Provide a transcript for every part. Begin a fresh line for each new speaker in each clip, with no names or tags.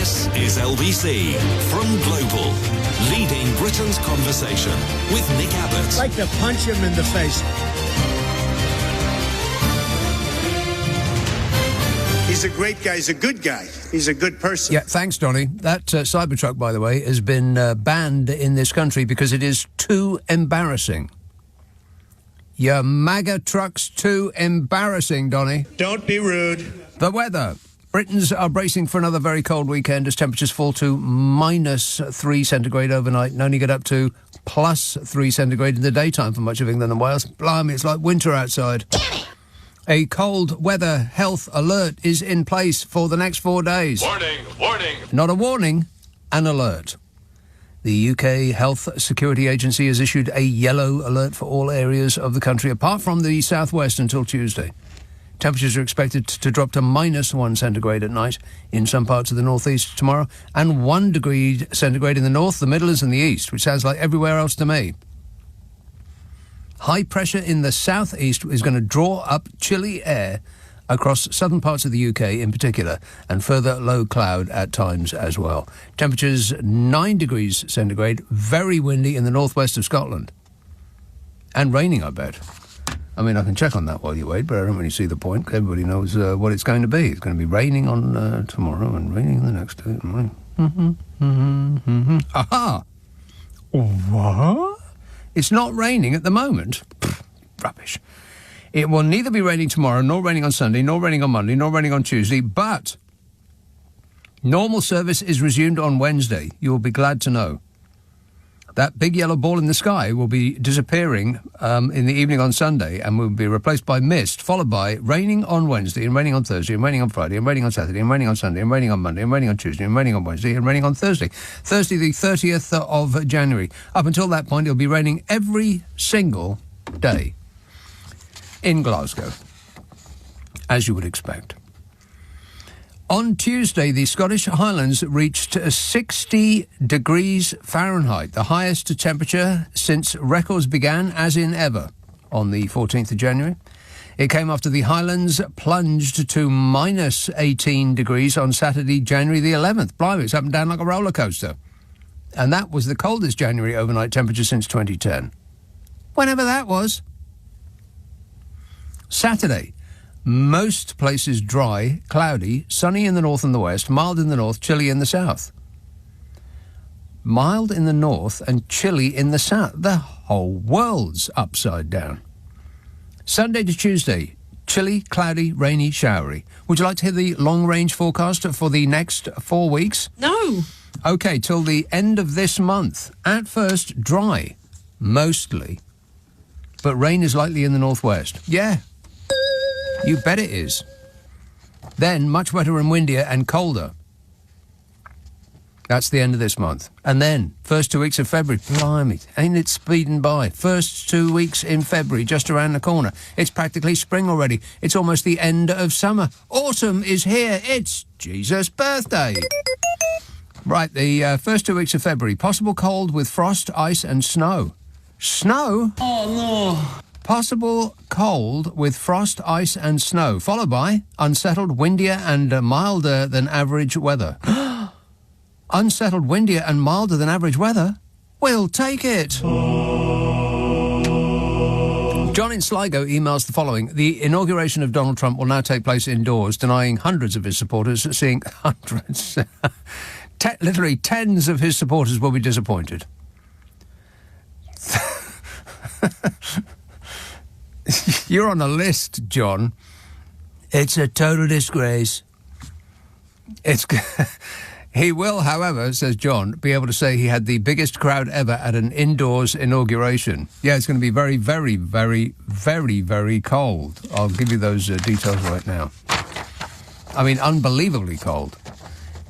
This is LBC from Global, leading Britain's conversation with Nick Abbott.
I'd like to punch him in the face. He's a great guy. He's a good guy. He's a good person.
Yeah, thanks, Donny. That Cybertruck, by the way, has been banned in this country because it is too embarrassing. Your MAGA truck's too embarrassing, Donny.
Don't be rude.
The weather. Britons are bracing for another very cold weekend as temperatures fall to -3 centigrade overnight and only get up to +3 centigrade in the daytime for much of England and Wales. Blimey, it's like winter outside. A cold weather health alert is in place for the next 4 days.
Warning, warning.
Not a warning, an alert. The UK Health Security Agency has issued a yellow alert for all areas of the country, apart from the southwest, until Tuesday. Temperatures are expected to drop to -1 centigrade at night in some parts of the northeast tomorrow, and 1 degree centigrade in the north, the Midlands and the east, which sounds like everywhere else to me. High pressure in the southeast is going to draw up chilly air across southern parts of the UK in particular, and further low cloud at times as well. Temperatures 9 degrees centigrade, very windy in the northwest of Scotland. And raining, I bet. I mean, I can check on that while you wait, but I don't really see the point. Everybody knows what it's going to be. It's going to be raining on tomorrow and raining the next day. Aha! What? It's not raining at the moment. Pfft, rubbish. It will neither be raining tomorrow, nor raining on Sunday, nor raining on Monday, nor raining on Tuesday, but normal service is resumed on Wednesday. You'll be glad to know. That big yellow ball in the sky will be disappearing in the evening on Sunday and will be replaced by mist, followed by raining on Wednesday and raining on Thursday and raining on Friday and raining on Saturday and raining on Sunday and raining on Monday and raining on Tuesday and raining on Wednesday and raining on Thursday. Thursday the 30th of January. Up until that point, it'll be raining every single day in Glasgow, as you would expect. On Tuesday, the Scottish Highlands reached 60 degrees Fahrenheit, the highest temperature since records began, as in ever, on the 14th of January. It came after the Highlands plunged to -18 degrees on Saturday, January the 11th. Blimey, it's up and down like a roller coaster. And that was the coldest January overnight temperature since 2010. Whenever that was. Saturday. Most places dry, cloudy, sunny in the north and the west, mild in the north, chilly in the south. Mild in the north and chilly in the south. The whole world's upside down. Sunday to Tuesday, chilly, cloudy, rainy, showery. Would you like to hear the long-range forecast for the next 4 weeks?
No.
OK, till the end of this month. At first, dry, mostly. But rain is likely in the northwest. Yeah. You bet it is. Then, much wetter and windier and colder. That's the end of this month. And then, first 2 weeks of February. Blimey, ain't it speeding by? First 2 weeks in February, just around the corner. It's practically spring already. It's almost the end of summer. Autumn is here. It's Jesus' birthday. Right, the first 2 weeks of February. Possible cold with frost, ice and snow. Snow?
Oh, no.
Possible cold with frost, ice and snow, followed by unsettled, windier and milder than average weather. Unsettled, windier and milder than average weather? We'll take it. John in Sligo emails the following. The inauguration of Donald Trump will now take place indoors, denying hundreds of his supporters seeing hundreds. Literally tens of his supporters will be disappointed. You're on a list, John. It's a total disgrace. He will, however, says John, be able to say he had the biggest crowd ever at an indoors inauguration. Yeah, it's going to be very, very, very, very, very cold. I'll give you those details right now. I mean, unbelievably cold.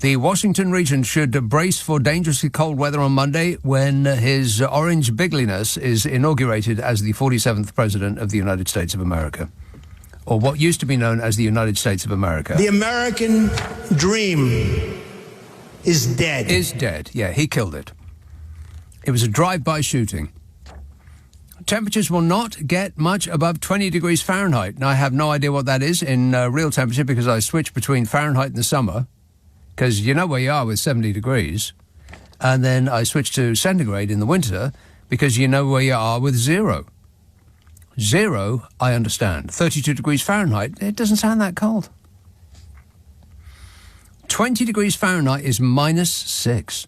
The Washington region should brace for dangerously cold weather on Monday when His Orange Bigliness is inaugurated as the 47th President of the United States of America, or what used to be known as the United States of America.
The American dream is dead.
Is dead, yeah, he killed it. It was a drive-by shooting. Temperatures will not get much above 20 degrees Fahrenheit. Now, I have no idea what that is in real temperature because I switch between Fahrenheit in the summer because you know where you are with 70 degrees. And then I switch to centigrade in the winter because you know where you are with 0. 0, I understand. 32 degrees Fahrenheit, it doesn't sound that cold. 20 degrees Fahrenheit is -6.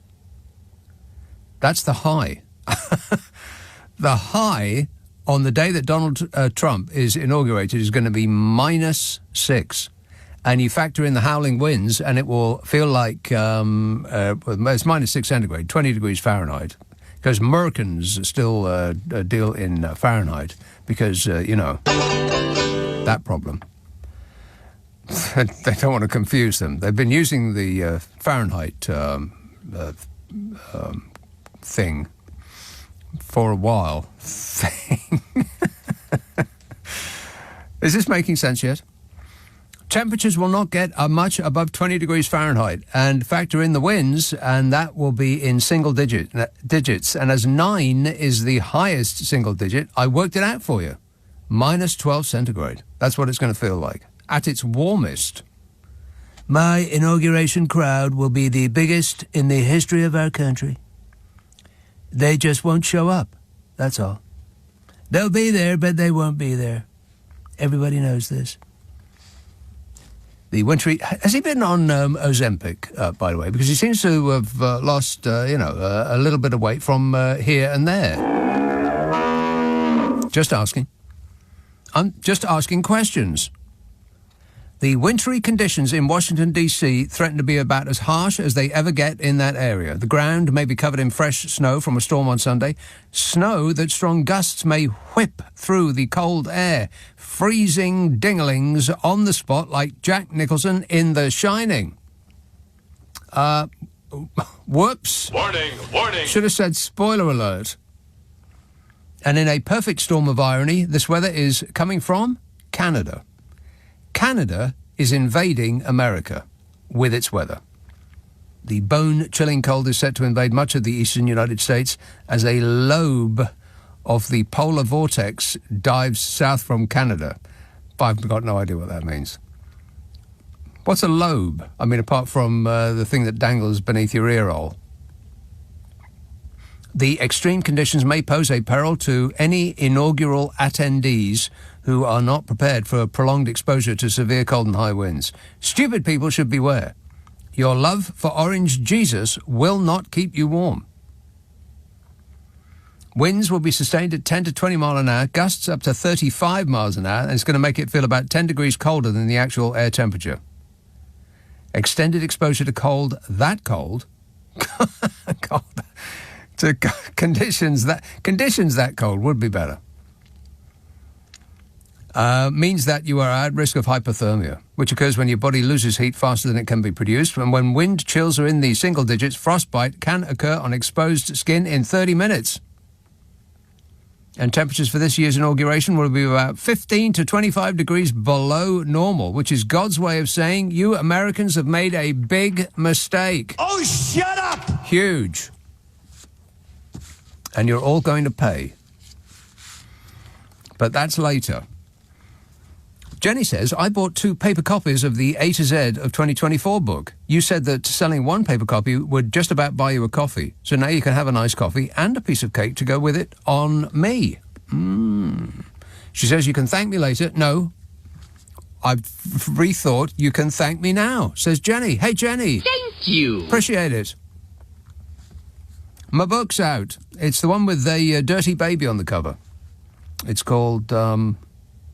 That's the high. The high on the day that Donald Trump is inaugurated is going to be -6. And you factor in the howling winds and it will feel like it's -6 centigrade, 20 degrees Fahrenheit. Because Americans still deal in Fahrenheit because, that problem. They don't want to confuse them. They've been using the Fahrenheit thing for a while. Is this making sense yet? Temperatures will not get much above 20 degrees Fahrenheit, and factor in the winds, and that will be in single digits. And as 9 is the highest single digit, I worked it out for you. -12 centigrade. That's what it's going to feel like. At its warmest. My inauguration crowd will be the biggest in the history of our country. They just won't show up. That's all. They'll be there, but they won't be there. Everybody knows this. The wintry... Has he been on Ozempic, by the way? Because he seems to have lost, a little bit of weight from here and there. Just asking. I'm just asking questions. The wintry conditions in Washington, D.C. threaten to be about as harsh as they ever get in that area. The ground may be covered in fresh snow from a storm on Sunday. Snow that strong gusts may whip through the cold air. Freezing dinglings on the spot like Jack Nicholson in The Shining. Whoops.
Warning, warning.
Should have said spoiler alert. And in a perfect storm of irony, this weather is coming from Canada. Canada is invading America with its weather. The bone-chilling cold is set to invade much of the eastern United States as a lobe of the polar vortex dives south from Canada. I've got no idea what that means. What's a lobe? I mean, apart from the thing that dangles beneath your ear hole. The extreme conditions may pose a peril to any inaugural attendees who are not prepared for prolonged exposure to severe cold and high winds. Stupid people should beware. Your love for Orange Jesus will not keep you warm. Winds will be sustained at 10 to 20 mile an hour, gusts up to 35 miles an hour, and it's going to make it feel about 10 degrees colder than the actual air temperature. Extended exposure to cold, cold, to conditions that cold would be better. Means that you are at risk of hypothermia, which occurs when your body loses heat faster than it can be produced. And when wind chills are in the single digits, frostbite can occur on exposed skin in 30 minutes. And temperatures for this year's inauguration will be about 15 to 25 degrees below normal, which is God's way of saying you Americans have made a big mistake.
Oh, shut up!
Huge. And you're all going to pay. But that's later. Jenny says, I bought 2 paper copies of the A to Z of 2024 book. You said that selling 1 paper copy would just about buy you a coffee. So now you can have a nice coffee and a piece of cake to go with it on me. She says, you can thank me later. No, I've rethought you can thank me now, says Jenny. Hey, Jenny.
Thank you.
Appreciate it. My book's out. It's the one with the dirty baby on the cover. It's called...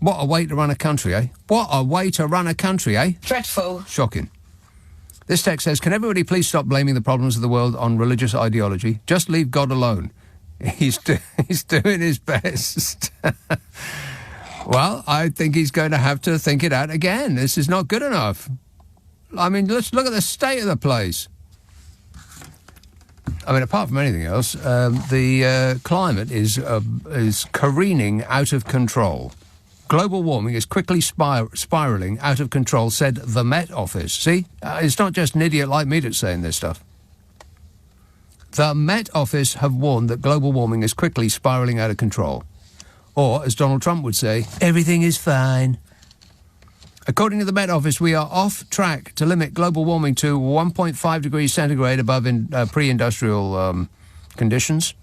What a way to run a country, eh? What a way to run a country, eh?
Dreadful.
Shocking. This text says, can everybody please stop blaming the problems of the world on religious ideology? Just leave God alone. He's doing his best. Well, I think he's going to have to think it out again. This is not good enough. I mean, let's look at the state of the place. I mean, apart from anything else, the climate is careening out of control. Global warming is quickly spiralling out of control, said the Met Office. See? It's not just an idiot like me that's saying this stuff. The Met Office have warned that global warming is quickly spiralling out of control. Or, as Donald Trump would say, everything is fine. According to the Met Office, we are off track to limit global warming to 1.5 degrees centigrade above pre-industrial conditions.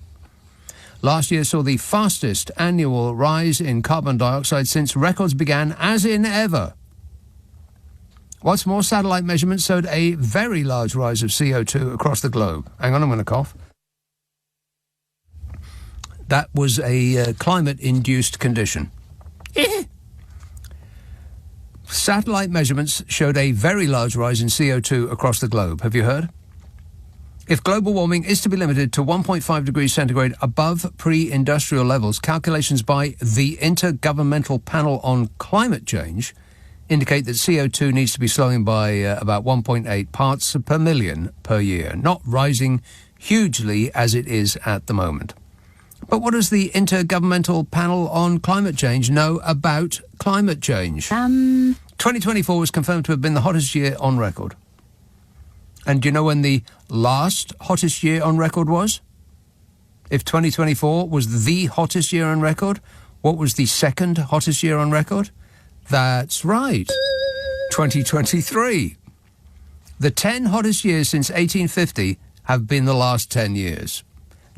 Last year saw the fastest annual rise in carbon dioxide since records began, as in ever. What's more, satellite measurements showed a very large rise of CO2 across the globe. Hang on, I'm going to cough. That was a climate-induced condition. Satellite measurements showed a very large rise in CO2 across the globe. Have you heard? If global warming is to be limited to 1.5 degrees centigrade above pre-industrial levels, calculations by the Intergovernmental Panel on Climate Change indicate that CO2 needs to be slowing by about 1.8 parts per million per year, not rising hugely as it is at the moment. But what does the Intergovernmental Panel on Climate Change know about climate change? 2024 was confirmed to have been the hottest year on record. And do you know when the last hottest year on record was? If 2024 was the hottest year on record, what was the second hottest year on record? That's right, 2023. The 10 hottest years since 1850 have been the last 10 years.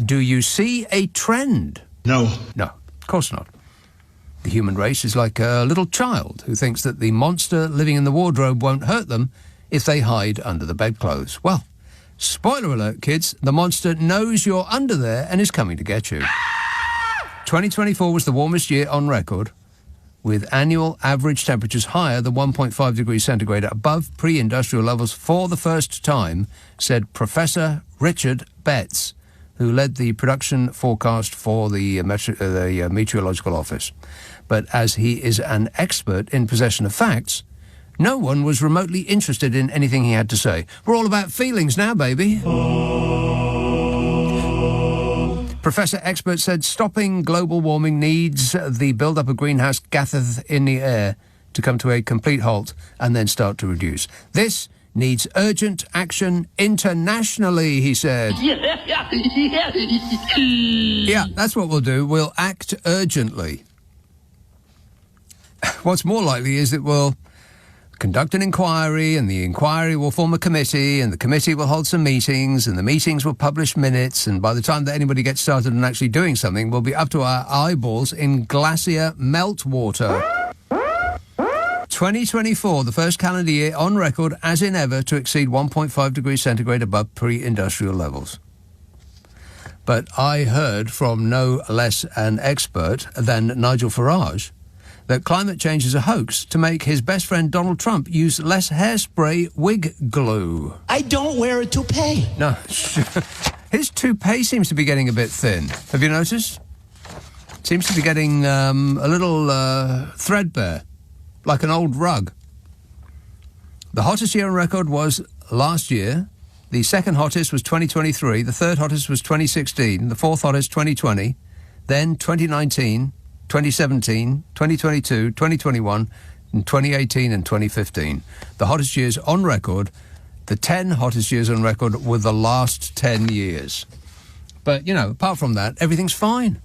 Do you see a trend?
No.
No, of course not. The human race is like a little child who thinks that the monster living in the wardrobe won't hurt them if they hide under the bedclothes. Well, spoiler alert, kids, the monster knows you're under there and is coming to get you. 2024 was the warmest year on record, with annual average temperatures higher than 1.5 degrees centigrade above pre-industrial levels for the first time, said Professor Richard Betts, who led the production forecast for the Meteorological Office. But as he is an expert in possession of facts, no one was remotely interested in anything he had to say. We're all about feelings now, baby. Professor Expert said stopping global warming needs the build-up of greenhouse gases in the air to come to a complete halt and then start to reduce. This needs urgent action internationally, he said. Yeah, that's what we'll do. We'll act urgently. What's more likely is that we'll conduct an inquiry, and the inquiry will form a committee, and the committee will hold some meetings, and the meetings will publish minutes, and by the time that anybody gets started on actually doing something, we'll be up to our eyeballs in glacier meltwater. 2024, the first calendar year on record, as in ever, to exceed 1.5 degrees centigrade above pre-industrial levels. But I heard from no less an expert than Nigel Farage that climate change is a hoax to make his best friend Donald Trump use less hairspray wig glue.
I don't wear a toupee.
No, his toupee seems to be getting a bit thin. Have you noticed? Seems to be getting a little threadbare, like an old rug. The hottest year on record was last year. The second hottest was 2023. The third hottest was 2016. The fourth hottest, 2020. Then 2019, 2017, 2022, 2021, and 2018 and 2015. The hottest years on record, the 10 hottest years on record were the last 10 years. But, you know, apart from that, everything's fine.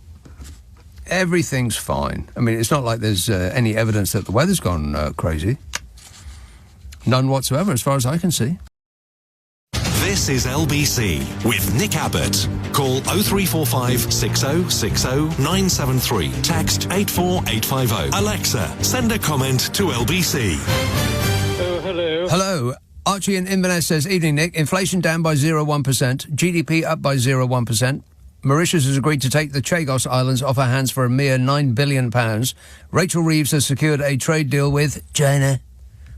Everything's fine. I mean, it's not like there's any evidence that the weather's gone crazy. None whatsoever, as far as I can see.
This is LBC with Nick Abbott. Call 0345 6060 973. Text 84850. Alexa, send a comment to LBC.
Oh, hello.
Hello. Archie in Inverness says, evening, Nick. Inflation down by 0.1%. GDP up by 0.1%. Mauritius has agreed to take the Chagos Islands off our hands for a mere £9 billion. Rachel Reeves has secured a trade deal with China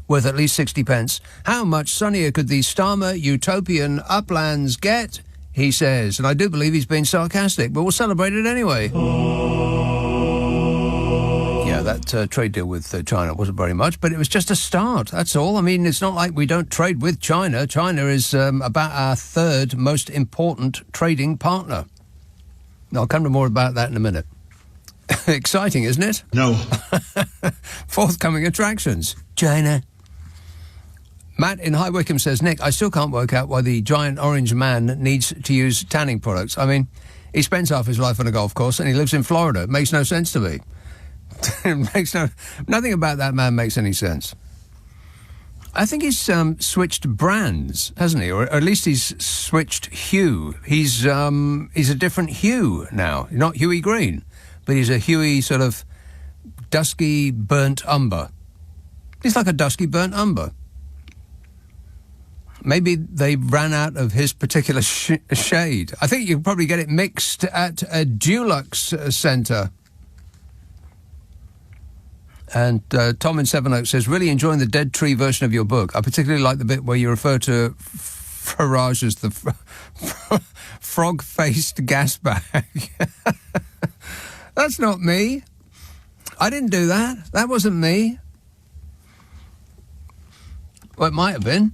worth at least 60 pence. How much sunnier could the Starmer utopian uplands get? He says. And I do believe he's being sarcastic, but we'll celebrate it anyway. Yeah, that trade deal with China wasn't very much, but it was just a start, that's all. I mean, it's not like we don't trade with China. China is about our third most important trading partner. I'll come to more about that in a minute. Exciting, isn't it?
No.
Forthcoming attractions. China. Matt in High Wycombe says, Nick, I still can't work out why the giant orange man needs to use tanning products. I mean, he spends half his life on a golf course and he lives in Florida. It makes no sense to me. Nothing about that man makes any sense. I think he's switched brands, hasn't he? Or at least he's switched hue. He's a different hue now. Not Huey Green, but he's a Huey sort of dusky burnt umber. He's like a dusky burnt umber. Maybe they ran out of his particular shade. I think you can probably get it mixed at a Dulux Centre. And Tom in Sevenoaks says, really enjoying the Dead Tree version of your book. I particularly like the bit where you refer to Farage as the frog-faced gas bag. That's not me. I didn't do that. That wasn't me. Well, it might have been,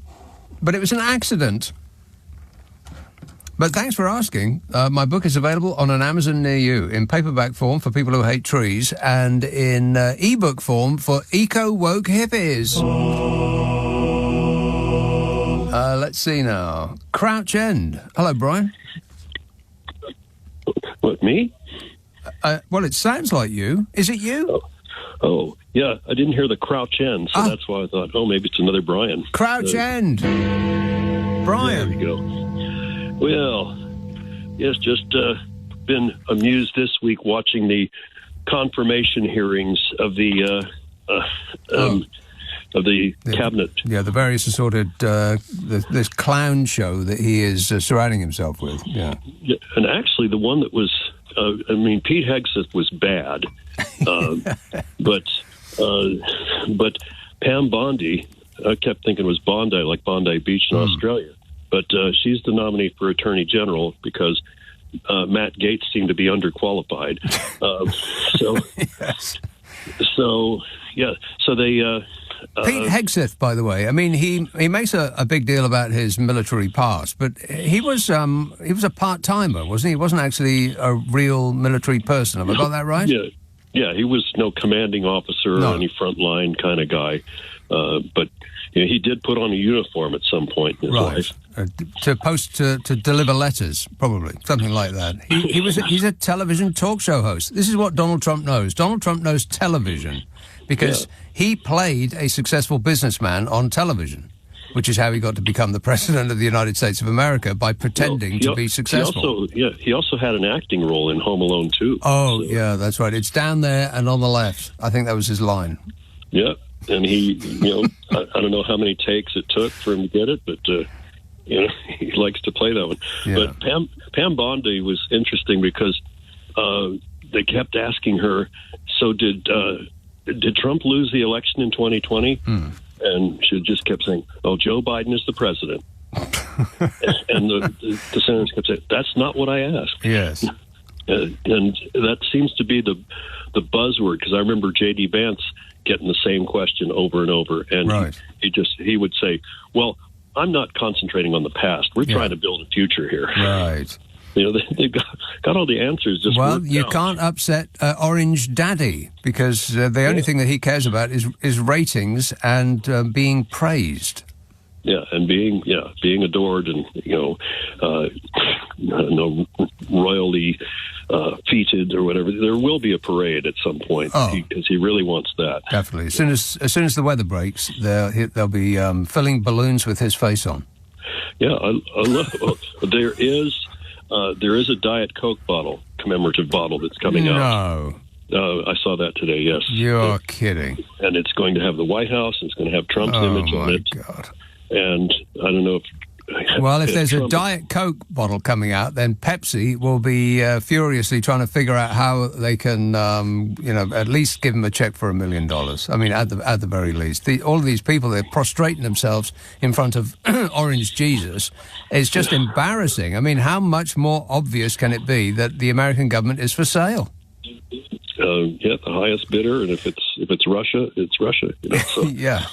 but it was an accident. But thanks for asking. My book is available on an Amazon near you in paperback form for people who hate trees and in ebook form for eco-woke hippies. Let's see now. Crouch End. Hello, Brian.
What, me?
Well, it sounds like you. Is it you?
Oh, yeah. I didn't hear the Crouch End, so that's why I thought, maybe it's another Brian.
Crouch End. Brian.
There you go. Well, yes, just been amused this week watching confirmation hearings of the cabinet.
Yeah, the various assorted this clown show that he is surrounding himself with. Yeah,
and actually, the one that was, Pete Hegseth was bad, but Pam Bondi, I kept thinking it was Bondi, like Bondi Beach in Australia. But she's the nominee for Attorney General because Matt Gaetz seemed to be underqualified. So they...
Pete Hegseth, by the way, I mean, he makes a big deal about his military past, but he was a part-timer, wasn't he? He wasn't actually a real military person. Have I got that right?
Yeah, he was no commanding officer or any frontline kind of guy. But he did put on a uniform at some point in his life.
To deliver letters, probably something like that. He's a television talk show host. This is what Donald Trump knows. Donald Trump knows television because he played a successful businessman on television, which is how he got to become the president of the United States of America by pretending to be successful.
He also had an acting role in Home Alone 2.
Oh, yeah, that's right. It's down there and on the left. I think that was his line.
Yeah, and he, I don't know how many takes it took for him to get it, but he likes to play that one. Yeah. But Pam Bondi was interesting because they kept asking her, so did Trump lose the election in 2020? And she just kept saying, Joe Biden is the president. And the senators kept saying, that's not what I asked.
Yes.
And that seems to be the buzzword, because I remember J.D. Vance getting the same question over and over. And he would say, well, I'm not concentrating on the past. We're trying to build a future here.
Right.
They've got all the answers.
You can't upset Orange Daddy because the only thing that he cares about is ratings and being praised.
Yeah, and being adored and royally feted or whatever. There will be a parade at some point because he really wants that.
Definitely. As soon as the weather breaks, they'll be filling balloons with his face on.
Yeah, I love. There is a Diet Coke commemorative bottle that's coming out. No. I saw that today, yes.
You're kidding.
And it's going to have the White House, and it's going to have Trump's image on it. Oh, my God. And I don't know if...
Well, if there's a Diet Coke bottle coming out, then Pepsi will be furiously trying to figure out how they can, at least give him a check for $1 million. I mean, at the very least. All of these people, they're prostrating themselves in front of Orange Jesus. It's just embarrassing. I mean, how much more obvious can it be that the American government is for sale?
The highest bidder, and if it's Russia, it's Russia. So.
Yeah,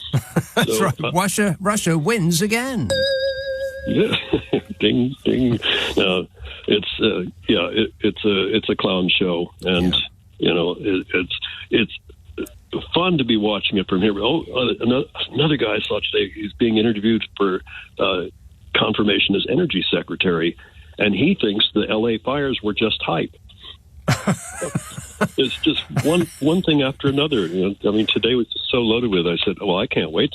that's right. Russia wins again.
Yeah, ding ding. It's a clown show, and it's fun to be watching it from here. Another guy I saw today. He's being interviewed for confirmation as energy secretary, and he thinks the L.A. fires were just hype. It's just one thing after another. Today was just so loaded with. I said, "Well, I can't wait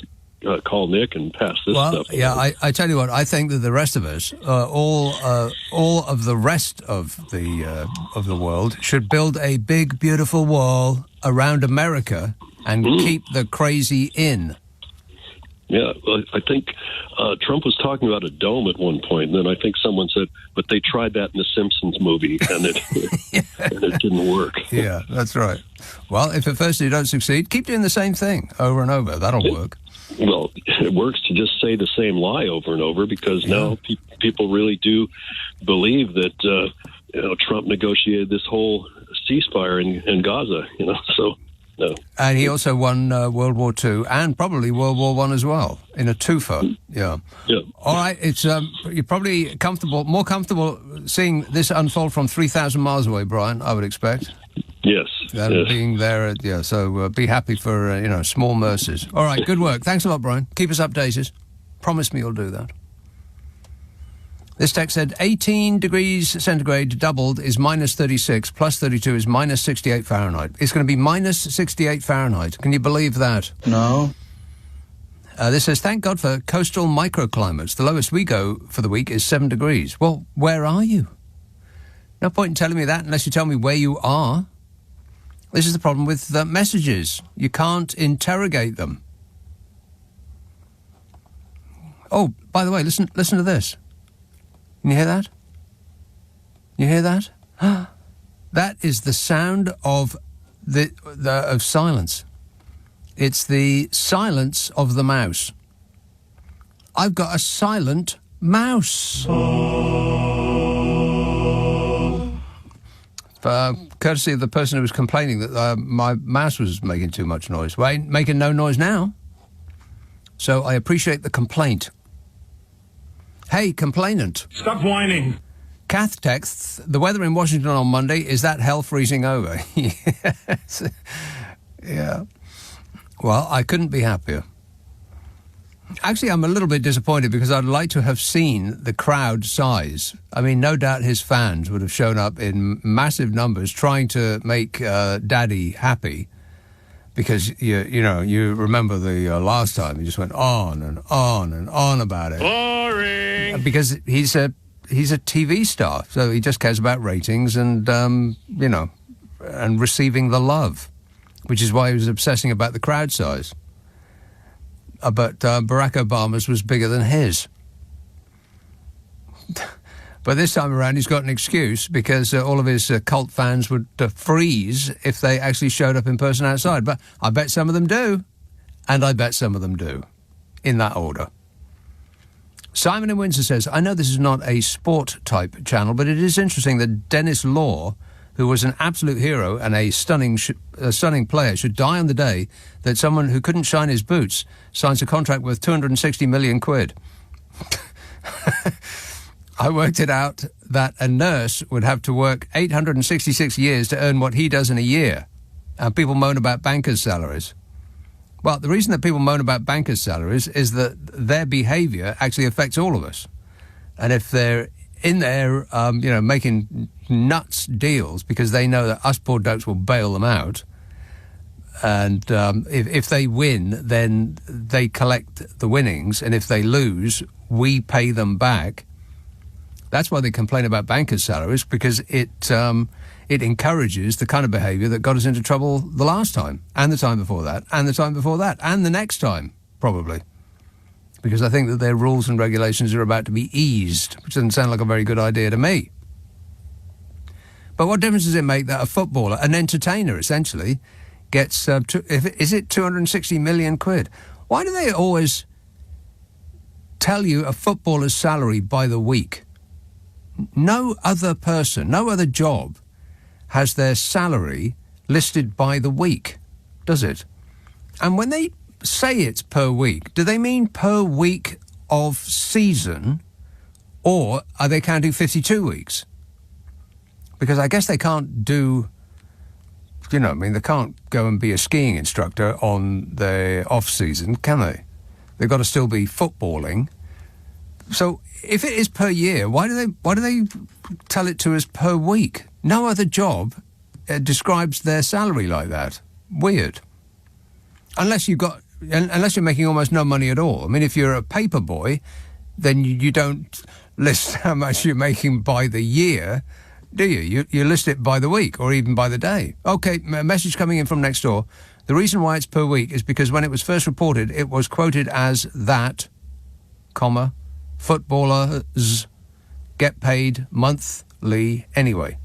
call Nick and pass this stuff.
Yeah, I tell you what, I think that the rest of us, all of the rest of the world, should build a big, beautiful wall around America and keep the crazy in.
Yeah, well, I think Trump was talking about a dome at one point, and then I think someone said, but they tried that in the Simpsons movie, and it and it didn't work.
Yeah, that's right. Well, if at first you don't succeed, keep doing the same thing over and over. That'll work.
Well, it works to just say the same lie over and over, because now people really do believe that Trump negotiated this whole ceasefire in Gaza. So. No.
And he also won World War II and probably World War I as well in a twofer. Yeah. All right. It's you're probably more comfortable seeing this unfold from 3,000 miles away, Brian, I would expect.
Yes.
Than being there. So be happy for small mercies. All right. Good work. Thanks a lot, Brian. Keep us updated. Promise me you'll do that. This text said 18 degrees centigrade doubled is minus 36, plus 32 is minus 68 Fahrenheit. It's going to be minus 68 Fahrenheit. Can you believe that?
No.
This says, thank God for coastal microclimates. The lowest we go for the week is 7 degrees. Well, where are you? No point in telling me that unless you tell me where you are. This is the problem with messages. You can't interrogate them. Oh, by the way, listen to this. Can you hear that? You hear that? That is the sound of of silence. It's the silence of the mouse. I've got a silent mouse. Courtesy of the person who was complaining that my mouse was making too much noise. Well, I ain't making no noise now. So I appreciate the complaint. Hey, complainant.
Stop whining.
Kath texts, the weather in Washington on Monday, is that hell freezing over? Yes. Yeah. Well, I couldn't be happier. Actually, I'm a little bit disappointed because I'd like to have seen the crowd size. I mean, no doubt his fans would have shown up in massive numbers trying to make Daddy happy. Because, you remember the last time he just went on and on and on about it.
Boring!
Because he's a TV star, so he just cares about ratings and, and receiving the love, which is why he was obsessing about the crowd size. But Barack Obama's was bigger than his. But this time around, he's got an excuse because all of his cult fans would freeze if they actually showed up in person outside. But I bet some of them do. And I bet some of them do. In that order. Simon in Windsor says, I know this is not a sport-type channel, but it is interesting that Dennis Law, who was an absolute hero and a stunning player, should die on the day that someone who couldn't shine his boots signs a contract worth 260 million quid. I worked it out that a nurse would have to work 866 years to earn what he does in a year. And people moan about bankers' salaries. Well, the reason that people moan about bankers' salaries is that their behaviour actually affects all of us. And if they're in there, making nuts deals because they know that us poor dokes will bail them out, and if they win, then they collect the winnings, and if they lose, we pay them back. That's why they complain about bankers' salaries, because it encourages the kind of behaviour that got us into trouble the last time, and the time before that, and the time before that, and the next time, probably. Because I think that their rules and regulations are about to be eased, which doesn't sound like a very good idea to me. But what difference does it make that a footballer, an entertainer essentially, gets, is it 260 million quid? Why do they always tell you a footballer's salary by the week? No other person, no other job has their salary listed by the week, does it? And when they say it's per week, do they mean per week of season, or are they counting 52 weeks? Because I guess they can't do, they can't go and be a skiing instructor on the off-season, can they? They've got to still be footballing. So if it is per year, why do they tell it to us per week? No other job describes their salary like that. Weird. Unless you've got unless you're making almost no money at all. I mean, if you're a paper boy, then you don't list how much you're making by the year, do you? You list it by the week or even by the day. OK, a message coming in from next door. The reason why it's per week is because when it was first reported, it was quoted as that, comma, footballers get paid monthly anyway.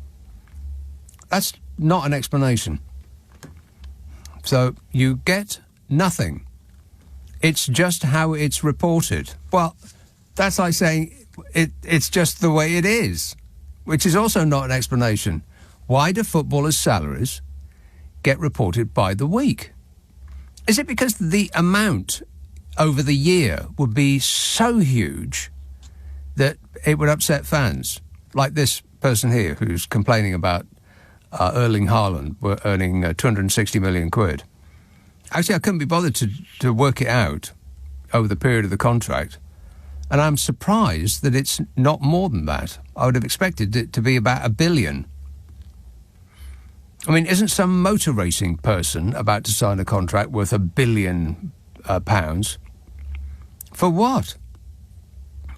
That's not an explanation. So you get nothing. It's just how it's reported. Well, that's like saying it's just the way it is, which is also not an explanation. Why do footballers' salaries get reported by the week? Is it because the amount over the year would be so huge that it would upset fans? Like this person here who's complaining about Erling Haaland were earning 260 million quid. Actually, I couldn't be bothered to work it out over the period of the contract. And I'm surprised that it's not more than that. I would have expected it to be about $1 billion. I mean, isn't some motor racing person about to sign a contract worth £1 billion? For what?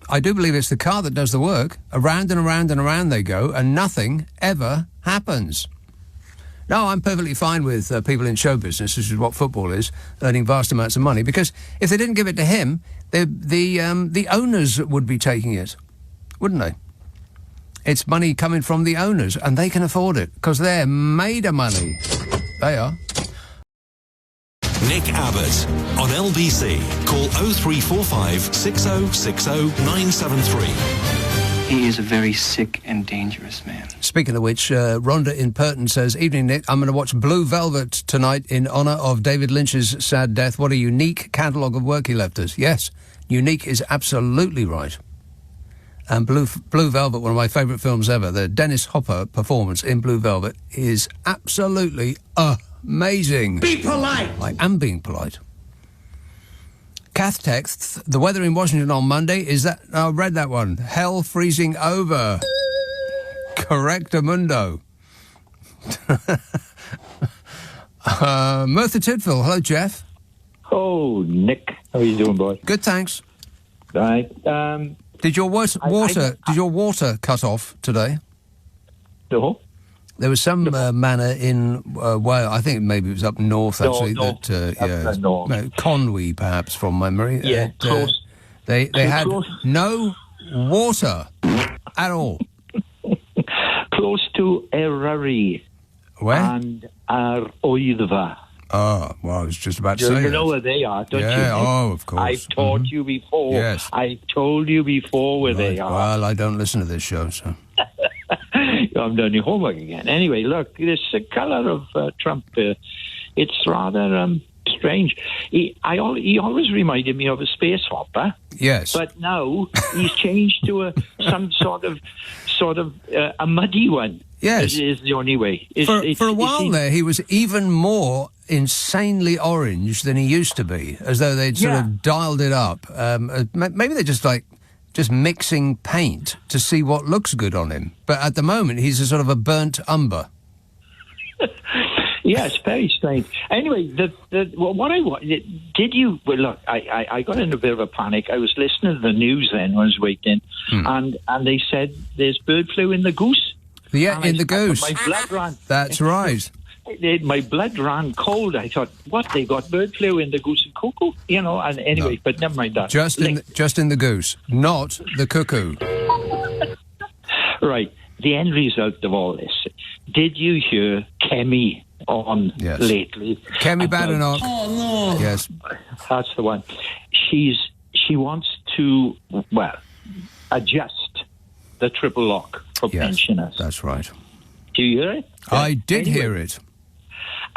I do believe it's the car that does the work. Around and around and around they go, and nothing ever happens. No, I'm perfectly fine with people in show business, which is what football is, earning vast amounts of money, because if they didn't give it to him, the owners would be taking it, wouldn't they? It's money coming from the owners, and they can afford it, because they're made of money. They are.
Nick Abbott on LBC. Call 0345 6060 973.
He is a very sick and dangerous man.
Speaking of which, Rhonda in Purton says, "Evening, Nick. I'm going to watch Blue Velvet tonight in honour of David Lynch's sad death. What a unique catalogue of work he left us." Yes, unique is absolutely right. And Blue Velvet, one of my favourite films ever, the Dennis Hopper performance in Blue Velvet is absolutely amazing.
Be polite!
I am being polite. Kath texts, the weather in Washington on Monday is that... I read that one. Hell freezing over. Correctamundo. Merthyr Tydfil. Hello, Jeff.
Oh, Nick. How are you doing, boy?
Good, thanks.
Right.
Did your water cut off today?
No.
There was some manor in Wales, I think maybe it was up north, actually.
North.
Conwy, perhaps, from memory.
Yeah, close.
They had no water at all.
Close to Eryri.
Where?
And Arwyddfa.
Oh, well, I was just about to say
You know where they are, don't you?
Yeah, oh, of course.
I've taught you before.
Yes.
I've told you before where they are.
Well, I don't listen to this show, so...
I'm doing your homework again. Anyway, look, this colour of Trump, it's rather strange. He always reminded me of a space hopper.
Yes.
But now he's changed to some sort of a muddy one.
Yes.
Is the only way.
For a while there, he was even more insanely orange than he used to be, as though they'd sort of dialed it up. Maybe they're just mixing paint to see what looks good on him. But at the moment, he's a sort of a burnt umber.
Yes, very strange. Anyway, what I did you? Well, look, I got in a bit of a panic. I was listening to the news then when I was waiting, and they said there's bird flu in the goose.
Yeah, in the goose.
My blood ran.
That's right.
My blood ran cold. I thought, what? They got bird flu in the goose and cuckoo, And anyway, no. But never mind that.
Just in the goose, not the cuckoo.
Right. The end result of all this. Did you hear Kemi on lately?
Kemi Badenoch. Oh no. Yes.
That's the one. She wants to adjust the triple lock for pensioners.
That's right.
Do you hear it?
I did hear it.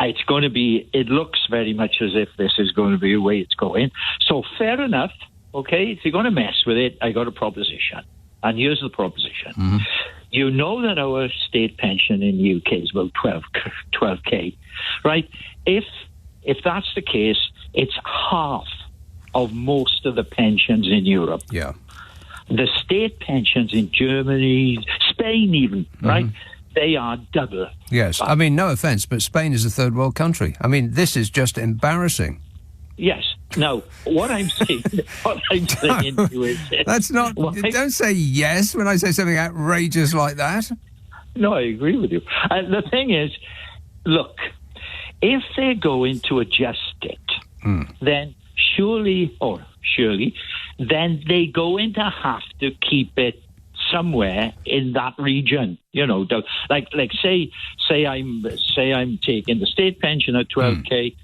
It's going to be, it looks very much as if this is going to be the way it's going. So fair enough, okay? If you're going to mess with it, I got a proposition. And here's the proposition. Mm-hmm. You know that our state pension in the UK is about 12k, right? If that's the case, it's half of most of the pensions in Europe.
Yeah.
The state pensions in Germany, Spain even, right? They are double.
Yes. I mean, no offence, but Spain is a third world country. I mean, this is just embarrassing.
Yes. Now, what I'm saying to you is...
That's not... Don't say yes when I say something outrageous like that.
No, I agree with you. The thing is, look, if they're going to adjust it, then surely, then they're going to have to keep it somewhere in that region. You know, like say I'm taking the state pension at 12k,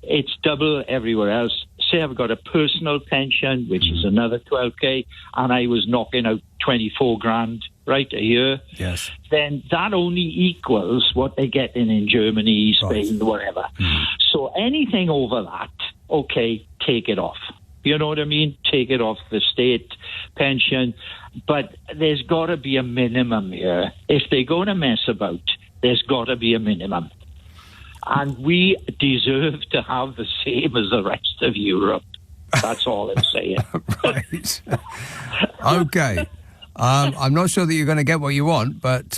it's double everywhere else. Say I've got a personal pension, which is another 12k, and I was knocking out 24 grand, right, a year.
Yes.
Then that only equals what they're getting in Germany, Spain, whatever. So anything over that, okay, take it off. You know what I mean? Take it off the state pension. But there's got to be a minimum here. If they're going to mess about, there's got to be a minimum. And we deserve to have the same as the rest of Europe. That's all I'm saying.
Right. Okay. I'm not sure that you're going to get what you want, but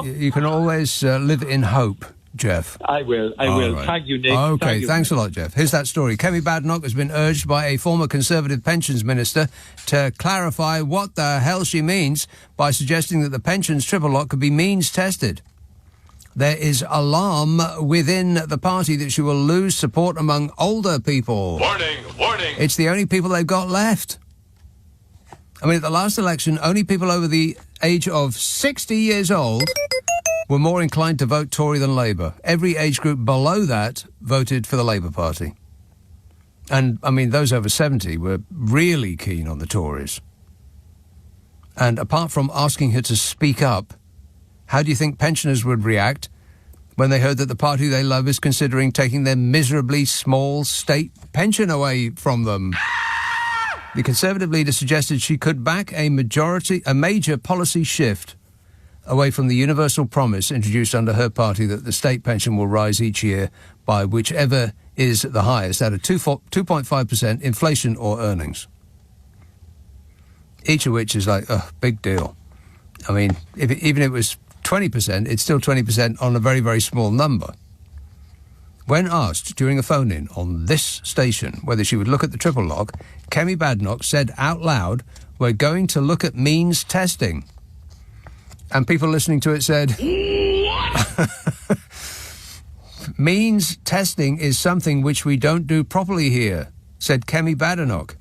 you can always live in hope, Jeff.
I will. Right. Thank you, Nick.
Okay, thanks a lot, Jeff. Here's that story. Kemi Badenoch has been urged by a former Conservative pensions minister to clarify what the hell she means by suggesting that the pensions triple lock could be means tested. There is alarm within the party that she will lose support among older people.
Warning, warning.
It's the only people they've got left. I mean, at the last election, only people over the age of 60 years old were more inclined to vote Tory than Labour. Every age group below that voted for the Labour Party. And, I mean, those over 70 were really keen on the Tories. And apart from asking her to speak up, how do you think pensioners would react when they heard that the party they love is considering taking their miserably small state pension away from them? The Conservative leader suggested she could back a major policy shift away from the universal promise introduced under her party that the state pension will rise each year by whichever is the highest out of 2.5% inflation or earnings. Each of which is like, big deal. I mean, even if it was 20%, it's still 20% on a very, very small number. When asked during a phone-in on this station whether she would look at the triple lock, Kemi Badenoch said out loud, "We're going to look at means testing." And people listening to it said, "Means testing is something which we don't do properly here," said Kemi Badenoch.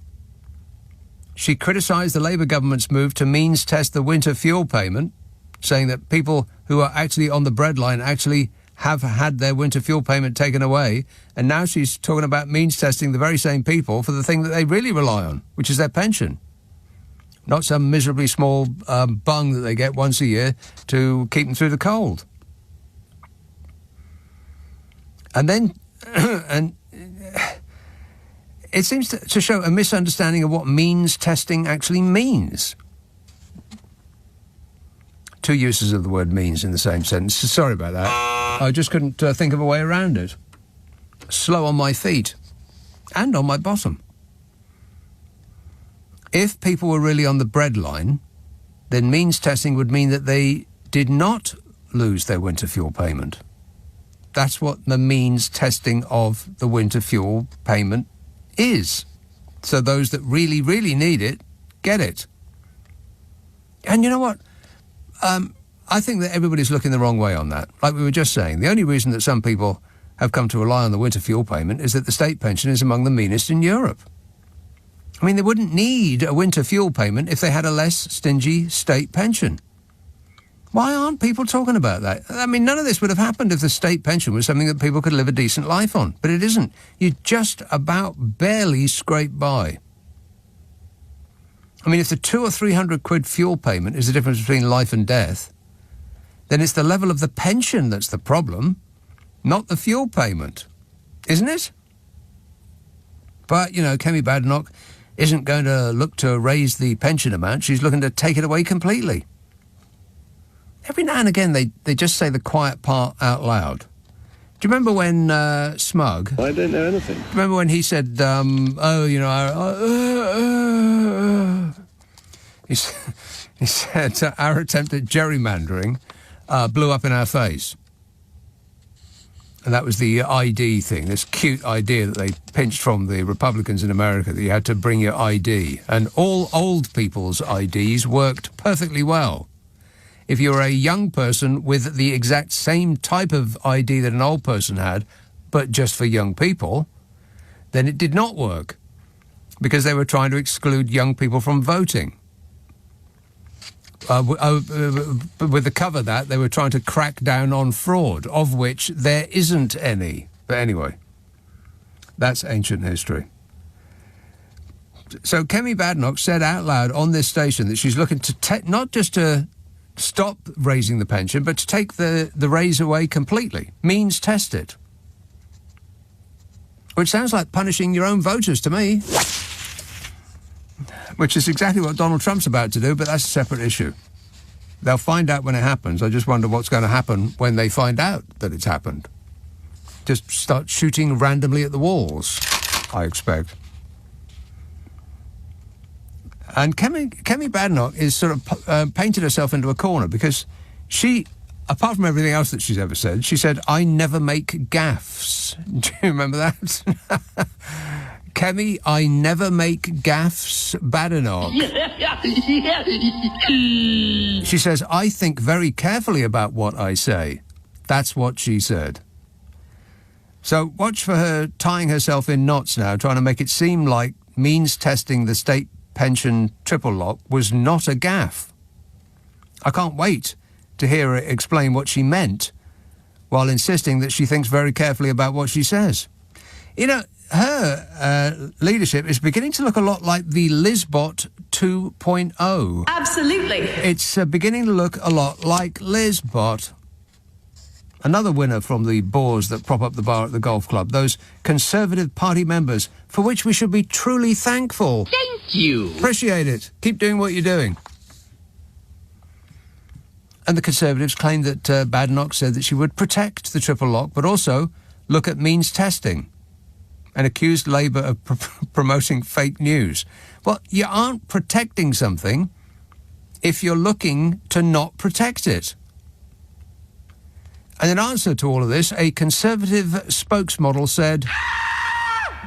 She criticised the Labour government's move to means test the winter fuel payment, saying that people who are actually on the breadline actually have had their winter fuel payment taken away, and now she's talking about means testing the very same people for the thing that they really rely on, which is their pension. Not some miserably small bung that they get once a year to keep them through the cold. And then, and it seems to show a misunderstanding of what means testing actually means. Two uses of the word means in the same sentence. Sorry about that. I just couldn't think of a way around it. Slow on my feet. And on my bottom. If people were really on the breadline, then means testing would mean that they did not lose their winter fuel payment. That's what the means testing of the winter fuel payment is. So those that really, really need it, get it. And you know what? I think that everybody's looking the wrong way on that. Like we were just saying, the only reason that some people have come to rely on the winter fuel payment is that the state pension is among the meanest in Europe. I mean, they wouldn't need a winter fuel payment if they had a less stingy state pension. Why aren't people talking about that? I mean, none of this would have happened if the state pension was something that people could live a decent life on. But it isn't. You just about barely scrape by. I mean, if the 200 or 300 quid fuel payment is the difference between life and death, then it's the level of the pension that's the problem, not the fuel payment. Isn't it? But, you know, Kemi Badenoch isn't going to look to raise the pension amount. She's looking to take it away completely. Every now and again, they just say the quiet part out loud. Do you remember when Smug...
I don't know anything.
Remember when he said, he said our attempt at gerrymandering blew up in our face. And that was the ID thing, this cute idea that they pinched from the Republicans in America, that you had to bring your ID. And all old people's IDs worked perfectly well. If you were a young person with the exact same type of ID that an old person had, but just for young people, then it did not work, because they were trying to exclude young people from voting. With the cover that, they were trying to crack down on fraud, of which there isn't any. But anyway, that's ancient history. So Kemi Badenoch said out loud on this station that she's looking to not just to stop raising the pension, but to take the raise away completely. Means test it. Which sounds like punishing your own voters to me. Which is exactly what Donald Trump's about to do, but that's a separate issue. They'll find out when it happens. I just wonder what's going to happen when they find out that it's happened. Just start shooting randomly at the walls, I expect. And Kemi Badenoch is sort of painted herself into a corner, because she, apart from everything else that she's ever said, she said, "I never make gaffes." Do you remember that? Kemi, I never make gaffes, Badenoch. She says, "I think very carefully about what I say." That's what she said. So watch for her tying herself in knots now, trying to make it seem like means testing the state pension triple lock was not a gaffe. I can't wait to hear her explain what she meant, while insisting that she thinks very carefully about what she says. You know, her leadership is beginning to look a lot like the Lizbot 2.0.
Absolutely.
It's beginning to look a lot like Lizbot. Another winner from the bores that prop up the bar at the golf club. Those Conservative Party members, for which we should be truly thankful.
Thank you.
Appreciate it. Keep doing what you're doing. And the Conservatives claim that Badenoch said that she would protect the triple lock, but also look at means testing, and accused Labour of promoting fake news. Well, you aren't protecting something if you're looking to not protect it. And in answer to all of this, a Conservative spokesmodel said,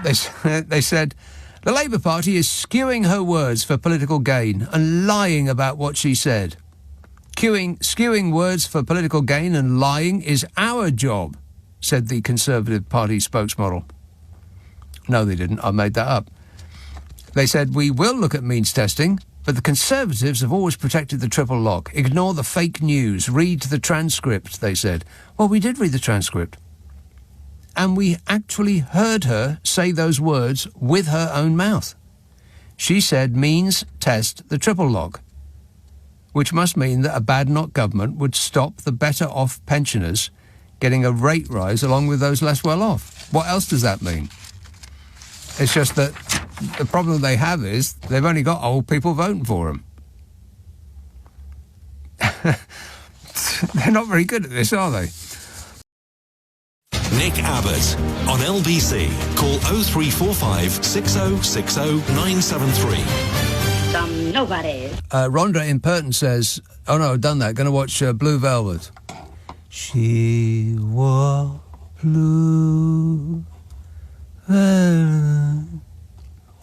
they said, "The Labour Party is skewing her words for political gain and lying about what she said. Skewing words for political gain and lying is our job," said the Conservative Party spokesmodel. No, they didn't. I made that up. They said, "We will look at means testing, but the Conservatives have always protected the triple lock. Ignore the fake news. Read the transcript," they said. Well, we did read the transcript. And we actually heard her say those words with her own mouth. She said means test the triple lock, which must mean that a Badenoch government would stop the better-off pensioners getting a rate rise along with those less well-off. What else does that mean? It's just that the problem they have is they've only got old people voting for them. They're not very good at this, are they?
Nick Abbott on LBC. Call 0345 6060 973.
Some nobody.
Rhonda in Purton says, "Oh no, I've done that. Going to watch Blue Velvet." She wore blue velvet.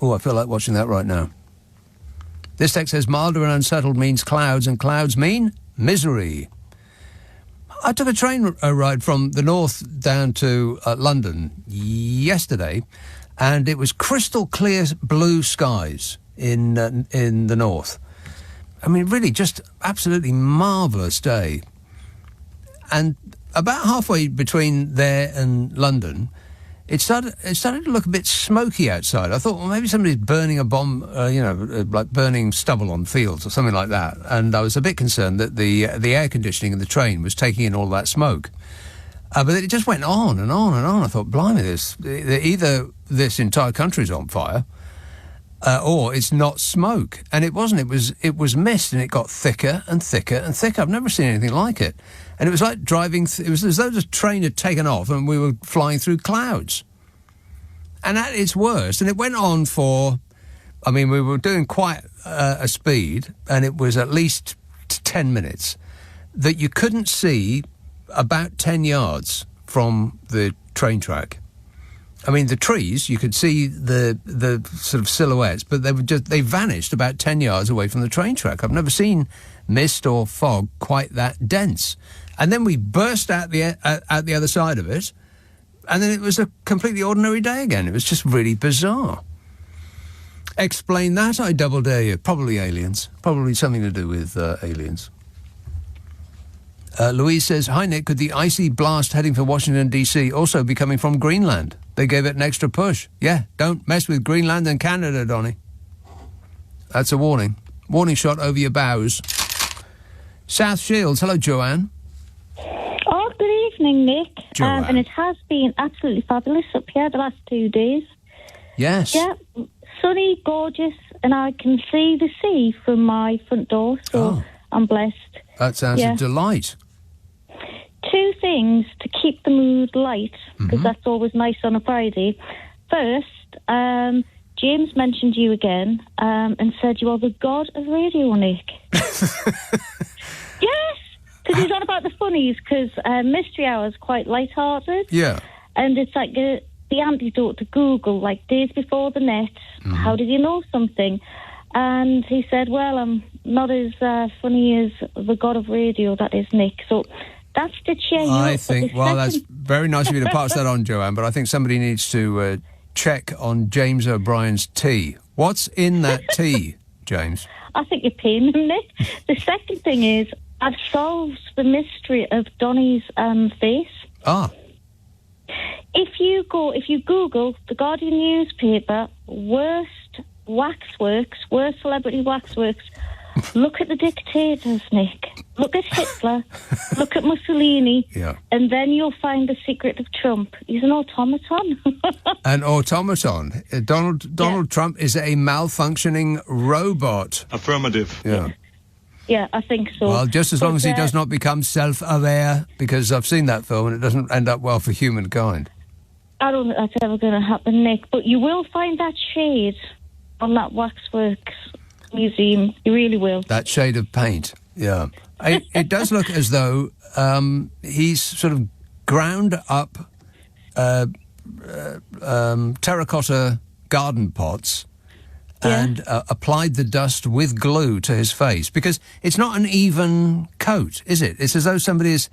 Oh, I feel like watching that right now. This text says, "Milder and unsettled means clouds, and clouds mean misery." I took a train ride from the north down to London yesterday, and it was crystal clear blue skies in the north. I mean, really, just absolutely marvellous day. And about halfway between there and London, it started to look a bit smoky outside. I thought, well, maybe somebody's burning a bomb, like burning stubble on fields or something like that. And I was a bit concerned that the air conditioning in the train was taking in all that smoke. But it just went on and on and on. I thought, blimey, either this entire country's on fire, or it's not smoke. And it wasn't. It was mist, and it got thicker and thicker and thicker. I've never seen anything like it. And it was like driving... it was as though the train had taken off and we were flying through clouds. And at its worst, and it went on for... I mean, we were doing quite a speed, and it was at least 10 minutes, that you couldn't see about 10 yards from the train track. I mean, the trees, you could see the sort of silhouettes, but they vanished about 10 yards away from the train track. I've never seen mist or fog quite that dense. And then we burst out the other side of it, and then it was a completely ordinary day again. It was just really bizarre. Explain that, I double dare you. Probably aliens. Probably something to do with aliens. Louise says, hi, Nick, could the icy blast heading for Washington, D.C. also be coming from Greenland? They gave it an extra push. Yeah, don't mess with Greenland and Canada, Donny. That's a warning. Warning shot over your bows. South Shields. Hello, Joanne.
Oh, good evening, Nick. And it has been absolutely fabulous up here the last 2 days.
Yes.
Yeah, sunny, gorgeous, and I can see the sea from my front door, so I'm blessed.
That sounds a delight.
2 things to keep the mood light, because that's always nice on a Friday. First, James mentioned you again and said you are the god of radio, Nick. Yes, because he's on about the funnies, because Mystery Hour is quite light-hearted.
Yeah.
And it's like the antidote to Google, like days before the net, how did you know something? And he said, well, I'm not as funny as the god of radio, that is Nick. So that's to cheer you
I
up.
think, well, that's very nice of you to pass that on, Joanne, but I think somebody needs to check on James O'Brien's tea. What's in that tea, James?
I think you're paying him, Nick. The second thing is, I've solved the mystery of Donny's face.
Ah.
If you Google the Guardian newspaper, worst celebrity waxworks, look at the dictators, Nick. Look at Hitler, look at Mussolini, and then you'll find the secret of Trump. He's an automaton.
An automaton. Donald Trump is a malfunctioning robot.
Affirmative.
Yeah.
Yeah, I think so.
Well, just as long as he does not become self-aware, because I've seen that film and it doesn't end up well for humankind.
I don't think that's ever going to happen, Nick, but you will find that shade on that waxworks museum. You really will.
That shade of paint, yeah. It does look as though he's sort of ground up terracotta garden pots and applied the dust with glue to his face, because it's not an even coat, is it? It's as though somebody has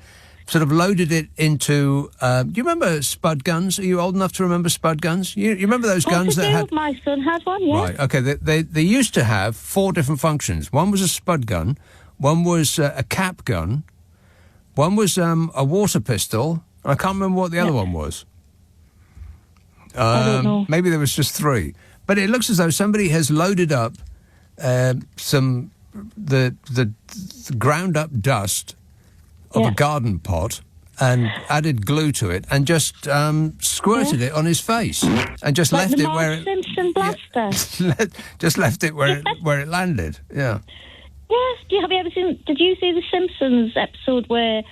sort of loaded it into... do you remember spud guns? Are you old enough to remember spud guns? You remember those guns that had...
My son had one, yeah.
Right, OK. They used to have 4 different functions. One was a spud gun, one was a cap gun, one was a water pistol, and I can't remember what the other one was.
I don't know.
Maybe there was just 3. But it looks as though somebody has loaded up the ground up dust of a garden pot and added glue to it and just squirted it on his face and just
like
left it where it...
Simpson blaster.
Just left it where it landed. Yeah.
Yes. Have you ever seen? Did you see the Simpsons episode where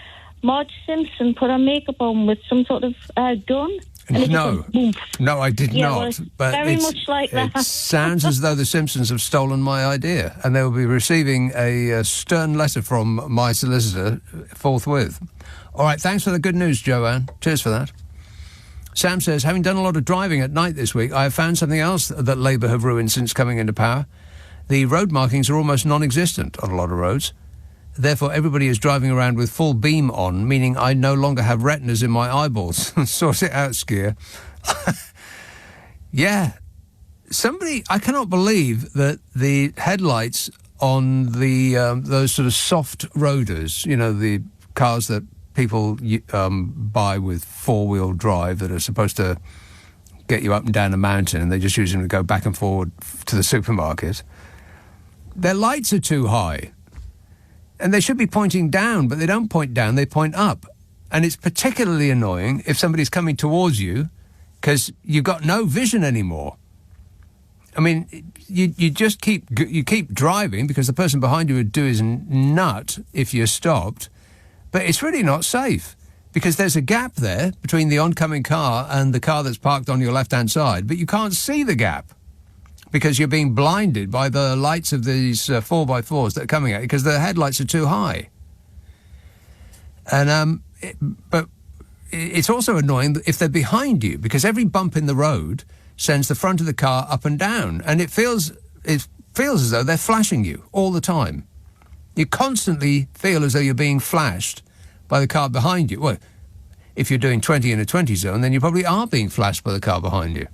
Marge Simpson put her makeup on with some sort of gun?
No, I did not.
Well,
but
very much like that.
It sounds as though the Simpsons have stolen my idea, and they will be receiving a stern letter from my solicitor forthwith. All right, thanks for the good news, Joanne. Cheers for that. Sam says, having done a lot of driving at night this week, I have found something else that Labour have ruined since coming into power. The road markings are almost non-existent on a lot of roads. Therefore, everybody is driving around with full beam on, meaning I no longer have retinas in my eyeballs. Sort it out, Skier. Yeah. I cannot believe that the headlights on the those sort of soft roaders, you know, the cars that people buy with 4-wheel drive that are supposed to get you up and down a mountain, and they just use them to go back and forward to the supermarket. Their lights are too high. And they should be pointing down, but they don't point down, they point up. And it's particularly annoying if somebody's coming towards you because you've got no vision anymore. I mean, you just keep driving because the person behind you would do his nut if you're stopped. But it's really not safe because there's a gap there between the oncoming car and the car that's parked on your left-hand side, but you can't see the gap, because you're being blinded by the lights of these 4x4s that are coming at you because the headlights are too high. And but it's also annoying if they're behind you, because every bump in the road sends the front of the car up and down, and it feels as though they're flashing you all the time. You constantly feel as though you're being flashed by the car behind you. Well, if you're doing 20 in a 20 zone, then you probably are being flashed by the car behind you.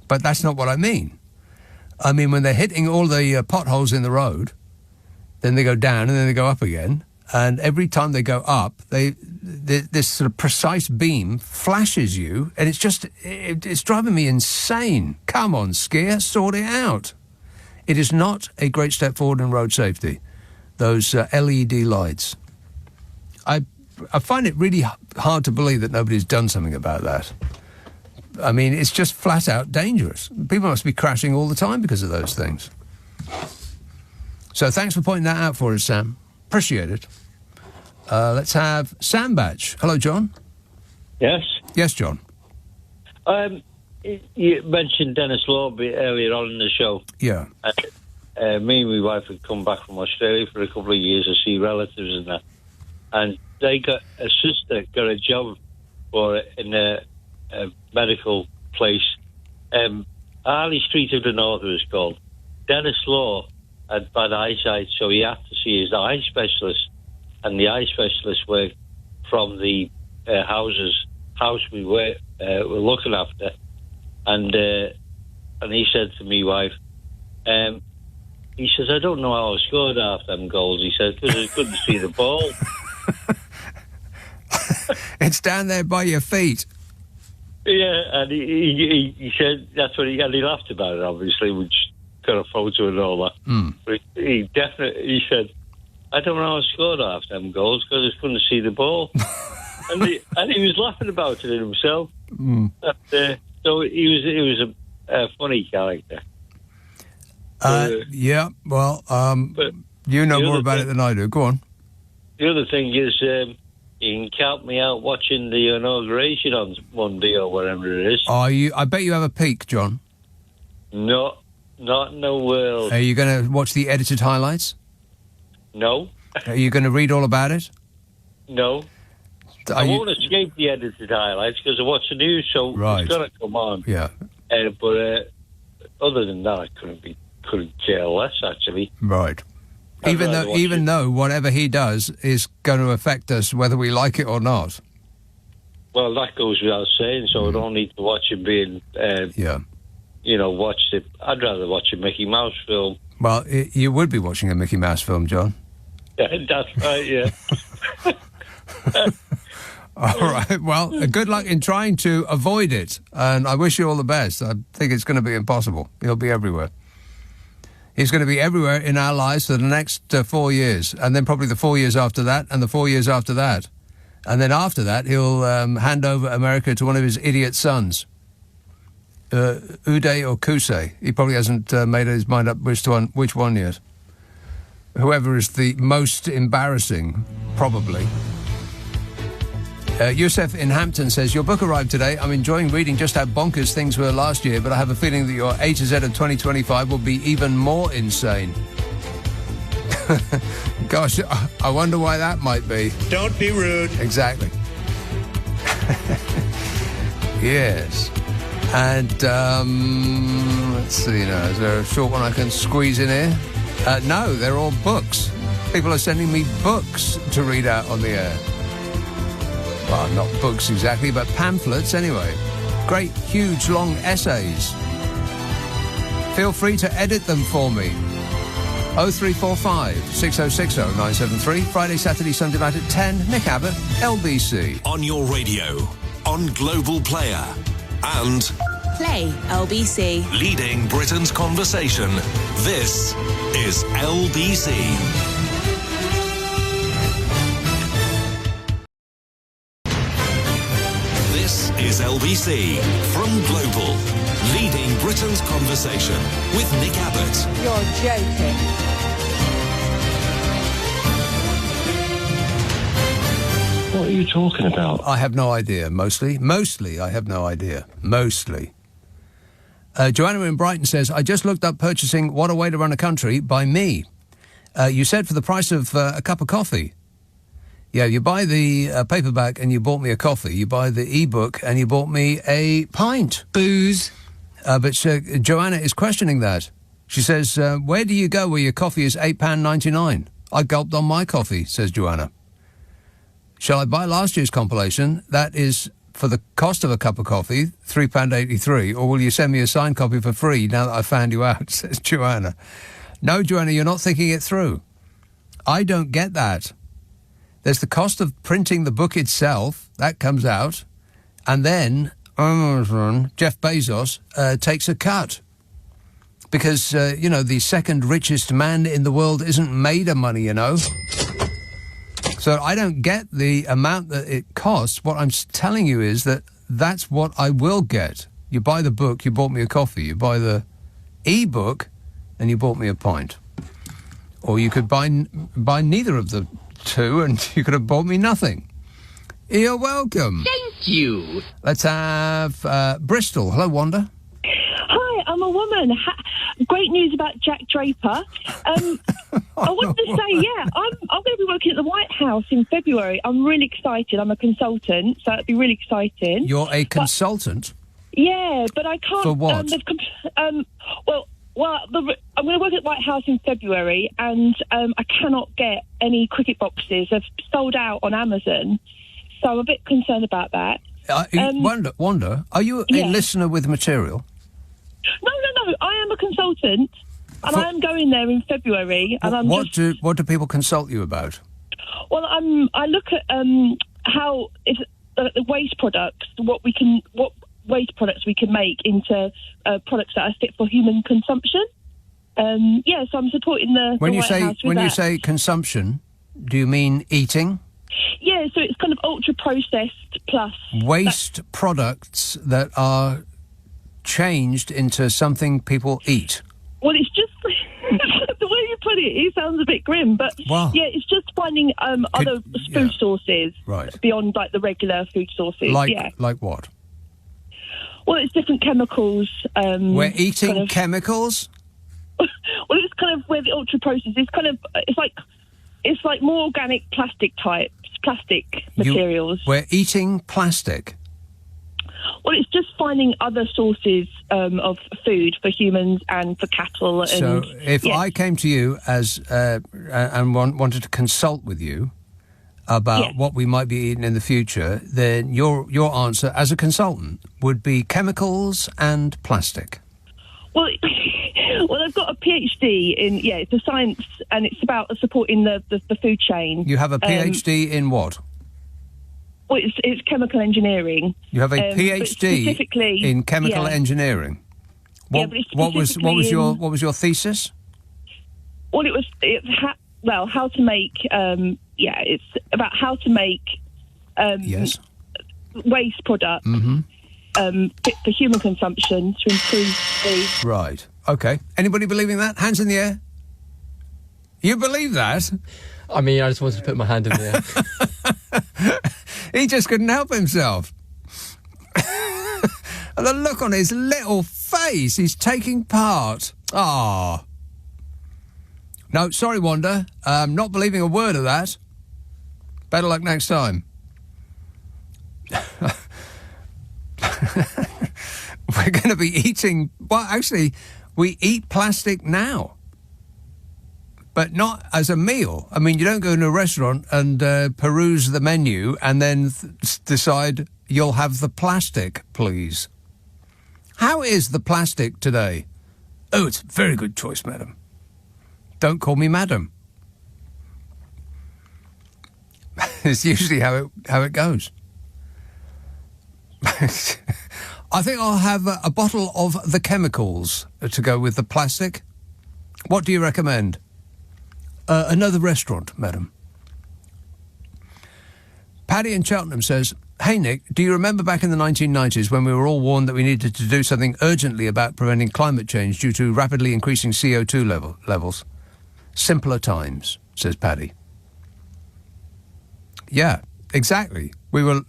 But that's not what I mean. I mean, when they're hitting all the potholes in the road, then they go down and then they go up again. And every time they go up, this sort of precise beam flashes you, and it's driving me insane. Come on, skier, sort it out. It is not a great step forward in road safety, those LED lights. I find it really hard to believe that nobody's done something about that. I mean, it's just flat out dangerous. People must be crashing all the time because of those things. So thanks for pointing that out for us, Sam. Appreciate it. Let's have Sam Batch. Hello, John.
Yes?
Yes, John.
You mentioned Dennis Law a bit earlier on in the show.
Yeah.
Me and my wife had come back from Australia for a couple of years to see relatives and that. And a sister got a job in a medical place. Harley Street of the North, it was called. Dennis Law had bad eyesight, so he had to see his eye specialist. And the eye specialist worked from the house we were looking after. And he said to me wife, he says, I don't know how I scored half them goals. He said, because I couldn't see the ball.
It's down there by your feet.
Yeah, and he said that's what he laughed about it, obviously, which got a photo and all that.
Mm.
But he said, I don't know how I scored half them goals because I couldn't see the ball. and he was laughing about it himself.
Mm.
So he was a funny character.
Yeah, well, you know more about it than I do. Go on.
The other thing is, you can count me out watching the inauguration on Monday or whatever it is.
I bet you have a peek, John.
No, not in the world.
Are you going to watch the edited highlights?
No.
Are you going to read all about it?
No. I won't escape the edited highlights because I watch the news, so it's going to come on.
Yeah.
But other than that, I couldn't care less, actually.
Right. Even though whatever he does is going to affect us whether we like it or not.
Well, that goes without saying, so I don't need to watch him being, watched it. I'd rather watch a Mickey Mouse film.
Well, you would be watching a Mickey Mouse film, John.
That's right, yeah.
All right, well, good luck in trying to avoid it, and I wish you all the best. I think it's going to be impossible. He'll be everywhere. He's going to be everywhere in our lives for the next 4 years, and then probably the 4 years after that, and the 4 years after that. And then after that, he'll hand over America to one of his idiot sons, Uday or Kusei. He probably hasn't made his mind up which one yet. Whoever is the most embarrassing, probably. Yusef in Hampton says, your book arrived today. I'm enjoying reading just how bonkers things were last year, but I have a feeling that your A to Z of 2025 will be even more insane. Gosh, I wonder why that might be.
Don't be rude.
Exactly. Yes. And, let's see now, is there a short one I can squeeze in here? No, they're all books. People are sending me books to read out on the air. Well, not books exactly, but pamphlets anyway. Great, huge, long essays. Feel free to edit them for me. 0345 6060 973. Friday, Saturday, Sunday night at 10. Nick Abbott, LBC.
On your radio, on Global Player, and
Play LBC.
leading Britain's conversation. This is LBC. This is LBC from Global, leading Britain's conversation with Nick Abbott.
You're joking.
What are you talking about?
I have no idea, mostly. Mostly, I have no idea. Mostly. Joanna in Brighton says, I just looked up purchasing What a Way to Run a Country by me. You said for the price of a cup of coffee. Yeah, you buy the paperback and you bought me a coffee. You buy the e-book and you bought me a pint.
Booze.
But Joanna is questioning that. She says, where do you go where your coffee is £8.99? I gulped on my coffee, says Joanna. Shall I buy last year's compilation? That is, for the cost of a cup of coffee, £3.83, or will you send me a signed copy for free now that I've found you out, says Joanna. No, Joanna, you're not thinking it through. I don't get that. There's the cost of printing the book itself. That comes out. And then Jeff Bezos takes a cut. Because, the second richest man in the world isn't made of money, So I don't get the amount that it costs. What I'm telling you is that that's what I will get. You buy the book, you bought me a coffee. You buy the e-book, and you bought me a pint. Or you could buy neither of the two, and you could have bought me nothing. You're welcome.
Thank you.
Let's have Bristol. Hello, Wanda.
Hi, I'm a woman. Great news about Jack Draper. I wanted to say, I'm going to be working at the White House in February. I'm really excited. I'm a consultant, so it'd be really exciting.
You're a consultant?
But I can't...
For what?
I'm going to work at the White House in February, and I cannot get any cricket boxes. They've sold out on Amazon, so I'm a bit concerned about that.
Wanda, are you a listener with material?
No. I am a consultant, and I am going there in February. And
what do people consult you about?
Well, I look at how if the waste products, what waste products we can make into products that are fit for human consumption. So I'm supporting the
When
White House with that.
you say consumption, do you mean eating?
Yeah, so it's kind of ultra processed plus
waste products that are changed into something people eat.
Well, it's just the way you put it. It sounds a bit grim, but it's just finding other food sources beyond like the regular food sources.
Like what?
Well, it's different chemicals.
We're eating chemicals?
Well, it's kind of where the ultra process is. It's like more organic plastic materials.
We're eating plastic.
Well, it's just finding other sources of food for humans and for cattle.
So if I came to you as and wanted to consult with you about what we might be eating in the future, then your answer as a consultant would be chemicals and plastic.
Well, I've got a PhD in it's a science, and it's about supporting the food chain.
You have a PhD in what?
Well, it's chemical engineering.
You have a PhD in chemical engineering. What was your thesis?
Well, how to make. It's about how to make. Waste products. Fit for human consumption to improve the.
Right. Okay. Anybody believing that? Hands in the air. You believe that?
I mean, I just wanted to put my hand in the air.
He just couldn't help himself. And the look on his little face, he's taking part. Ah. No, sorry, Wanda. Not believing a word of that. Better luck next time. We're going to be eating... Well, actually, we eat plastic now. But not as a meal. I mean, you don't go into a restaurant and peruse the menu and then decide you'll have the plastic, please. How is the plastic today? Oh, it's a very good choice, madam. Don't call me madam. It's usually how it goes. I think I'll have a bottle of the chemicals to go with the plastic. What do you recommend? Another restaurant, madam. Paddy in Cheltenham says, "Hey, Nick, do you remember back in the 1990s when we were all warned that we needed to do something urgently about preventing climate change due to rapidly increasing CO2 levels? Simpler times," says Paddy. Yeah, exactly. We were,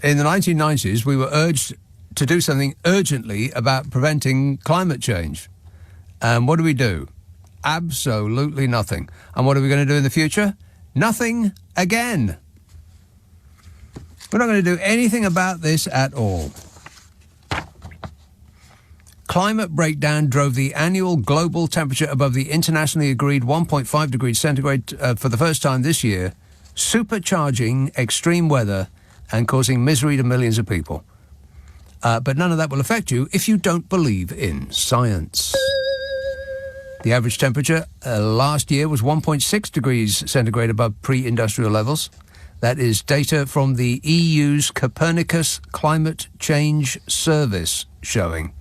in the 1990s, we were urged to do something urgently about preventing climate change. And what do? Absolutely nothing. And what are we going to do in the future? Nothing again. We're not going to do anything about this at all. Climate breakdown drove the annual global temperature above the internationally agreed 1.5 degrees centigrade for the first time this year, supercharging extreme weather and causing misery to millions of people. But none of that will affect you if you don't believe in science. The average temperature last year was 1.6 degrees centigrade above pre-industrial levels. That is data from the EU's Copernicus Climate Change Service showing.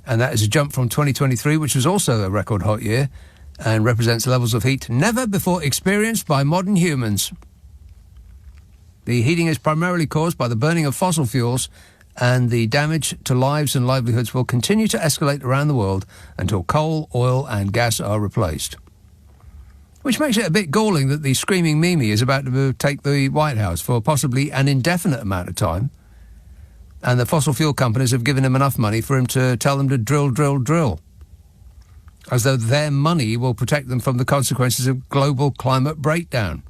And that is a jump from 2023, which was also a record hot year, and represents levels of heat never before experienced by modern humans. The heating is primarily caused by the burning of fossil fuels, and the damage to lives and livelihoods will continue to escalate around the world until coal, oil and gas are replaced. Which makes it a bit galling that the screaming Mimi is about to take the White House for possibly an indefinite amount of time. And the fossil fuel companies have given him enough money for him to tell them to drill, drill, drill. As though their money will protect them from the consequences of global climate breakdown.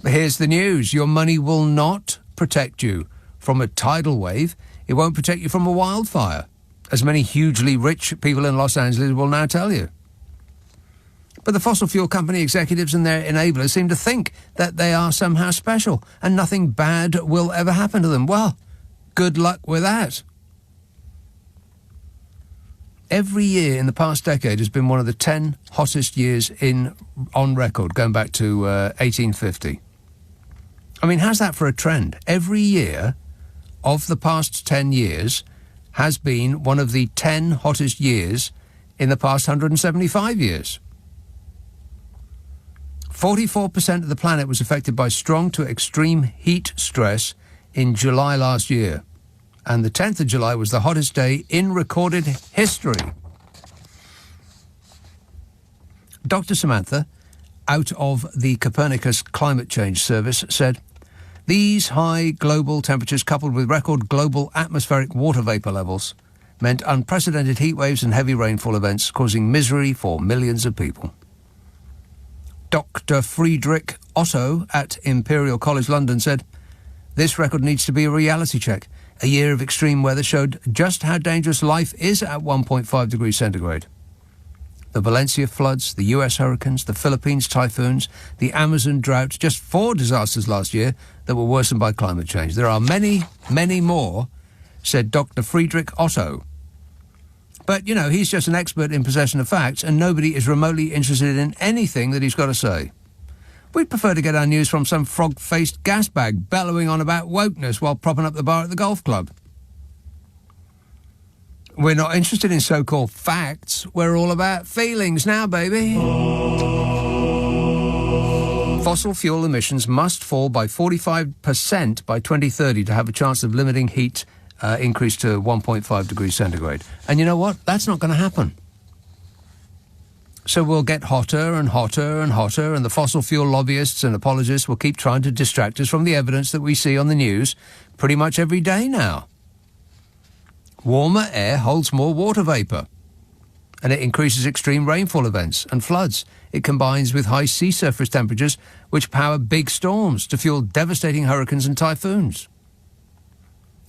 But here's the news. Your money will not protect you from a tidal wave. It won't protect you from a wildfire, as many hugely rich people in Los Angeles will now tell you. But the fossil fuel company executives and their enablers seem to think that they are somehow special and nothing bad will ever happen to them. Well, good luck with that. Every year in the past decade has been one of the 10 hottest years on record, going back to 1850. I mean, how's that for a trend? Every year of the past 10 years has been one of the 10 hottest years in the past 175 years. 44% of the planet was affected by strong to extreme heat stress in July last year. And the 10th of July was the hottest day in recorded history. Dr. Samantha, out of the Copernicus Climate Change Service, said, "These high global temperatures coupled with record global atmospheric water vapour levels meant unprecedented heat waves and heavy rainfall events causing misery for millions of people." Dr. Friedrich Otto at Imperial College London said, "This record needs to be a reality check. A year of extreme weather showed just how dangerous life is at 1.5 degrees centigrade. The Valencia floods, the US hurricanes, the Philippines typhoons, the Amazon drought, just 4 disasters last year that were worsened by climate change. There are many, many more," said Dr. Friedrich Otto. But, you know, he's just an expert in possession of facts, and nobody is remotely interested in anything that he's got to say. We'd prefer to get our news from some frog-faced gasbag bellowing on about wokeness while propping up the bar at the golf club. We're not interested in so-called facts. We're all about feelings now, baby. Fossil fuel emissions must fall by 45% by 2030 to have a chance of limiting heat increase to 1.5 degrees centigrade. And you know what? That's not going to happen. So we'll get hotter and hotter and hotter, and the fossil fuel lobbyists and apologists will keep trying to distract us from the evidence that we see on the news pretty much every day now. Warmer air holds more water vapour, and it increases extreme rainfall events and floods. It combines with high sea surface temperatures, which power big storms to fuel devastating hurricanes and typhoons.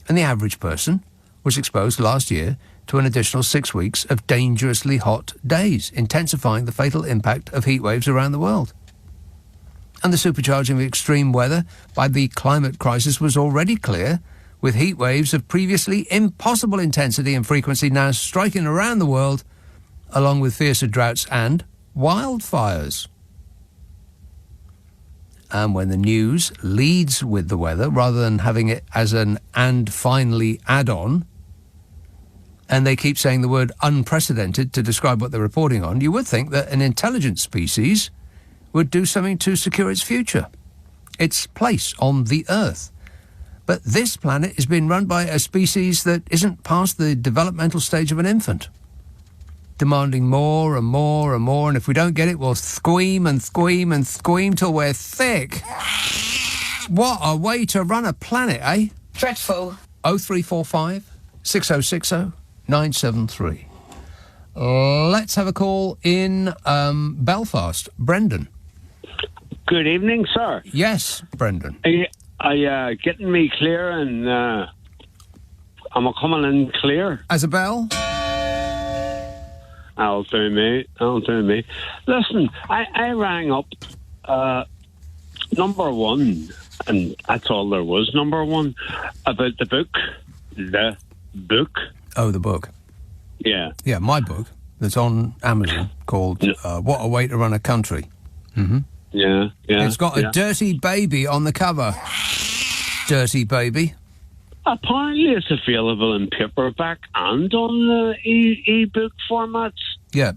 And the average person was exposed last year to an additional 6 weeks of dangerously hot days, intensifying the fatal impact of heat waves around the world. And the supercharging of extreme weather by the climate crisis was already clear, with heat waves of previously impossible intensity and frequency now striking around the world, along with fiercer droughts and wildfires. And when the news leads with the weather, rather than having it as an "and finally" add-on, and they keep saying the word unprecedented to describe what they're reporting on, you would think that an intelligent species would do something to secure its future, its place on the Earth. But this planet is being run by a species that isn't past the developmental stage of an infant, demanding more and more and more, and if we don't get it, we'll squeam and squeam and squeam till we're thick. What a way to run a planet, eh?
Dreadful.
0345 6060 973. Let's have a call in Belfast. Brendan.
Good evening, sir.
Yes, Brendan.
getting me clear and am I coming in clear?
As a bell?
I'll do me. Listen, I rang up number one, and that's all there was, number one, about the book. The book.
Oh, the book.
Yeah.
Yeah, my book that's on Amazon called What a Way to Run a Country. Mm-hmm.
Yeah.
It's got a dirty baby on the cover. Dirty baby.
Apparently it's available in paperback and on the e-book formats.
Yeah.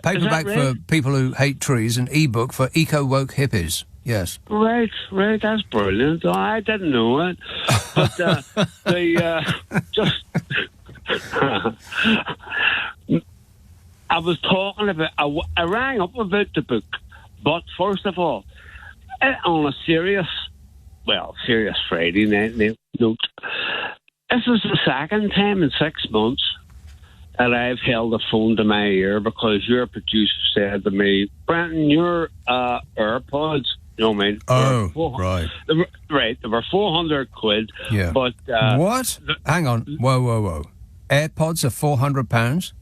Paperback
is that right?
for people who hate trees and e-book for eco-woke hippies. Yes.
Right, that's brilliant. I didn't know it. But just... I was talking about... I rang up about the book, but first of all, on a serious Friday night note, this is the second time in 6 months that I've held a phone to my ear because your producer said to me, Brenton, your AirPods, you know what I mean?
Oh, right.
They were 400 quid.
Yeah.
But...
what? Hang on. Whoa. AirPods are £400?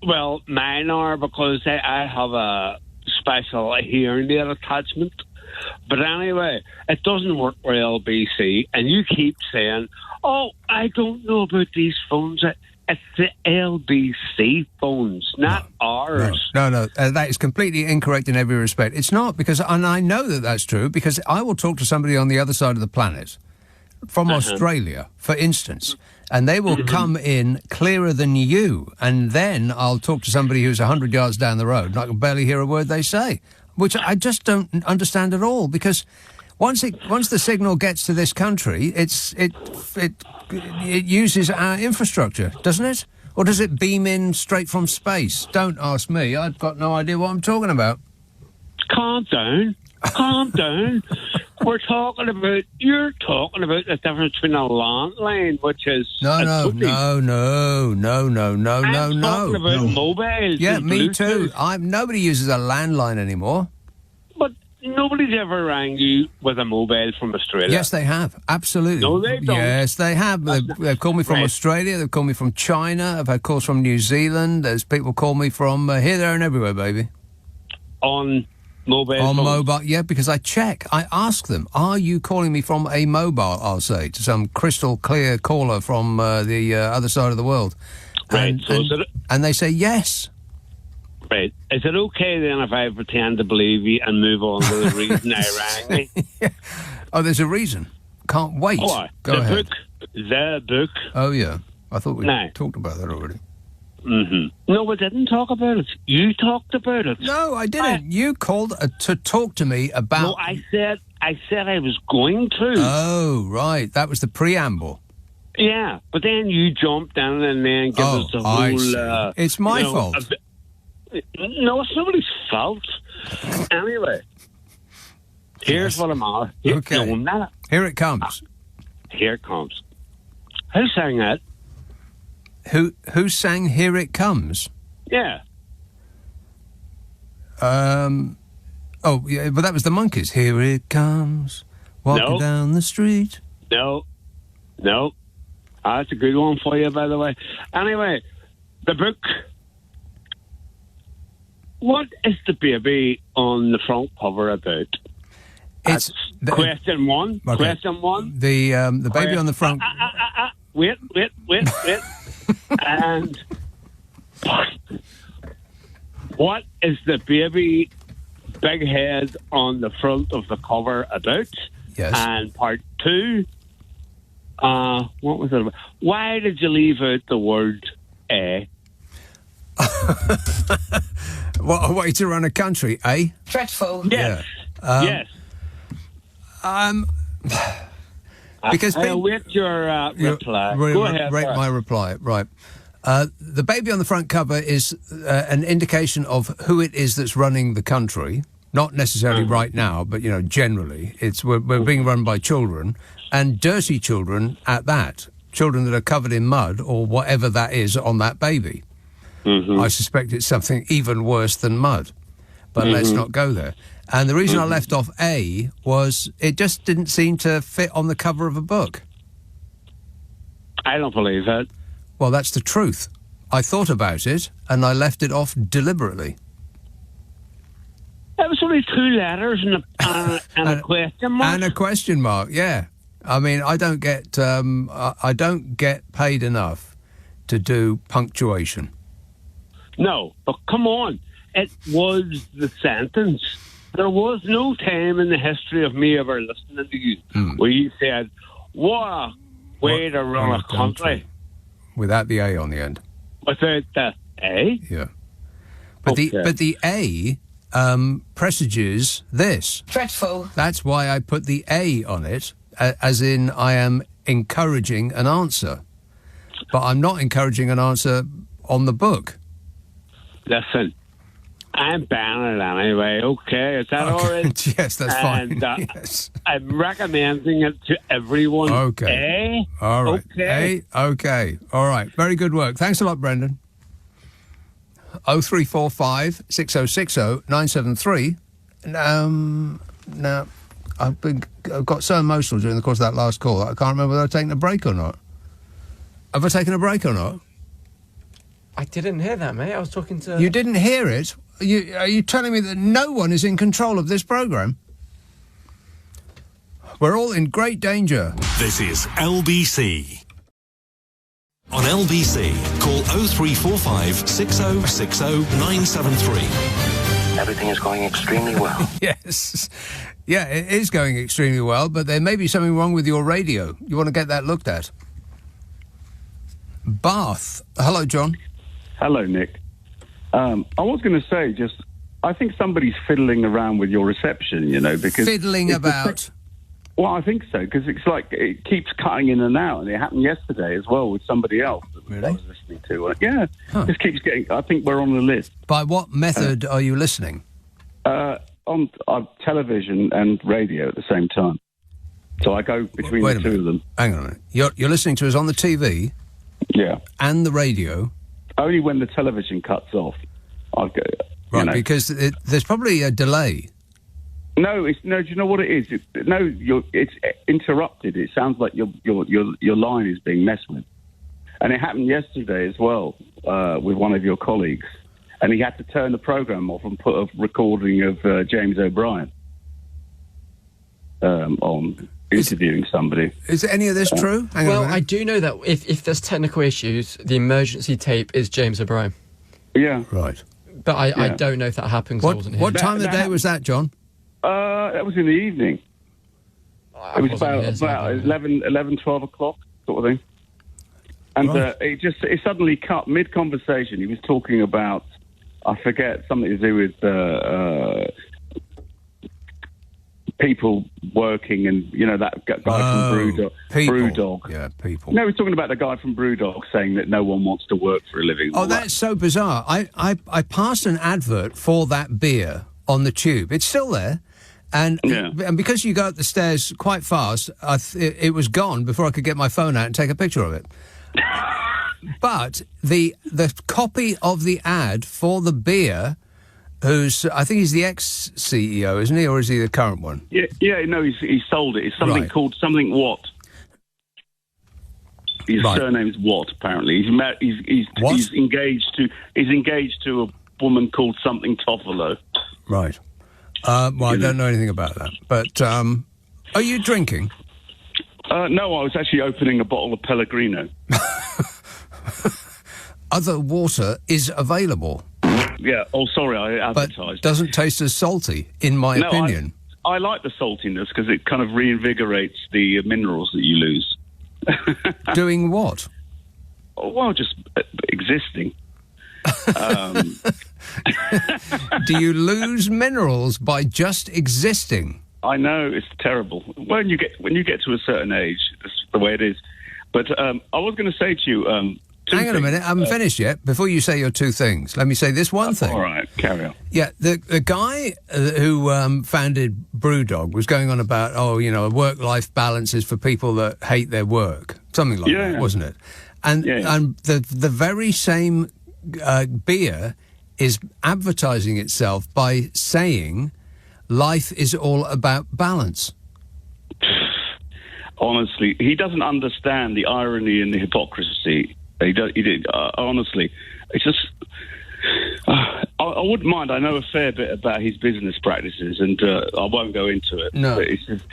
Well, mine are because I have a special hearing aid attachment. But anyway, it doesn't work for LBC, and you keep saying, oh, I don't know about these phones. It's the LBC phones, not ours.
No. That is completely incorrect in every respect. It's not, because, and I know that that's true, because I will talk to somebody on the other side of the planet, from Australia, for instance, and they will come in clearer than you, and then I'll talk to somebody who's 100 yards down the road, and I can barely hear a word they say, which I just don't understand at all, because once the signal gets to this country, it uses our infrastructure, doesn't it? Or does it beam in straight from space? Don't ask me. I've got no idea what I'm talking about.
Calm down. You're talking about the difference between a landline, which is...
No.
I'm talking about mobiles.
Yeah,
and
me
Bluetooth.
too. Nobody uses a landline anymore.
But nobody's ever rang you with a mobile from Australia.
Yes, they have. Absolutely.
No, they don't.
Yes, they have. They've called me from Australia. They've called me from China. I've had calls from New Zealand. There's people call me from here, there, and everywhere, baby.
On mobile,
yeah, because I check. I ask them, are you calling me from a mobile, I'll say, to some crystal clear caller from the other side of the world.
Right.
And they say yes.
Right. Is it okay then if I pretend to believe you and move on to the reason I rang me?
Yeah. Oh, there's a reason. Can't wait. Go ahead.
The book.
Oh, yeah. I thought we talked about that already.
Mm-hmm. No, we didn't talk about it. You talked about it.
No, I didn't. You called to talk to me about...
No, I said I was going to.
Oh, right. That was the preamble.
Yeah, but then you jumped in and then give us the whole...
it's my fault.
No, it's nobody's fault. Anyway, here's what I'm on.
Okay. Here it comes.
Here it comes. Who sang that?
Who sang Here It Comes?
Yeah.
Oh, yeah, but that was the Monkees. Here it comes, walking down the street.
No. That's a good one for you, by the way. Anyway, the book. What is the baby on the front cover about? It's question one. Okay. Question one.
The baby on the front.
Wait. And what is the baby big head on the front of the cover about?
Yes.
And part two, what was it about? Why did you leave out the word A?
What a way to run a country, eh?
Dreadful.
Yes.
Yeah. Because
I'll wait your reply. Go ahead.
Rate my reply. Right. The baby on the front cover is an indication of who it is that's running the country. Not necessarily right now, but, generally. We're being run by children, and dirty children at that. Children that are covered in mud or whatever that is on that baby. Mm-hmm. I suspect it's something even worse than mud. But let's not go there. And the reason I left off A was it just didn't seem to fit on the cover of a book.
I don't believe it.
Well, that's the truth. I thought about it, and I left it off deliberately.
That was only 2 letters and a question mark.
And a question mark, yeah. I mean, I don't get paid enough to do punctuation.
No, but come on. It was the sentence. There was no time in the history of me ever listening to you where you said, what a way to run a country.
Without the A on the end.
Without the A?
Yeah. But the A presages this.
Dreadful.
That's why I put the A on it, as in I am encouraging an answer. But I'm not encouraging an answer on the book.
Listen, I'm banning it anyway, okay? Is that all right?
Yes, that's fine.
And
yes.
I'm recommending it to everyone.
Okay. All right.
Okay.
Okay. All right. Very good work. Thanks a lot, Brendan. 0345 6060 973. Now, I've got so emotional during the course of that last call, I can't remember whether I've taken a break or not. Have I taken a break or not?
I didn't hear that, mate. I was talking to...
You didn't hear it? Are you telling me that no one is in control of this programme? We're all in great danger.
This is LBC. On LBC, call 0345 6060 973.
Everything is going extremely well.
Yes. Yeah, it is going extremely well, but there may be something wrong with your radio. You want to get that looked at. Bath. Hello, John.
Hello, Nick. I was going to say, I think somebody's fiddling around with your reception, because...
Fiddling about?
Well, I think so, because it's like it keeps cutting in and out, and it happened yesterday as well with somebody else that I was listening to. Yeah, Just keeps getting... I think we're on the list.
By what method are you listening?
On television and radio at the same time. So I go between the two of them.
Hang on a minute. You're listening to us on the TV?
Yeah.
And the radio?
Only when the television cuts off. I'll go,
right, because there's probably a delay.
No, do you know what it is? It's interrupted. It sounds like your line is being messed with. And it happened yesterday as well with one of your colleagues. And he had to turn the programme off and put a recording of James O'Brien on interviewing somebody.
Is any of this true?
Well, I do know that if there's technical issues, the emergency tape is James O'Brien.
Yeah.
Right.
But I don't know if that happened. I wasn't here.
What time of the day was that, John?
That was in the evening. It was about 11, 12 o'clock sort of thing. And it suddenly cut mid-conversation. He was talking about, I forget, something to do with people working and, that guy from BrewDog.
Yeah, people.
No, he's talking about the guy from BrewDog saying that no one wants to work for a living.
Oh, that's so bizarre. I passed an advert for that beer on the tube. It's still there. And because you go up the stairs quite fast, it was gone before I could get my phone out and take a picture of it. But the copy of the ad for the beer, I think he's the ex-CEO, isn't he, or is he the current one?
Yeah, no, he sold it. It's something called something Watt. His surname's Watt. Apparently, he's engaged to a woman called something Toffolo.
Right. Well, I don't know anything about that. But are you drinking?
No, I was actually opening a bottle of Pellegrino.
Other water is available.
Yeah. Oh, sorry, I advertised.
But doesn't taste as salty, in my opinion.
I like the saltiness because it kind of reinvigorates the minerals that you lose.
Doing what?
Oh, well, just existing.
Do you lose minerals by just existing?
I know, it's terrible. When you get to a certain age, that's the way it is. But I was going to say to you...
hang on a minute, I haven't finished yet. Before you say your two things, let me say this one thing.
All right, carry on.
Yeah, the guy who founded BrewDog was going on about, work-life balance is for people that hate their work. Something like that, wasn't it? And the very same beer is advertising itself by saying life is all about balance.
Honestly, he doesn't understand the irony and the hypocrisy. Honestly, it's just... I wouldn't mind. I know a fair bit about his business practices, and I won't go into it.
No.
But it's just,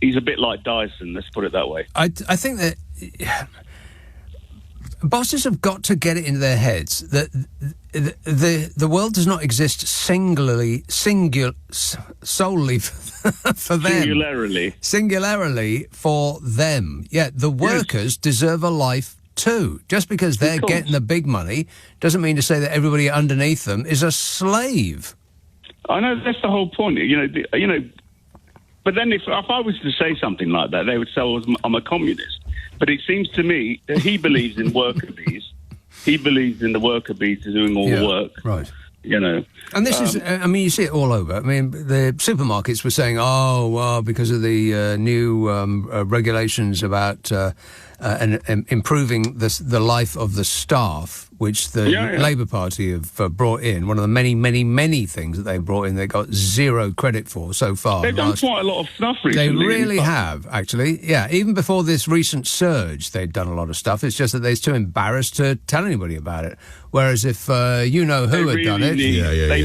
he's a bit like Dyson, let's put it that way.
I think that bosses have got to get it into their heads that the world does not exist solely for them. Singularly for them. Yeah, the workers deserve a life too. Just because they're getting the big money doesn't mean to say that everybody underneath them is a slave.
I know, that's the whole point. But then if I was to say something like that, they would say, well, I'm a communist. But it seems to me that he believes in worker bees. He believes in the worker bees doing all the work.
Right.
And
this is, you see it all over. I mean, the supermarkets were saying, because of the new regulations about improving the life of the staff, which the Labour Party have brought in. One of the many, many, many things that they brought in, they got zero credit for so far.
They've done quite a lot of stuff recently.
They really have, actually. Yeah, even before this recent surge, they'd done a lot of stuff. It's just that they're too embarrassed to tell anybody about it. Whereas if who had done it...
They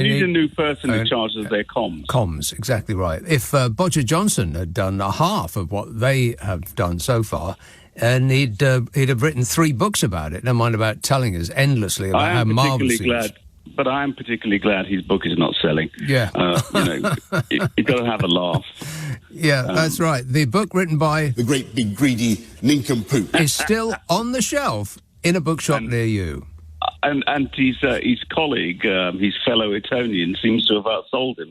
need a new person in charge of their comms.
Comms, exactly right. If Bodger Johnson had done half of what they have done so far, and he'd have written 3 books about it, never mind about telling us endlessly about how marvellous it is.
But I am particularly glad his book is not selling.
Yeah.
You've got to have a laugh.
Yeah, that's right. The book written by...
the great big greedy nincompoop
is still on the shelf in a bookshop near you.
And his colleague, his fellow Etonian, seems to have outsold him.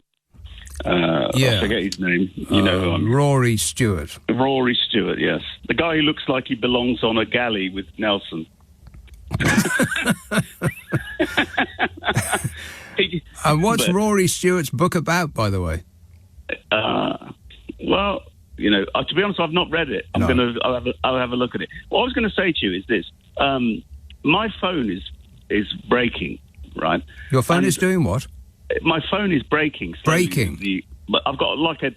I forget his name. You know who I'm...
Rory Stewart.
Rory Stewart, yes. The guy who looks like he belongs on a galley with Nelson.
And what's Rory Stewart's book about, by the way?
Well, to be honest, I've not read it. I'll have a look at it. What I was going to say to you is this. My phone is breaking, right?
Your phone is doing what?
My phone is breaking.
Breaking?
I've got like a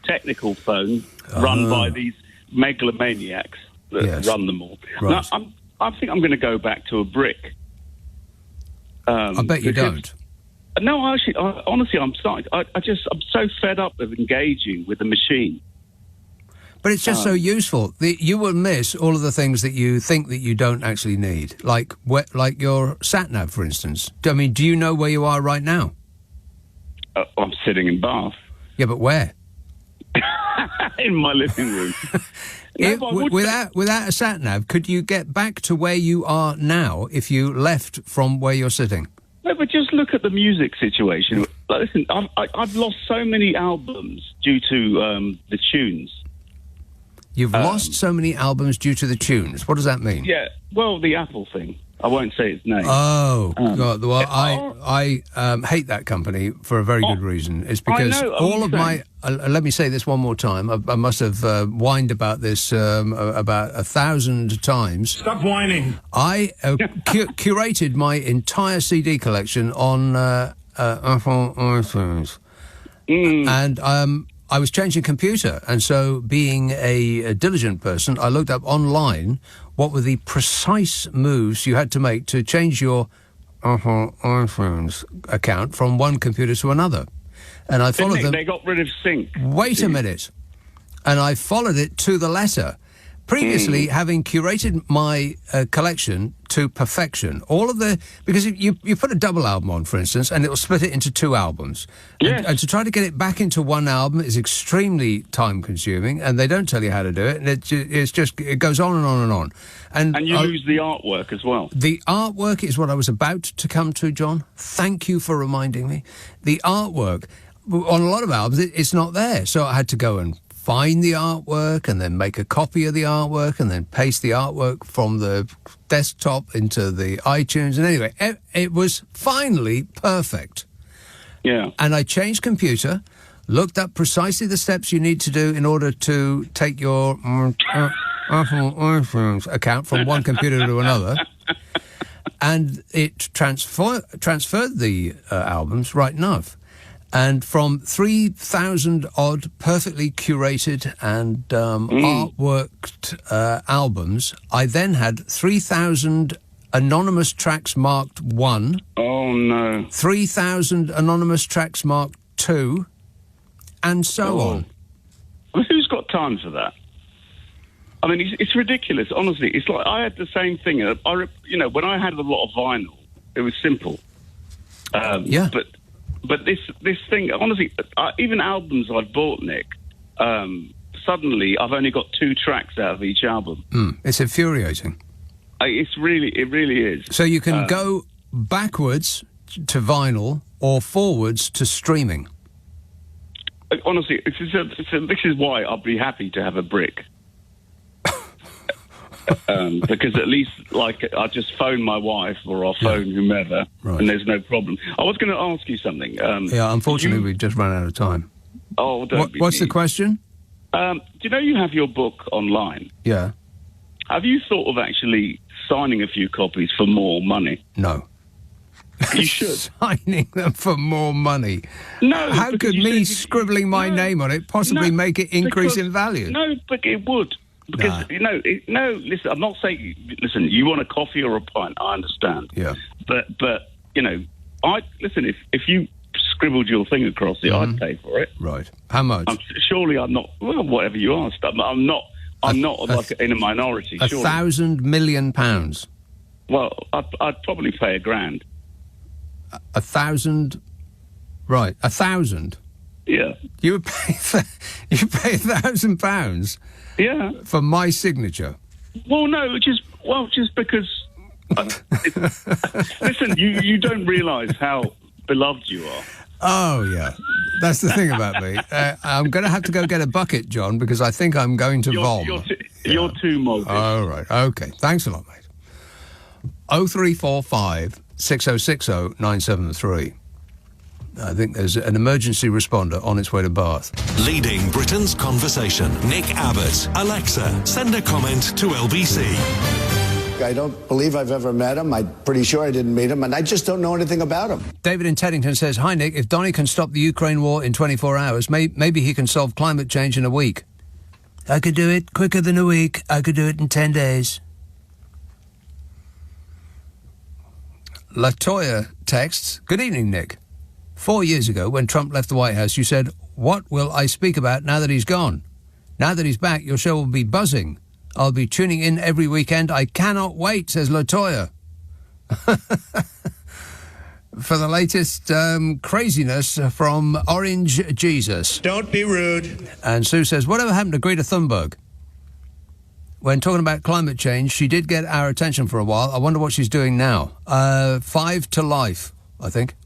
technical phone run by these megalomaniacs that run them all.
Right.
Now, I think I'm going to go back to a brick.
I bet you don't.
No, honestly, I'm starting. I'm so fed up of engaging with the machine.
But it's just so useful. You will miss all of the things that you think that you don't actually need, like your sat-nav, for instance. I mean, do you know where you are right now?
I'm sitting in Bath.
Yeah, but where?
In my living room.
Without a sat-nav, could you get back to where you are now if you left from where you're sitting?
No, but just look at the music situation. Listen, I've lost so many albums due to the tunes.
You've lost so many albums due to the tunes. What does that mean?
Yeah, well, the Apple thing. I won't say its name.
Oh, God. Well, I hate that company for a very good reason. It's because all of my... let me say this one more time. I must have whined about this about 1,000 times.
Stop whining.
I curated my entire CD collection on Apple iTunes. And... I was changing computer, and so being a diligent person, I looked up online what were the precise moves you had to make to change your iPhone's account from one computer to another. And I followed them.
They got rid of sync.
Wait a minute. And I followed it to the letter. Previously, having curated my collection to perfection, because you put a double album on, for instance, and it will split it into 2 albums.
Yes.
And to try to get it back into one album is extremely time-consuming, and they don't tell you how to do it, and it goes on and on and on. And
you lose the artwork as well.
The artwork is what I was about to come to, John. Thank you for reminding me. The artwork, on a lot of albums, it's not there, so I had to go and find the artwork and then make a copy of the artwork and then paste the artwork from the desktop into the iTunes. And anyway, it was finally perfect.
Yeah.
And I changed computer, looked up precisely the steps you need to do in order to take your Apple iPhone's account from one computer to another. And it transferred the albums right enough. And from 3,000 odd perfectly curated and artworked albums, I then had 3,000 anonymous tracks marked 1.
Oh, no.
3,000 anonymous tracks marked 2, and so on.
Well, who's got time for that? I mean, it's ridiculous, honestly. It's like I had the same thing. When I had a lot of vinyl, it was simple. But this thing, honestly, even albums I've bought, Nick, suddenly I've only got 2 tracks out of each album.
It's infuriating.
It really is.
So you can go backwards to vinyl or forwards to streaming.
Honestly, this is why I'd be happy to have a brick. Because at least, I just phone my wife or I'll phone whomever, and there's no problem. I was going to ask you something.
Unfortunately, we've just run out of time.
Oh,
what's the question?
Do you know you have your book online?
Yeah.
Have you thought of actually signing a few copies for more money?
No.
You should.
Signing them for more money?
No.
How could me scribbling my name on it possibly make it increase in value?
No, but it would. Because, listen, I'm not saying... Listen, you want a coffee or a pint, I understand.
Yeah.
But listen, if you scribbled your thing across it, I'd pay for it.
Right. How much?
Surely I'm not... Well, whatever you asked. I'm not in a minority, surely.
£1,000 million.
Well, I'd probably pay £1,000.
1,000... Right, 1,000?
Yeah.
You would pay £1,000?
Yeah.
For my signature?
Well, no, just because... listen, you don't realise how beloved you are.
Oh, yeah. That's the thing about me. I'm going to have to go get a bucket, John, because I think I'm going to vom.
You're too modest.
All right. OK. Thanks a lot, mate. 0345 6060 973. I think there's an emergency responder on its way to Bath.
Leading Britain's conversation. Nick Abbott. Alexa, send a comment to LBC.
I don't believe I've ever met him. I'm pretty sure I didn't meet him, and I just don't know anything about him.
David in Teddington says, "Hi, Nick. If Donny can stop the Ukraine war in 24 hours, maybe he can solve climate change in a week." I could do it quicker than a week. I could do it in 10 days. Latoya texts, "Good evening, Nick. 4 years ago, when Trump left the White House, you said, 'What will I speak about now that he's gone?' Now that he's back, your show will be buzzing. I'll be tuning in every weekend. I cannot wait," says Latoya. For the latest craziness from Orange Jesus.
Don't be rude.
And Sue says, "Whatever happened to Greta Thunberg? When talking about climate change, she did get our attention for a while. I wonder what she's doing now." 5 to life, I think.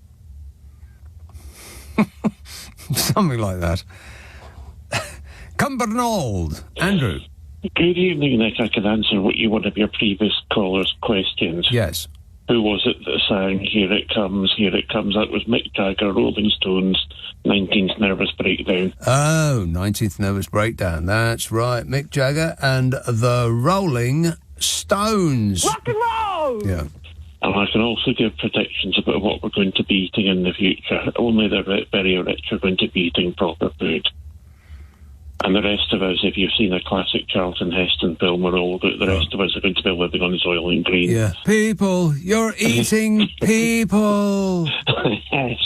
Something like that. Cumbernauld. Andrew.
Good evening, Nick. I can answer one of your previous callers' questions.
Yes.
Who was it that sang Here It Comes, Here It Comes? That was Mick Jagger, Rolling Stones, 19th Nervous Breakdown.
Oh, 19th Nervous Breakdown. That's right. Mick Jagger and the Rolling Stones.
Rock and roll!
Yeah.
And I can also give predictions about what we're going to be eating in the future. Only the very rich are going to be eating proper food. And the rest of us, if you've seen a classic Charlton Heston film, we're all the rest of us are going to be living on soil and green.
Yeah. People, you're eating people.
Yes.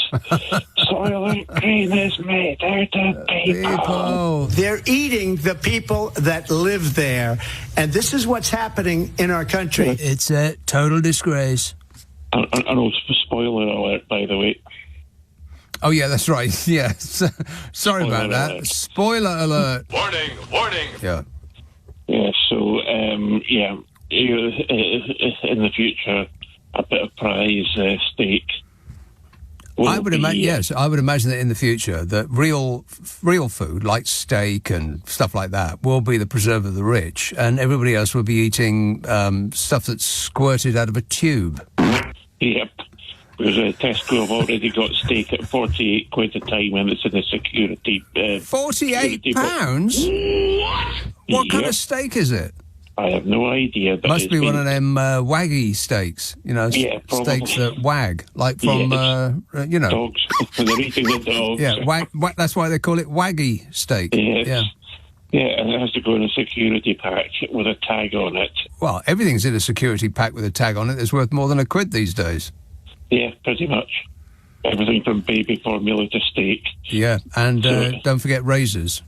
Soil and green is made out of people.
They're eating the people that live there. And this is what's happening in our country.
It's a total disgrace.
And also, spoiler alert, by the way.
Oh, yeah, that's right. Yeah. Sorry about that.
Alert.
Spoiler alert.
Warning, warning.
Yeah.
Yeah, so, in the future, a bit of prize steak.
I would imagine that in the future that real food like steak and stuff like that will be the preserve of the rich, and everybody else will be eating stuff that's squirted out of a tube.
Yep. Because Tesco have already got steak at 48 quid a time, and it's in the security...
£48? What kind of steak is it?
I have no idea. But
Must be one of them waggy steaks,
Yeah,
steaks that wag, like from,
dogs. They're eating the dogs.
Yeah, that's why they call it waggy steak.
Yes.
Yeah.
Yeah, and it has to go in a security pack with a tag on it.
Well, everything's in a security pack with a tag on it that's worth more than £1 these days.
Yeah, pretty much. Everything from baby formula to steak.
Yeah, and don't forget razors.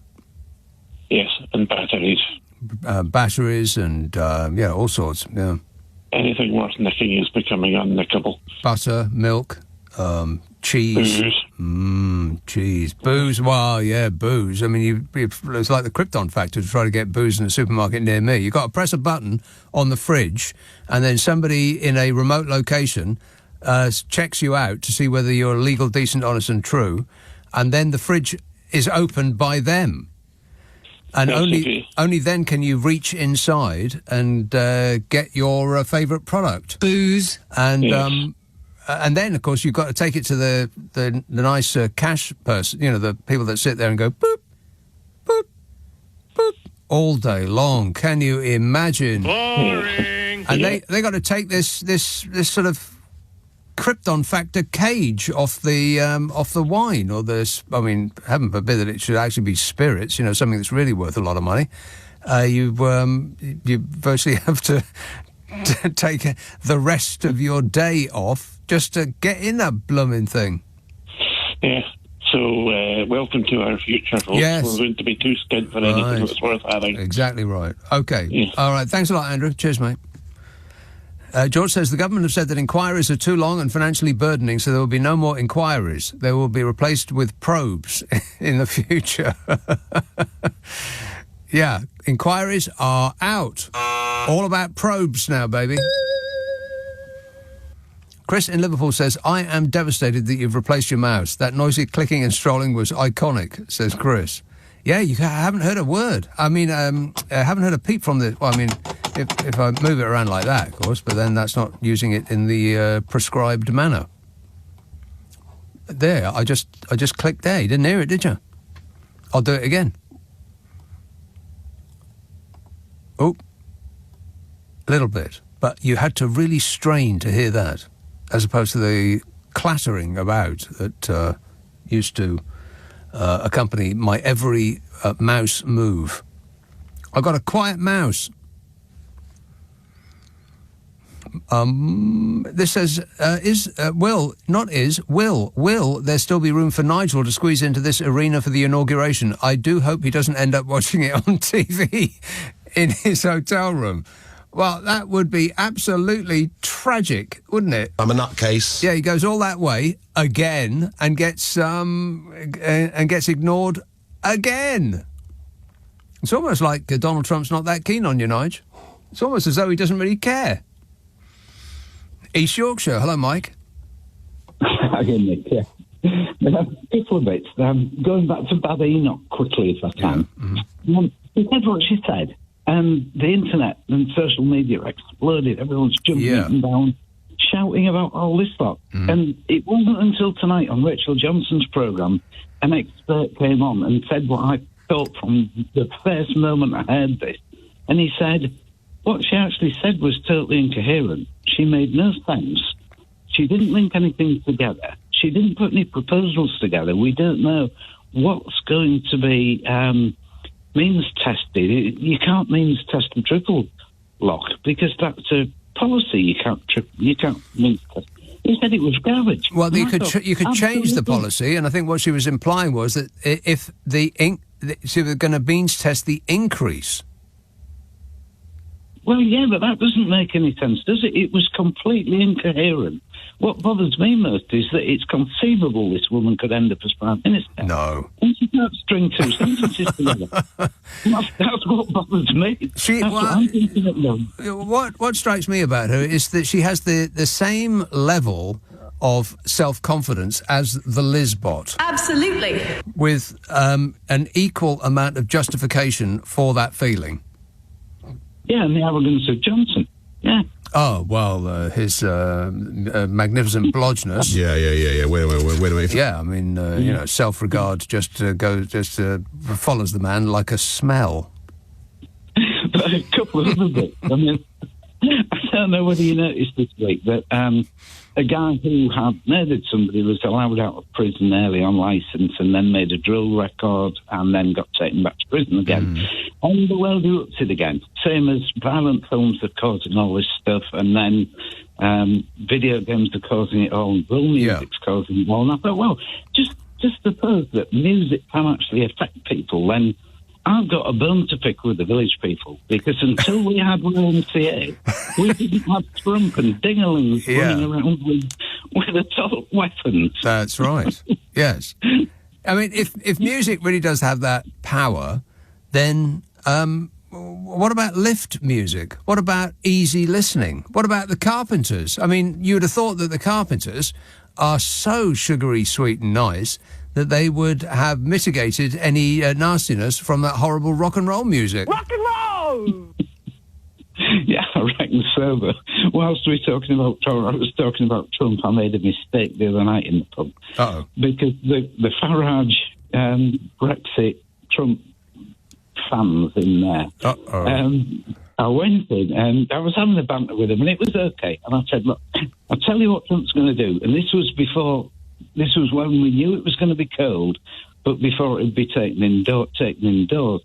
Yes, and batteries.
Batteries and, all sorts, yeah.
Anything worth nicking is becoming unnickable.
Butter, milk, cheese.
Booze.
Cheese. Booze, well, yeah, booze. I mean, it's like the Krypton factor to try to get booze in a supermarket near me. You've got to press a button on the fridge, and then somebody in a remote location checks you out to see whether you're legal, decent, honest and true, and then the fridge is opened by them. And only then can you reach inside and get your favourite product.
Booze.
And
Yes.
and then, of course, you've got to take it to the nice cash person, the people that sit there and go, boop, boop, boop, all day long. Can you imagine?
Boring.
And they got to take this sort of Krypton factor cage off the wine, or heaven forbid that it should actually be spirits, something that's really worth a lot of money. You virtually have to take the rest of your day off just to get in that blooming thing.
Yeah. So, welcome to our future, folks.
Yes.
We're going to be too skint for anything that's worth having.
Exactly right. Okay.
Yeah.
All right. Thanks a lot, Andrew. Cheers, mate. George says the government have said that inquiries are too long and financially burdening, so there will be no more inquiries. They will be replaced with probes in the future. Yeah, inquiries are out. All about probes now, baby. Chris in Liverpool says, I am devastated that you've replaced your mouse. That noisy clicking and strolling was iconic, says Chris. Yeah, you haven't heard a word. I mean, I haven't heard a peep from the... Well, I mean, if I move it around like that, of course, but then that's not using it in the prescribed manner. There, I just clicked there. You didn't hear it, did you? I'll do it again. Oh, a little bit. But you had to really strain to hear that, as opposed to the clattering about that used to accompany my every mouse move. I've got a quiet mouse. This says, will there still be room for Nigel to squeeze into this arena for the inauguration? I do hope he doesn't end up watching it on TV in his hotel room. Well, that would be absolutely tragic, wouldn't it?
I'm a nutcase.
Yeah, he goes all that way again and gets ignored again. It's almost like Donald Trump's not that keen on you, Nige. It's almost as though he doesn't really care. East Yorkshire. Hello, Mike.
Hi, Nick. Yeah. A couple of bits. Going back to Badenoch quickly, if I can. Yeah. He said what she said. The internet and social media exploded. Everyone's jumping up and down, shouting about all this lot. And it wasn't until tonight on Rachel Johnson's programme, an expert came on and said what I thought from the first moment I heard this. And he said, what she actually said was totally incoherent. She made no sense. She didn't link anything together. She didn't put any proposals together. We don't know what's going to be means tested. You can't means test and triple lock because that's a policy. You can't means test. He said it was garbage.
Well, you could change the policy, and I think what she was implying was that if she was going to means test the increase.
Well, yeah, but that doesn't make any sense, does it? It was completely incoherent. What bothers me most is that it's conceivable this woman could end up as Prime Minister.
No.
And she can't string two sentences together. That's what bothers me. What I'm thinking of them.
What strikes me about her is that she has the same level of self-confidence as the Lizbot.
Absolutely.
With an equal amount of justification for that feeling.
Yeah, and the arrogance of Johnson. Yeah.
Oh, well, his magnificent blodgeness.
Yeah. Wait a minute.
Yeah, I mean, self-regard just follows the man like a smell.
But a couple of other bits. I mean, I don't know whether you noticed this week that a guy who had murdered somebody was allowed out of prison early on licence and then made a drill record and then got taken back to prison again. And the world erupted again. Same as violent films are causing all this stuff, and then video games are causing it all, and real music's causing it all. And I thought, well, just suppose that music can actually affect people, then I've got a bone to pick with the village people, because until we had YMCA, we didn't have Trump and dinglings running around with assault weapons.
That's right. Yes. I mean, if music really does have that power, then what about lift music? What about easy listening? What about the Carpenters? I mean, you would have thought that the Carpenters are so sugary, sweet and nice that they would have mitigated any nastiness from that horrible rock and roll music.
Rock and roll!
Yeah, I reckon so. But whilst we were talking about Tory, I was talking about Trump. I made a mistake the other night in the pub.
Uh-oh.
Because the Farage, Brexit, Trump fans in there.
Uh-oh.
I went in and I was having a banter with him, and it was okay. And I said, look, I'll tell you what Trump's going to do. And this was when we knew it was going to be cold, but before it would be taken indoors.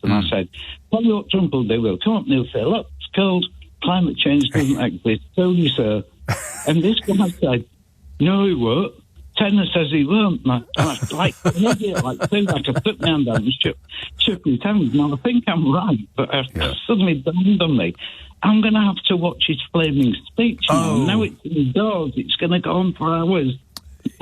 And I said, tell you what Trump will do. He'll come up and he'll say, look, it's cold, climate change doesn't exist, told you so. And this guy said, no, he won't. Tenner says he won't. And I was like, an idiot, like I put my hand down and shook his hand. Now, I think I'm right, but it suddenly dawned on me, I'm going to have to watch his flaming speech now. Now it's indoors. It's going to go on for hours.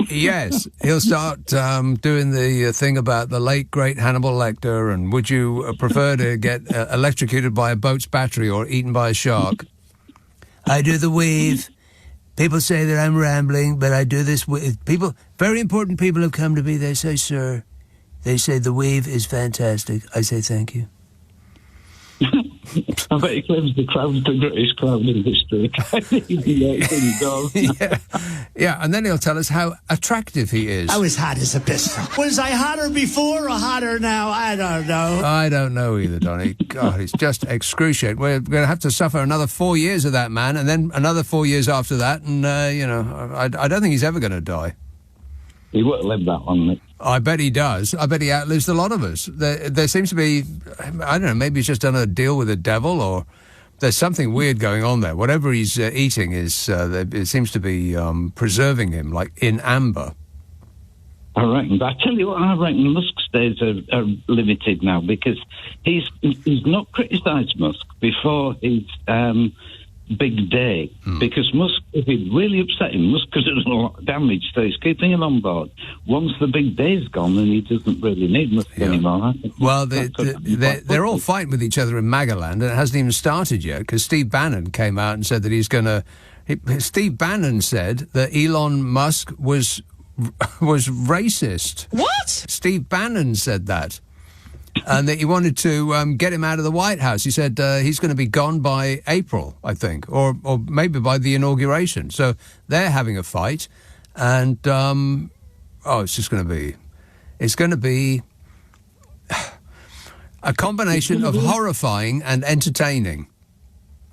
Yes, he'll start doing the thing about the late, great Hannibal Lecter, and would you prefer to get electrocuted by a boat's battery or eaten by a shark? I do the weave. People say that I'm rambling, but I do this with people. Very important people have come to me. They say, sir, they say the weave is fantastic. I say thank you.
I bet he claims the crowd's the greatest crowd in history.
Yeah, and then he'll tell us how attractive he is.
I was hot as a pistol. Was I hotter before or hotter now? I don't know.
I don't know either, Donny. God, it's just excruciating. We're going to have to suffer another 4 years of that man, and then another 4 years after that, and, I don't think he's ever going to die.
He won't live that long, Nick.
I bet he does. I bet he outlives a lot of us. There seems to be, I don't know, maybe he's just done a deal with the devil, or there's something weird going on there. Whatever he's eating is, it seems to be preserving him, like in amber.
I reckon. But I tell you what, I reckon Musk's days are limited now, because he's not criticised Musk before his big day, because Musk, if it really upset him, Musk could have done a lot of damage, so he's keeping him on board. Once the big day's gone, then he doesn't really need Musk anymore.
Well, they're all fighting with each other in Magaland, and it hasn't even started yet, because Steve Bannon came out and said that he's going to... Steve Bannon said that Elon Musk was racist.
What?
Steve Bannon said that. And that he wanted to get him out of the White House. He said he's going to be gone by April, I think, or maybe by the inauguration. So they're having a fight, and it's going to be a combination of horrifying and entertaining.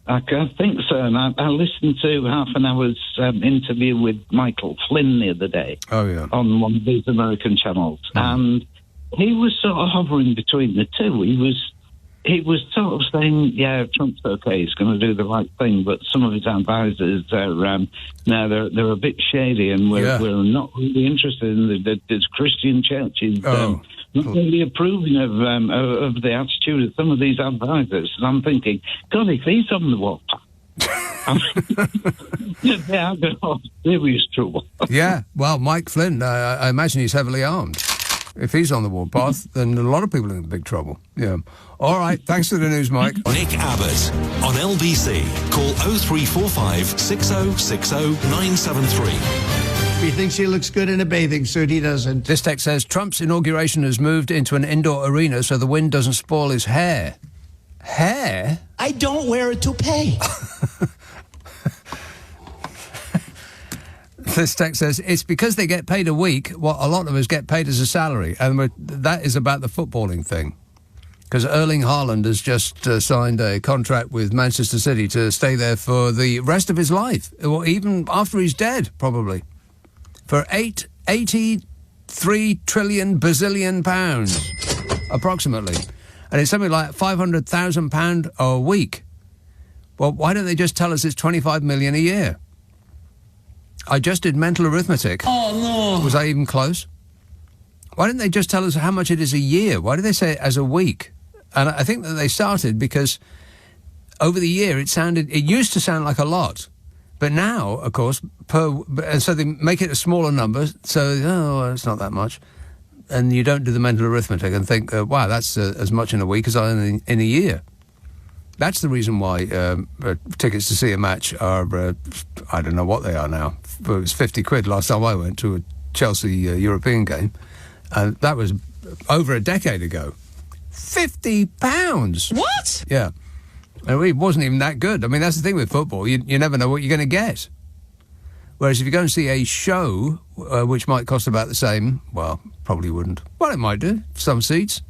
I think so, and I listened to half an hour's interview with Michael Flynn the other day.
Oh yeah,
on one of these American channels, and he was sort of hovering between the two. He was sort of saying, yeah, Trump's okay, he's going to do the right thing, but some of his advisors are they're a bit shady, and we're not really interested in the Christian churches. Not really approving of the attitude of some of these advisors. And I'm thinking, God, if he's on the warpath, yeah, I'm going to have serious trouble.
Yeah, well, Mike Flynn, I imagine he's heavily armed. If he's on the warpath, then a lot of people are in big trouble. Yeah. All right, thanks for the news, Mike.
Nick Abbott on LBC. Call 0345 6060 973.
He thinks he looks good in a bathing suit. He doesn't.
This text says, Trump's inauguration has moved into an indoor arena so the wind doesn't spoil his hair. Hair?
I don't wear a toupee.
This text says, it's because they get paid a week what a lot of us get paid as a salary. And that is about the footballing thing. Because Erling Haaland has just signed a contract with Manchester City to stay there for the rest of his life, or even after he's dead, probably, for 83 trillion bazillion pounds, approximately. And it's something like £500,000 a week. Well, why don't they just tell us it's 25 million a year? I just did mental arithmetic.
Oh, no.
Was I even close? Why didn't they just tell us how much it is a year? Why did they say it as a week? And I think that they started because over the year it used to sound like a lot. But now, of course, and so they make it a smaller number, so, it's not that much. And you don't do the mental arithmetic and think, wow, that's as much in a week as in a year. That's the reason why tickets to see a match are, I don't know what they are now. It was 50 quid last time I went to a Chelsea European game. And that was over a decade ago. £50.
What?
Yeah. And it wasn't even that good. I mean, that's the thing with football. You never know what you're going to get. Whereas if you go and see a show, which might cost about the same, well, probably wouldn't. Well, it might do, some seats.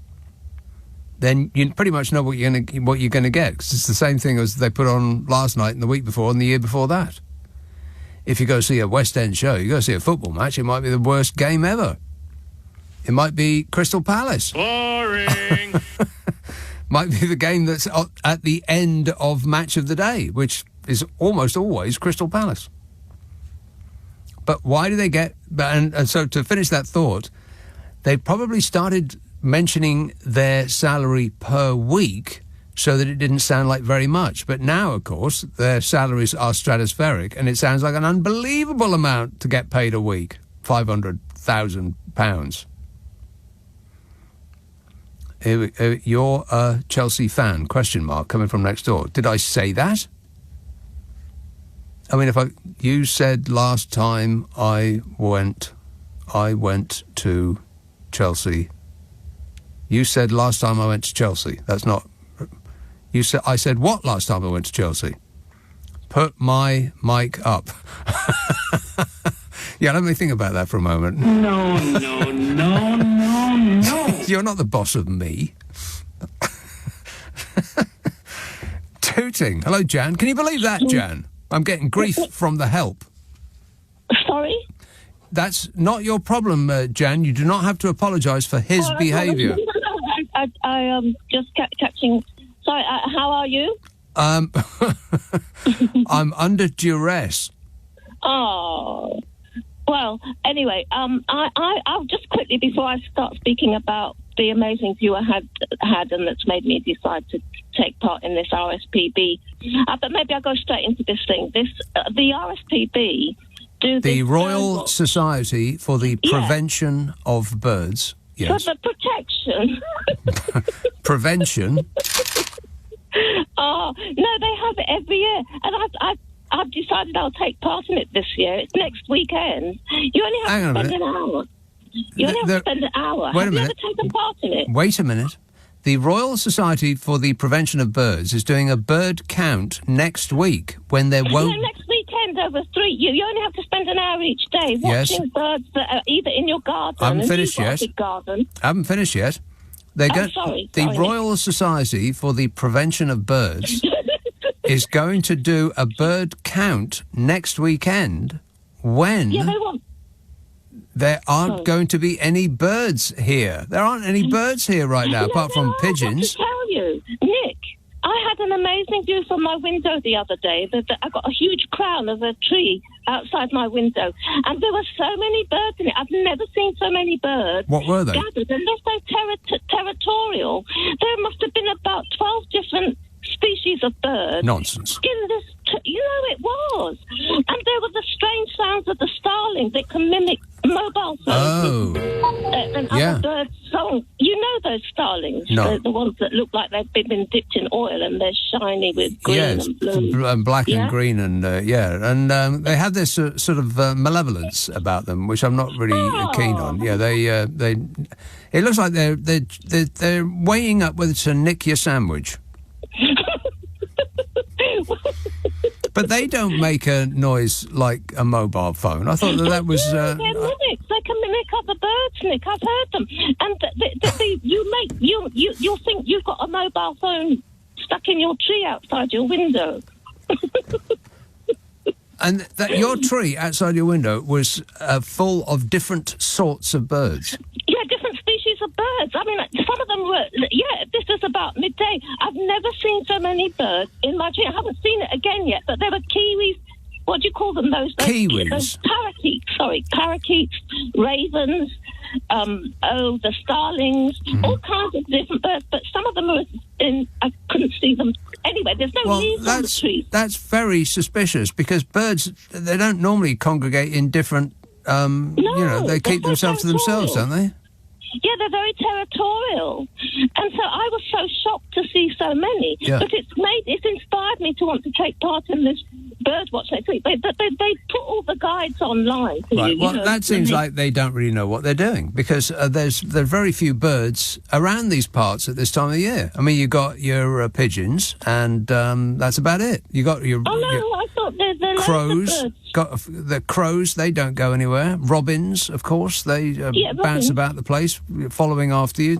Then you pretty much know what you're going to get. Because it's the same thing as they put on last night and the week before and the year before that. If you go see a West End show, you go see a football match, it might be the worst game ever. It might be Crystal Palace.
Boring.
Might be the game that's at the end of match of the day, which is almost always Crystal Palace. But why do they get... And so to finish that thought, they probably started mentioning their salary per week so that it didn't sound like very much. But now, of course, their salaries are stratospheric, and it sounds like an unbelievable amount to get paid a week. £500,000. You're a Chelsea fan, ? Coming from next door. Did I say that? I mean, you said last time I went to Chelsea. You said last time I went to Chelsea. That's not... I said what last time I went to Chelsea? Put my mic up. Yeah, let me think about that for a moment.
No.
You're not the boss of me. Tooting. Hello, Jan. Can you believe that, Jan? I'm getting grief from the help.
Sorry?
That's not your problem, Jan. You do not have to apologise for his behaviour.
I just catching... Sorry, how are you?
I'm under duress.
Oh... Well, anyway, I'll just quickly, before I start speaking about the amazing view I had and that's made me decide to take part in this RSPB, but maybe I'll go straight into this thing. The RSPB do
the Royal Society for the Prevention of Birds. Yes.
For the protection.
Prevention.
Oh, no, they have it every year. And I've decided I'll take part in it this year. It's next weekend. You only have to spend an hour. You only have to spend an hour.
Wait a minute.
Have you ever taken part in it?
Wait a minute. The Royal Society for the Prevention of Birds is doing a bird count next week when there won't...
No, next weekend over 3. You only have to spend an hour each day watching birds that are either in your garden...
I haven't finished yet.
Sorry.
The Royal Society for the Prevention of Birds... is going to do a bird count next weekend when there aren't going to be any birds here. There aren't any birds here right now, apart from pigeons.
I tell you, Nick, I had an amazing view from my window the other day. I got a huge crown of a tree outside my window, and there were so many birds in it. I've never seen so many birds.
What were they?
Gathered, and they're so territorial. There must have been about 12 different species of birds.
Nonsense.
In this, it was. And there were the strange sounds of the starling that can mimic mobile phones. And other birds' songs. You know those starlings?
No.
The ones that look like they've been dipped in oil and they're shiny with green and blue.
And black and green and, And they have this sort of malevolence about them, which I'm not really keen on. Yeah, they it looks like they're weighing up whether to nick your sandwich. But they don't make a noise like a mobile phone. I thought that was...
they're mimics. They can mimic other birds'
Nick. I've heard them, and you'll think you've got a mobile phone stuck in your tree outside your window.
And that your tree outside your window was full of different sorts of birds.
Yeah, different species of birds. I mean, some of them were. Yeah, this is about midday. I've never seen so many birds in my tree. I haven't seen it again yet, but there were kiwis. What do you call them? Those
kiwis.
Those parakeets. Sorry, parakeets, ravens. The starlings. All kinds of different birds, but some of them were in. I couldn't see them. Anyway, there's no leaves on the trees.
That's very suspicious because birds, they don't normally congregate in different, they keep themselves to themselves, don't they?
Yeah, they're very territorial. And so I was so shocked to see so many.
Yeah.
But it's inspired me to want to take part in this Birdwatch next week. They put all the guides online.
Right, that seems like they don't really know what they're doing because there are very few birds around these parts at this time of year. I mean, you got your pigeons and that's about it. You got your...
Oh, no, I thought they're
crows. Got the crows, they don't go anywhere. Robins, of course, they bounce about the place, following after you.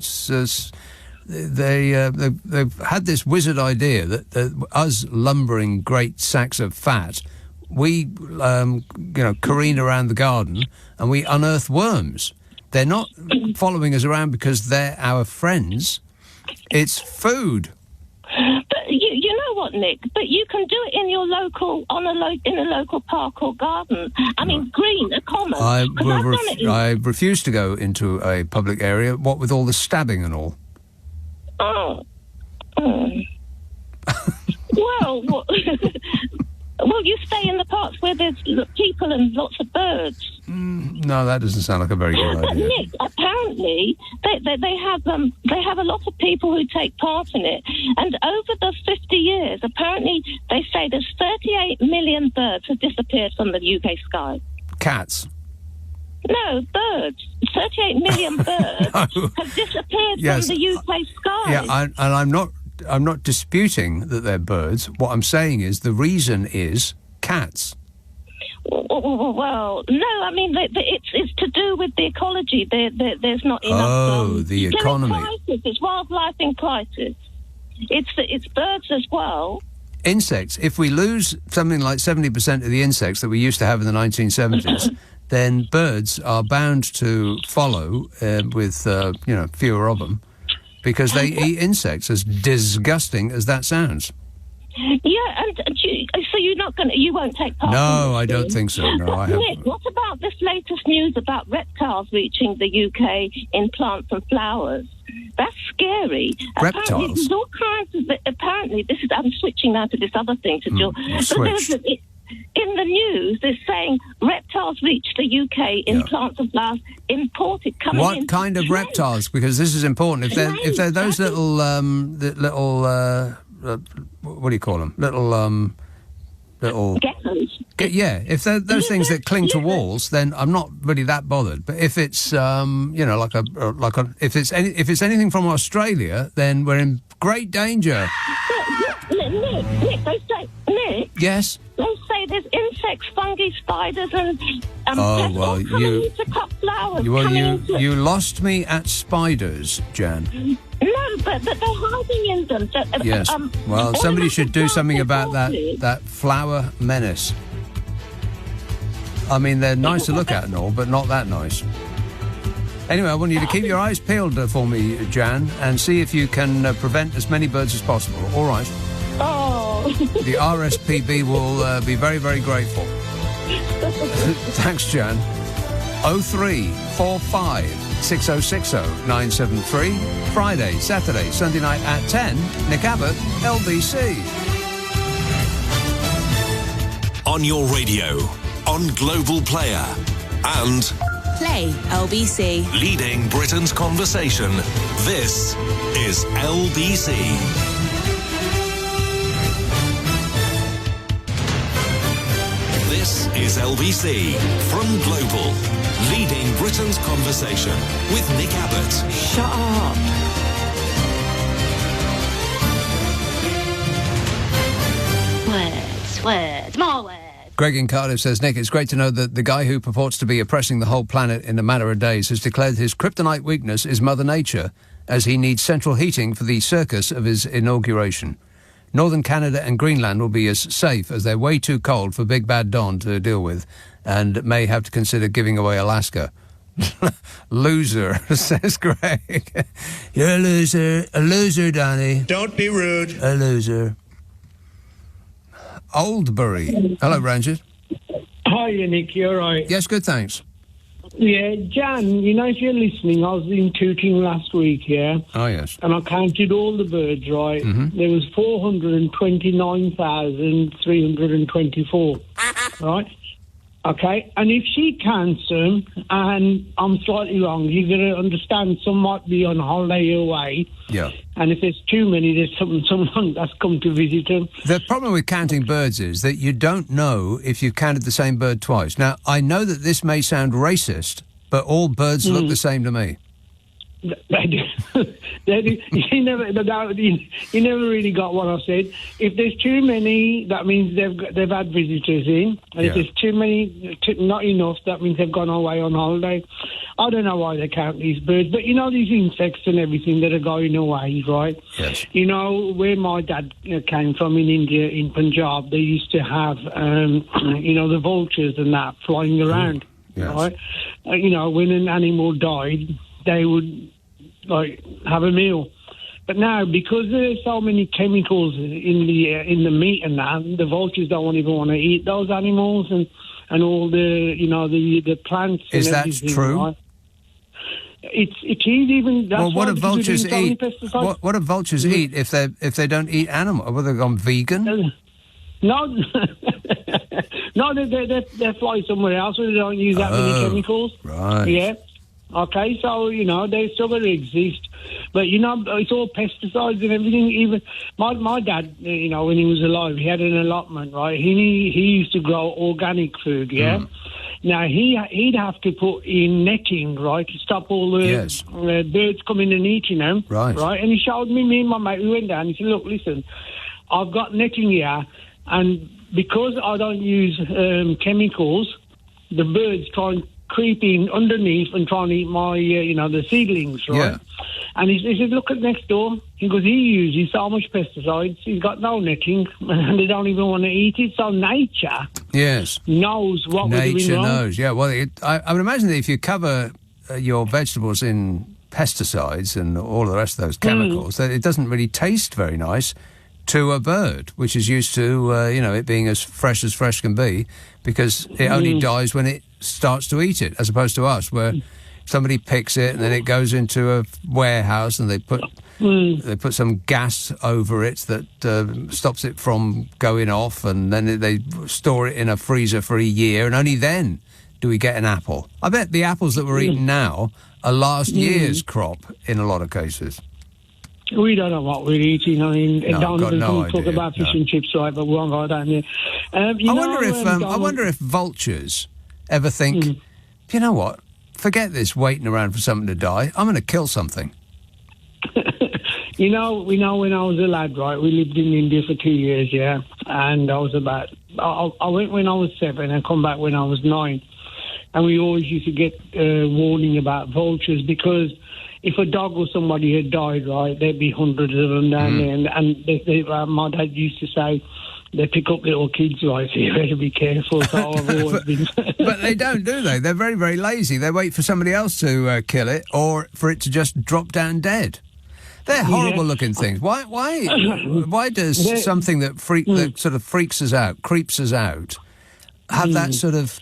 They've had this wizard idea that us lumbering great sacks of fat, we careen around the garden and we unearth worms. They're not following us around because they're our friends. It's food.
But you know what, Nick? But you can do it in your local, in a local park or garden. I mean, green, a common.
I refuse to go into a public area. What with all the stabbing and all.
Oh. Well, well, you stay in the parks where there's people and lots of birds.
No, that doesn't sound like a very good
But
idea.
Nick, apparently they have a lot of people who take part in it, and over the 50 years, apparently they say there's 38 million birds have disappeared from the UK sky.
Cats.
No, birds. 38 million birds have disappeared from the UK sky.
Yeah, I'm not disputing that they're birds. What I'm saying is the reason is cats.
Well, no, I mean it's to do with the ecology. There's not enough.
Oh, the economy.
It's wildlife in crisis. It's birds as well.
Insects. If we lose something like 70% of the insects that we used to have in the 1970s, then birds are bound to follow with fewer of them because they eat insects. As disgusting as that sounds.
Yeah, and so you won't take part.
No, I don't think so. No, I haven't.
Nick, what about this latest news about reptiles reaching the UK in plants and flowers? That's scary.
Reptiles?
Apparently, this is. I'm switching now to this other thing to Jill.
Switch.
In the news, they're saying reptiles reach the UK in plants and flowers imported coming in.
What kind of reptiles? Because this is important. If they're those little what do you call them? Little
geckos.
Yeah, if they're those things that cling to walls, then I'm not really that bothered. But if it's if it's anything from Australia, then we're in great danger.
Nick, they say, Nick.
Yes.
They say there's insects, fungi, spiders, and
oh well,
coming to cut flowers.
You lost me at spiders, Jan.
No, but they're hiding in them.
Yes. Well, somebody should do something about that flower menace. I mean, they're nice to look at and all, but not that nice. Anyway, I want you to keep your eyes peeled for me, Jan, and see if you can prevent as many birds as possible. All right.
Oh.
The RSPB will be very, very grateful. Thanks, Jan. 0345 6060 973. Friday, Saturday, Sunday night at 10. Nick Abbot, LBC.
On your radio, on Global Player, and
Play LBC.
leading Britain's conversation. This is LBC. This is LBC from Global, leading Britain's conversation with Nick Abbot.
Shut up.
Words, more words.
Greg in Cardiff says, Nick, it's great to know that the guy who purports to be oppressing the whole planet in a matter of days has declared his kryptonite weakness is Mother Nature, as he needs central heating for the circus of his inauguration. Northern Canada and Greenland will be as safe as they're way too cold for Big Bad Don to deal with, and may have to consider giving away Alaska. Loser, says Greg. You're a loser, Danny.
Don't be rude.
A loser. Oldbury. Hello, Ranger.
Hi, Nick. You all right?
Yes, good, thanks.
Yeah, Jan, you know, if you're listening, I was in Tooting last week, yeah?
Oh, yes.
And I counted all the birds, right?
Mhm.
There was 429,324, right? Okay, and if she counts them, and I'm slightly wrong, you're going to understand some might be on holiday away.
Yeah.
And if there's too many, there's someone that's come to visit them.
The problem with counting birds is that you don't know if you've counted the same bird twice. Now, I know that this may sound racist, but all birds look the same to me.
They do. You never really got what I said. If there's too many, that means they've had visitors in. And if there's too many, not enough, that means they've gone away on holiday. I don't know why they count these birds, but you know these insects and everything that are going away, right?
Yes.
You know, where my dad came from in India, in Punjab, they used to have, the vultures and that flying around, right? You know, when an animal died, they would have a meal. But now, because there's so many chemicals in the meat and that, the vultures don't even want to eat those animals and all the the plants.
Is
and
that
everything,
true?
Right? It is even. That's
Well, what
why
do vultures
so many
eat?
pesticides.
What do vultures eat if they don't eat animal? Well, they've gone vegan.
No, no, they fly somewhere else where they don't use that many chemicals.
Right.
Yeah. Okay, so, they still got to exist. But, it's all pesticides and everything. Even my dad, when he was alive, he had an allotment, right? He used to grow organic food, yeah? Now, he'd have to put in netting, right, to stop all the birds coming and eating them.
Right.
And he showed me and my mate, we went down, he said, look, listen, I've got netting here, and because I don't use chemicals, the birds try and creep in underneath and try and eat my, the seedlings, right?
Yeah.
And he said, look at next door. He goes, he uses so much pesticides, he's got no netting, and they don't even want to eat it. So nature knows what we're doing
Nature
wrong.
knows, yeah. Well, I would imagine that if you cover your vegetables in pesticides and all the rest of those chemicals, that it doesn't really taste very nice to a bird, which is used to, it being as fresh can be, because it only dies when it starts to eat it, as opposed to us, where somebody picks it and then it goes into a warehouse and they put some gas over it that stops it from going off, and then they store it in a freezer for a year, and only then do we get an apple. I bet the apples that we're eating now are last year's crop in a lot of cases.
We don't know what we're eating. I mean, don't even talk
idea.
about fish and chips, right? But we won't go down there.
I wonder if vultures ever think, you know what? Forget this waiting around for something to die. I'm going to kill something.
We know when I was a lad, right? We lived in India for 2 years, yeah. And I went when I was 7 and come back when I was 9. And we always used to get warning about vultures, because if a dog or somebody had died, right, there'd be hundreds of them down there. And my dad used to say, they pick up little kids, right, so you better be careful. So I've always been...
But they don't, do they? They're very, very lazy. They wait for somebody else to kill it, or for it to just drop down dead. They're horrible-looking things. Why does something that sort of freaks us out, creeps us out, have that sort of...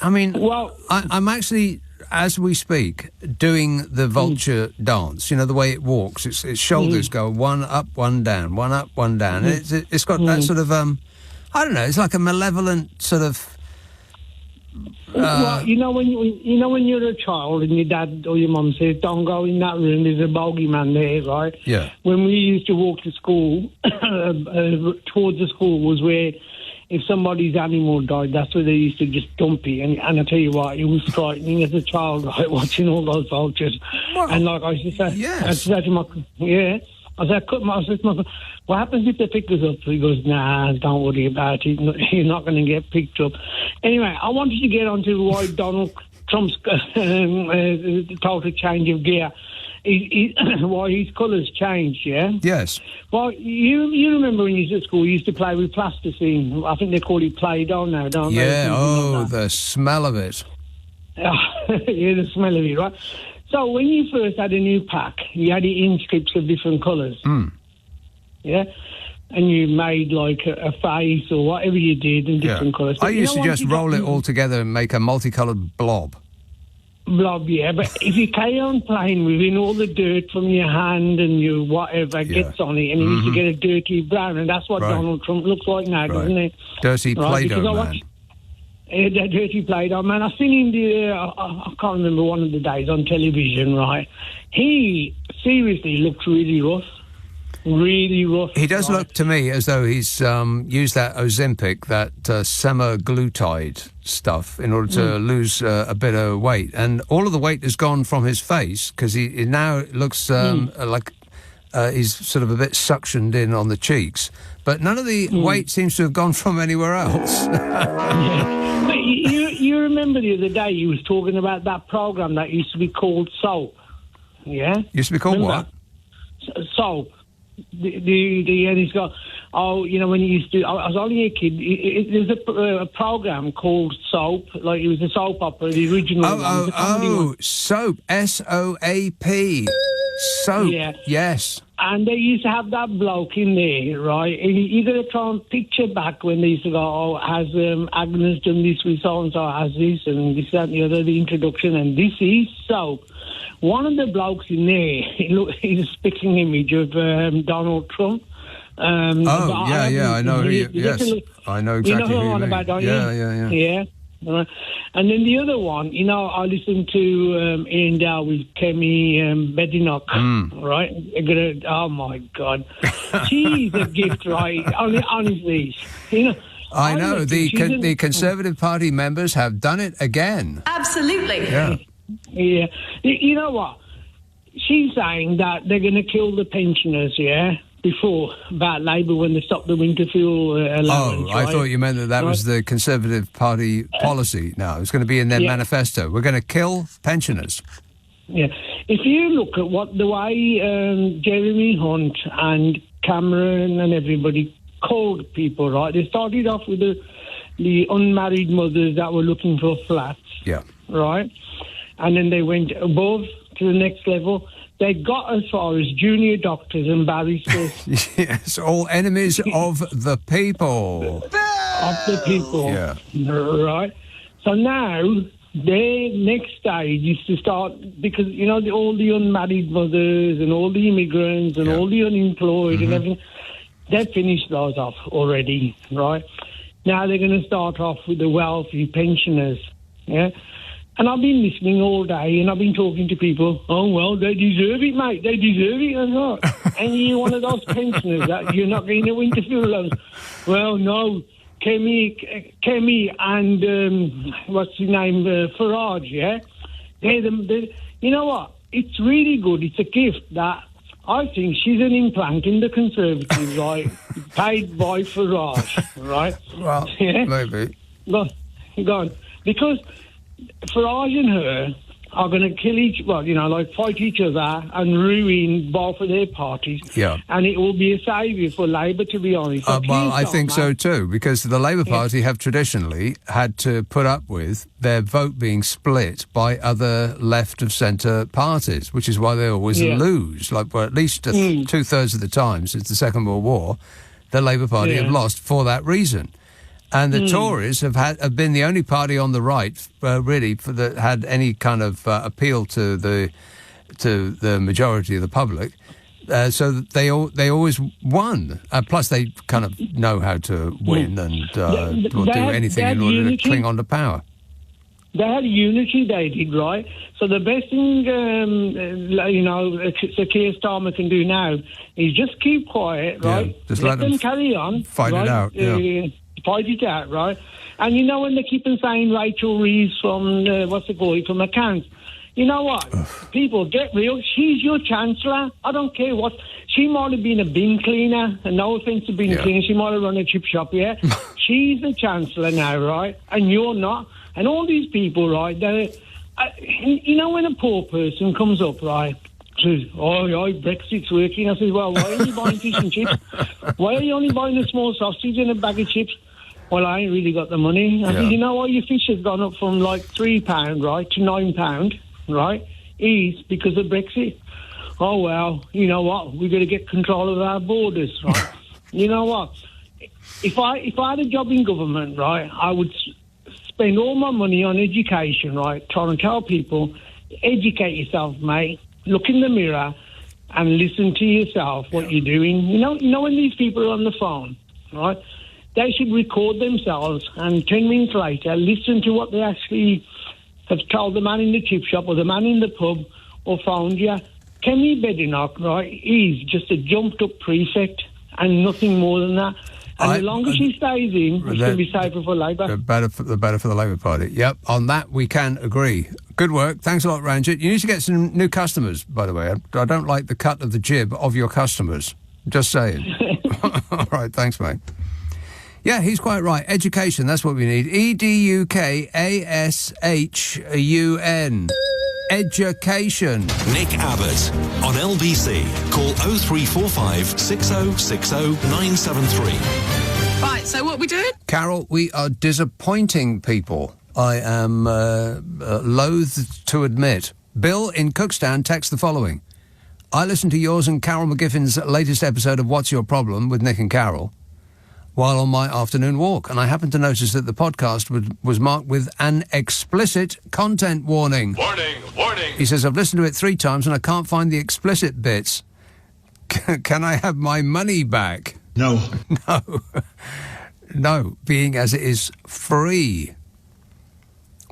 I mean, I'm actually, as we speak, doing the vulture dance. You know, the way it walks. Its shoulders go one up, one down, one up, one down. And it's got that sort of, I don't know, it's like a malevolent sort of...
when you're a child and your dad or your mum says, don't go in that room, there's a bogeyman there, right?
Yeah.
When we used to walk to school, towards the school was where... if somebody's animal died, that's where they used to just dump it. And I tell you what, it was frightening as a child, right, watching all those vultures. Wow. And like I used to say, to my, I said, what happens if they pick us up? He goes, nah, don't worry about it. You're not going to get picked up. Anyway, I wanted to get on to why Donald Trump's total change of gear. Why his colours changed, yeah?
Yes.
Well, you remember when you was at school, you used to play with plasticine. I think they call it Play-Doh now, don't they?
Yeah, the smell of it.
Yeah, the smell of it, right? So when you first had a new pack, you had it in strips of different colours. Yeah? And you made like a face or whatever you did in different colours.
I used to just roll it all together and make a multicoloured blob.
Yeah, but if you carry on playing with it, all the dirt from your hand and your whatever gets on it, and you used to get a dirty brown, and that's what Donald Trump looks like now, doesn't it?
Dirty Play-Doh, man.
The dirty Play-Doh, man. I've seen him I can't remember one of the days on television, right? He seriously looks really rough. Really rough.
He does look to me as though he's used that Ozempic, that semaglutide stuff, in order to lose a bit of weight. And all of the weight has gone from his face, because he now looks like he's sort of a bit suctioned in on the cheeks. But none of the weight seems to have gone from anywhere else.
But you remember the other day you was talking about that programme that used to be called Soap, yeah?
Used to be called
remember?
What?
Soap. And he's got, when he used to, I was only a kid, there's a programme called Soap, like it was a soap opera, the original one.
Soap, S-O-A-P. Soap, yes.
And they used to have that bloke in there, right? And you got to try and picture back when they used to go, has Agnes done this with so-and-so, has this, and this, that, and the other, the introduction, and this is Soap. One of the blokes in there, he's a spitting image of Donald Trump.
I know who you... Yes, I know exactly who you mean.
About, don't
you?
Yeah. And then the other one, I listened to Ian Dow with Kemi Badenoch, right? Oh, my God. She's a gift, right? Honestly,
I know. The Conservative Party members have done it again.
Absolutely.
Yeah.
Yeah. You know what? She's saying that they're going to kill the pensioners, before, about Labour when they stopped the winter fuel allowance.
I thought you meant that was the Conservative Party policy. No, it's going to be in their manifesto. We're going to kill pensioners.
Yeah. If you look at the way Jeremy Hunt and Cameron and everybody called people, right? They started off with the unmarried mothers that were looking for flats.
Yeah.
Right? And then they went above to the next level. They got as far as junior doctors and barristers.
Yes, all enemies of the people.
Of the people.
Yeah.
Right? So now, their next stage is to start, because, all the unmarried mothers and all the immigrants and all the unemployed and everything, they've finished those off already, right? Now they're going to start off with the wealthy pensioners, yeah? And I've been listening all day, and I've been talking to people. Oh, well, they deserve it, mate. They deserve it or not. And you're one of those pensioners that you're not getting a winter fuel allowance. Well, no. Kemi and, what's his name, Farage, yeah? You know what? It's really good. It's a gift that I think she's an implant in the Conservatives, right? Paid by Farage, right?
Well, maybe.
Go on. Because Farage and her are going to fight each other and ruin both of their parties.
Yeah.
And it will be a saviour for Labour, to be honest.
I think so too, because the Labour Party have traditionally had to put up with their vote being split by other left of centre parties, which is why they always lose. At least 2/3 of the time since the Second World War, the Labour Party have lost for that reason. And the Tories have been the only party on the right, really, that had any kind of appeal to the majority of the public. So they always won. Plus, they kind of know how to win and will do anything in order to cling on to power.
They had unity, they did, right? So the best thing, Sir Keir Starmer can do now is just keep quiet, right?
Just let them
carry on.
Fight it out,
fight it out, right? And when they keep on saying Rachel Reeves from, from accounts, You know what? People, get real. She's your chancellor. I don't care what. She might have been a bin cleaner, and no offence to bin cleaner. She might have run a chip shop, yeah? She's the chancellor now, right? And you're not. And all these people, right, they're... you know when a poor person comes up, right, says, Brexit's working. I said, well, why are you buying fish and chips? Why are you only buying a small sausage and a bag of chips? Well, I ain't really got the money. I said, you know why your fish has gone up from like £3, right, to £9, right? Is because of Brexit. Oh, well, you know what? We've got to get control of our borders, right? You know what? If I had a job in government, right, I would spend all my money on education, right, trying to tell people, educate yourself, mate, look in the mirror and listen to yourself, what you're doing. You know when these people are on the phone, right, they should record themselves and 10 minutes later listen to what they actually have told the man in the chip shop or the man in the pub or phoned you. Kemi Badenoch, right, is just a jumped-up prefect and nothing more than that. And the longer she stays in, it's going to be safer for Labour.
The better for the Labour Party. Yep, on that we can agree. Good work. Thanks a lot, Ranjit. You need to get some new customers, by the way. I don't like the cut of the jib of your customers. Just saying. All right, thanks, mate. Yeah, he's quite right. Education, that's what we need. EDUKASHUN. Education.
Nick Abbott on LBC. Call 0345 6060 973.
Right, so what are we doing?
Carol, we are disappointing people. I am loath to admit. Bill in Cookstown texts the following. I listened to yours and Carol McGiffin's latest episode of What's Your Problem with Nick and Carol while on my afternoon walk, and I happened to notice that the podcast was marked with an explicit content warning.
Warning, warning.
He says, I've listened to it 3 times and I can't find the explicit bits. Can I have my money back?
No.
No, being as it is free.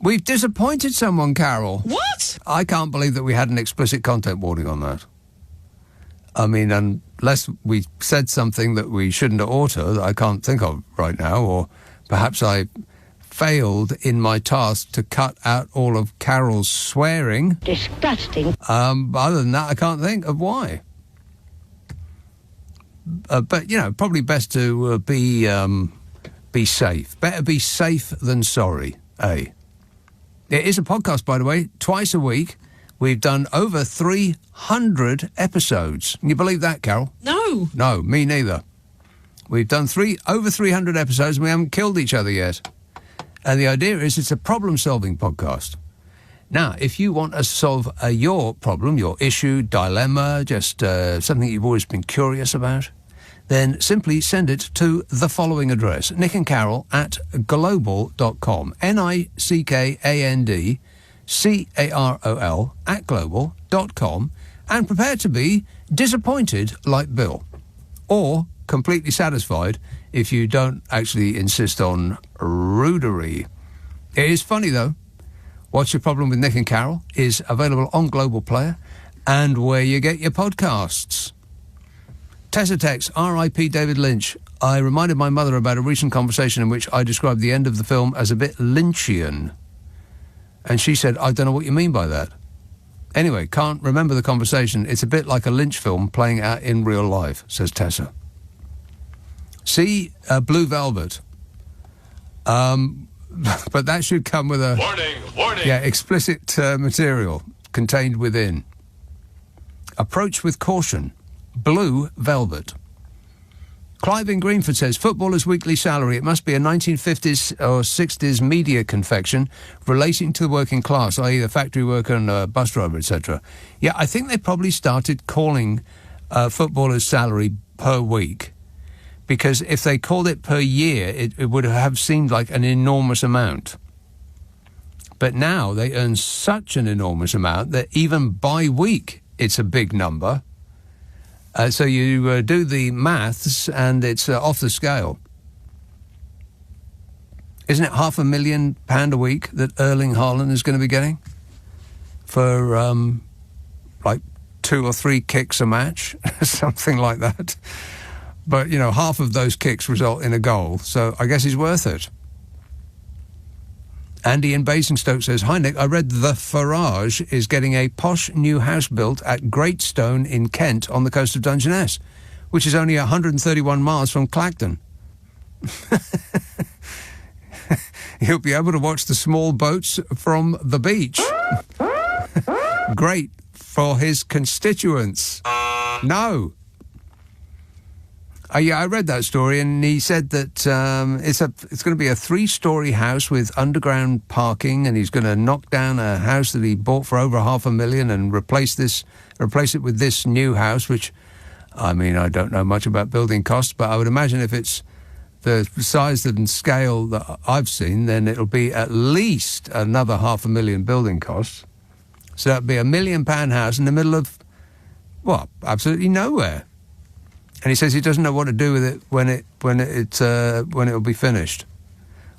We've disappointed someone, Carol.
What?
I can't believe that we had an explicit content warning on that. I mean, unless we said something that we shouldn't have oughta, that I can't think of right now, or perhaps I failed in my task to cut out all of Carol's swearing.
Disgusting.
Other than that, I can't think of why. But, you know, probably best to be safe. Better be safe than sorry, eh? It is a podcast, by the way, twice a week. We've done over 300 episodes. Can you believe that, Carol?
No.
No, me neither. We've done over 300 episodes and we haven't killed each other yet. And the idea is it's a problem-solving podcast. Now, if you want to solve your problem, your issue, dilemma, just something you've always been curious about, then simply send it to the following address, nickandcarol@global.com, nickandcarol@global.com, and prepare to be disappointed like Bill, or completely satisfied if you don't actually insist on rudery. It is funny, though. What's Your Problem with Nick and Carol is available on Global Player and where you get your podcasts. Tessa texts, R.I.P. David Lynch. I reminded my mother about a recent conversation in which I described the end of the film as a bit Lynchian. And she said, I don't know what you mean by that. Anyway, can't remember the conversation. It's a bit like a Lynch film playing out in real life, says Tessa. See Blue Velvet. But that should come with a...
Warning.
Yeah, explicit material contained within. Approach with caution. Blue Velvet. Clive in Greenford says, footballer's weekly salary, it must be a 1950s or 60s media confection relating to the working class, i.e. the factory worker and bus driver, etc. Yeah, I think they probably started calling footballer's salary per week, because if they called it per year, it would have seemed like an enormous amount. But now they earn such an enormous amount that even by week it's a big number. So you do the maths and it's off the scale. Isn't it £500,000 a week that Erling Haaland is going to be getting for like 2 or 3 kicks a match, something like that? But, you know, half of those kicks result in a goal, so I guess he's worth it. Andy in Basingstoke says, "Hi Nick, I read the Farage is getting a posh new house built at Greatstone in Kent on the coast of Dungeness, which is only 131 miles from Clacton. He'll be able to watch the small boats from the beach. Great for his constituents." No. Yeah, I read that story, and he said that it's going to be a 3-story house with underground parking, and he's going to knock down a house that he bought for over $500,000 and replace it with this new house, which, I mean, I don't know much about building costs, but I would imagine if it's the size and scale that I've seen, then it'll be at least another $500,000 building costs. So that'd be £1 million house in the middle of, well, absolutely nowhere. And he says he doesn't know what to do with it when it'll be finished.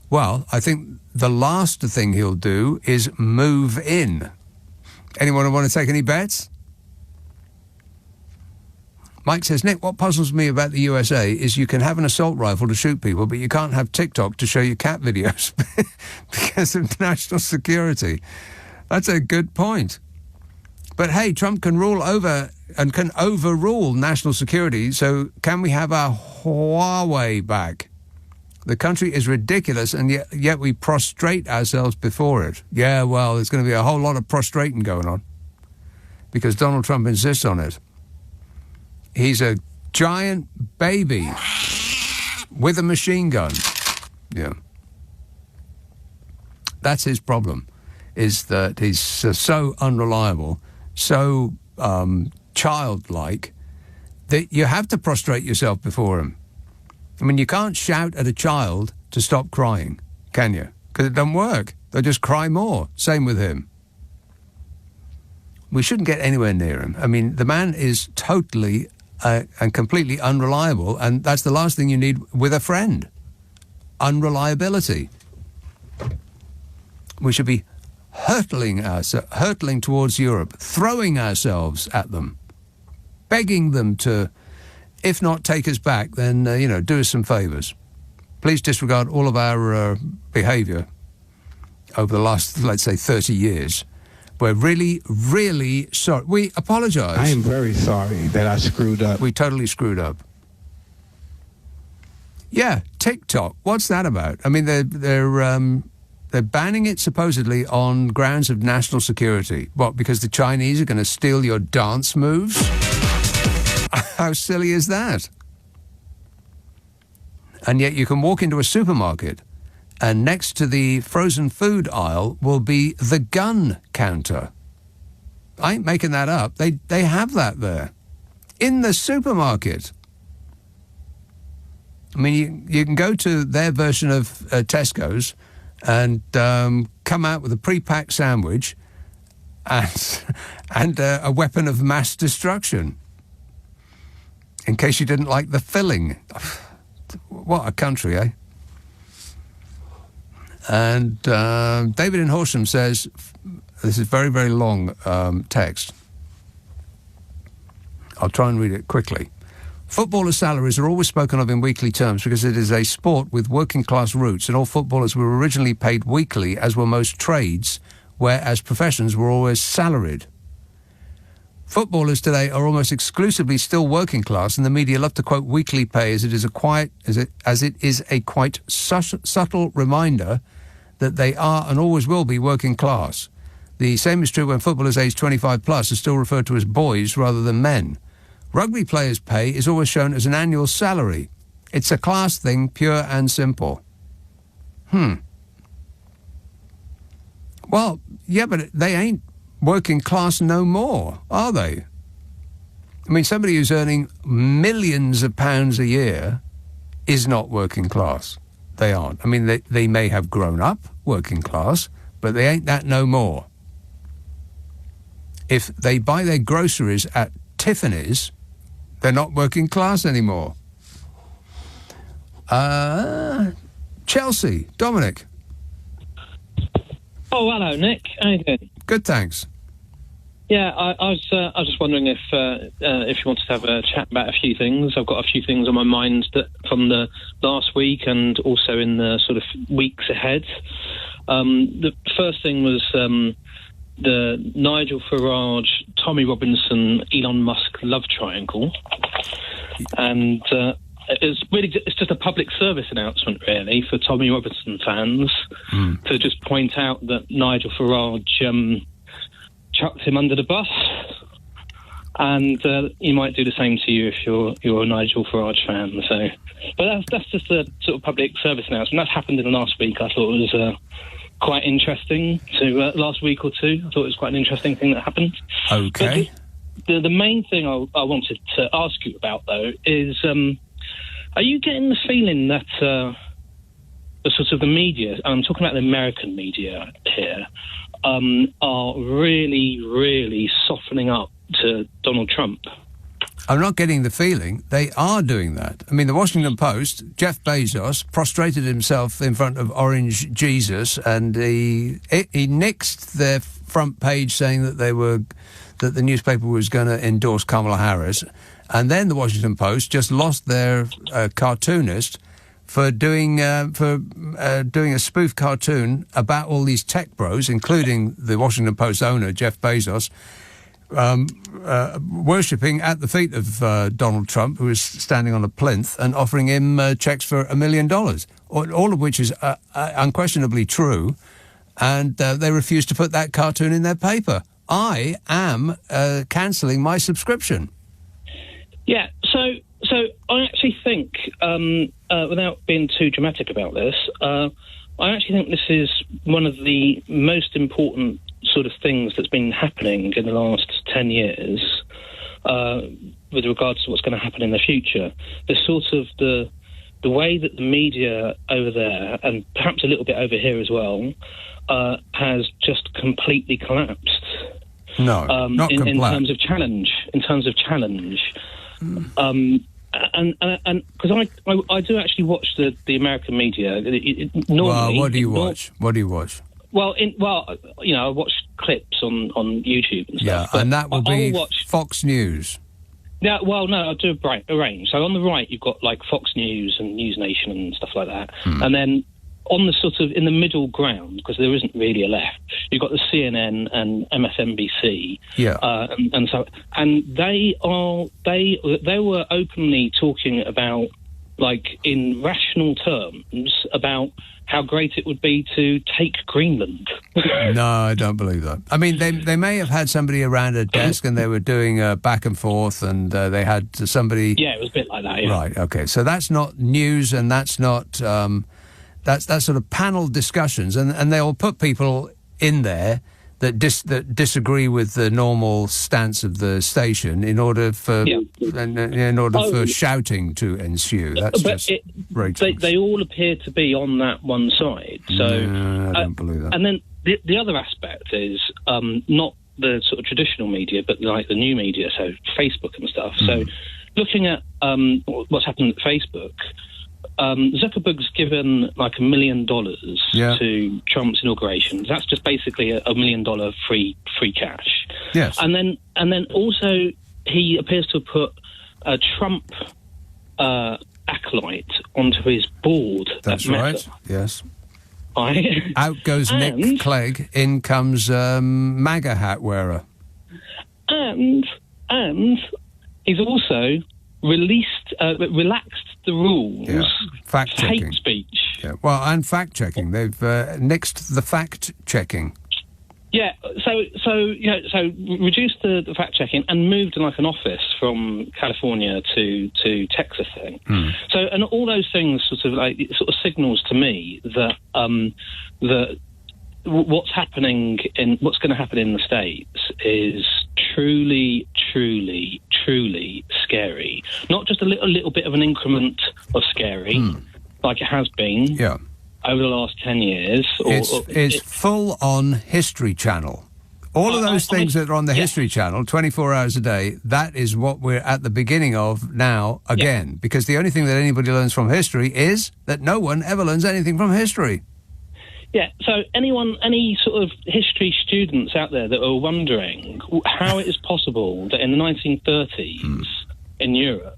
Well, I think the last thing he'll do is move in. Anyone want to take any bets? Mike says, "Nick, what puzzles me about the USA is you can have an assault rifle to shoot people, but you can't have TikTok to show you cat videos because of national security." That's a good point. But hey, Trump can rule over and can overrule national security, so can we have our Huawei back? The country is ridiculous, and yet we prostrate ourselves before it. Yeah, well, there's going to be a whole lot of prostrating going on because Donald Trump insists on it. He's a giant baby with a machine gun. Yeah. That's his problem, is that he's so unreliable, so childlike, that you have to prostrate yourself before him. I mean, you can't shout at a child to stop crying, can you? Because it doesn't work. They'll just cry more. Same with him. We shouldn't get anywhere near him. I mean, the man is totally and completely unreliable, and that's the last thing you need with a friend. Unreliability. We should be hurtling towards Europe, throwing ourselves at them, begging them to, if not take us back, then, do us some favours. Please disregard all of our behaviour over the last, let's say, 30 years. We're really, really sorry. We apologise.
I am very sorry that I screwed up.
We totally screwed up. Yeah, TikTok. What's that about? I mean, they're banning it supposedly on grounds of national security. What, because the Chinese are going to steal your dance moves? How silly is that? And yet you can walk into a supermarket and next to the frozen food aisle will be the gun counter. I ain't making that up. They have that there. In the supermarket. I mean, you can go to their version of Tesco's and come out with a pre-packed sandwich and a weapon of mass destruction. In case you didn't like the filling. What a country, eh? And David in Horsham says, this is very, very long text. I'll try and read it quickly. Footballers' salaries are always spoken of in weekly terms because it is a sport with working-class roots, and all footballers were originally paid weekly, as were most trades, whereas professions were always salaried. Footballers today are almost exclusively still working class, and the media love to quote weekly pay as it is a quite subtle reminder that they are and always will be working class. The same is true when footballers aged 25 plus are still referred to as boys rather than men. Rugby players' pay is always shown as an annual salary. It's a class thing, pure and simple. Well, yeah, but they ain't working class no more, are they? I mean, somebody who's earning millions of pounds a year is not working class. They aren't. I mean, they may have grown up working class, but they ain't that no more. If they buy their groceries at Tiffany's, they're not working class anymore. Chelsea, Dominic.
Oh, hello, Nick. How you doing?
Good, thanks.
Yeah, I was just wondering if you wanted to have a chat about a few things. I've got a few things on my mind that from the last week and also in the sort of weeks ahead. The first thing was the Nigel Farage, Tommy Robinson, Elon Musk love triangle. And it's just a public service announcement, really, for Tommy Robinson fans to just point out that Nigel Farage chucked him under the bus. And you might do the same to you if you're a Nigel Farage fan. So, but that's just a sort of public service announcement. That happened in the last week. I thought it was quite interesting. Last week or two, I thought it was quite an interesting thing that happened.
Okay.
But the main thing I wanted to ask you about, though, is are you getting the feeling that the sort of the media, and I'm talking about the American media here, are really, really softening up to Donald Trump?
I'm not getting the feeling. They are doing that. I mean, the Washington Post, Jeff Bezos prostrated himself in front of Orange Jesus, and he nixed their front page saying that that the newspaper was going to endorse Kamala Harris, and then the Washington Post just lost their cartoonist for doing a spoof cartoon about all these tech bros, including the Washington Post owner Jeff Bezos, worshipping at the feet of Donald Trump, who was standing on a plinth, and offering him checks for $1 million, all of which is unquestionably true, and they refused to put that cartoon in their paper. I am cancelling my subscription.
Yeah, so I actually think, without being too dramatic about this, I actually think this is one of the most important sort of things that's been happening in the last 10 years with regards to what's going to happen in the future. The sort of the way that the media over there, and perhaps a little bit over here as well, has just completely collapsed.
No, not
in terms of challenge. And because I do actually watch the American media. Normally,
what do you watch? What do you watch?
Well, I watch clips on YouTube and stuff.
Yeah, and that will be Fox News.
Yeah, well, no, I do a range. So on the right, you've got like Fox News and News Nation and stuff like that, and then on the sort of in the middle ground, because there isn't really a left, you've got the CNN and MSNBC.
Yeah,
and they were openly talking about, like, in rational terms, about how great it would be to take Greenland.
No, I don't believe that. I mean, they may have had somebody around a desk and they were doing a back and forth, and they had somebody.
Yeah, it was a bit like that. Yeah.
Right. Okay. So that's not news, and that's not that's sort of panel discussions, and they'll put people in there that disagree with the normal stance of the station in order for for shouting to ensue. That's just
they all appear to be on that one side. So
I don't believe that.
And then the other aspect is not the sort of traditional media, but like the new media, so Facebook and stuff. So looking at what's happened at Facebook. Zuckerberg's given like $1 million to Trump's inauguration. That's just basically $1 million free cash.
Yes.
And then also he appears to have put a Trump acolyte onto his board.
That's right. Yes.
Out
goes Nick Clegg. In comes MAGA hat wearer.
And he's also relaxed the rules for hate speech.
Yeah. Well, and fact-checking. They've nixed the fact-checking.
Yeah, so reduced the fact-checking and moved like an office from California to Texas thing. So, and all those things sort of signals to me that that what's going to happen in the States is truly scary. Not just a little bit of an increment of scary, like it has been over the last 10 years.
It's full on History Channel. All of those things that are on the History Channel, 24 hours a day, that is what we're at the beginning of now again. Because the only thing that anybody learns from history is that no one ever learns anything from history.
Yeah, so any sort of history students out there that are wondering how it is possible that in the 1930s in Europe,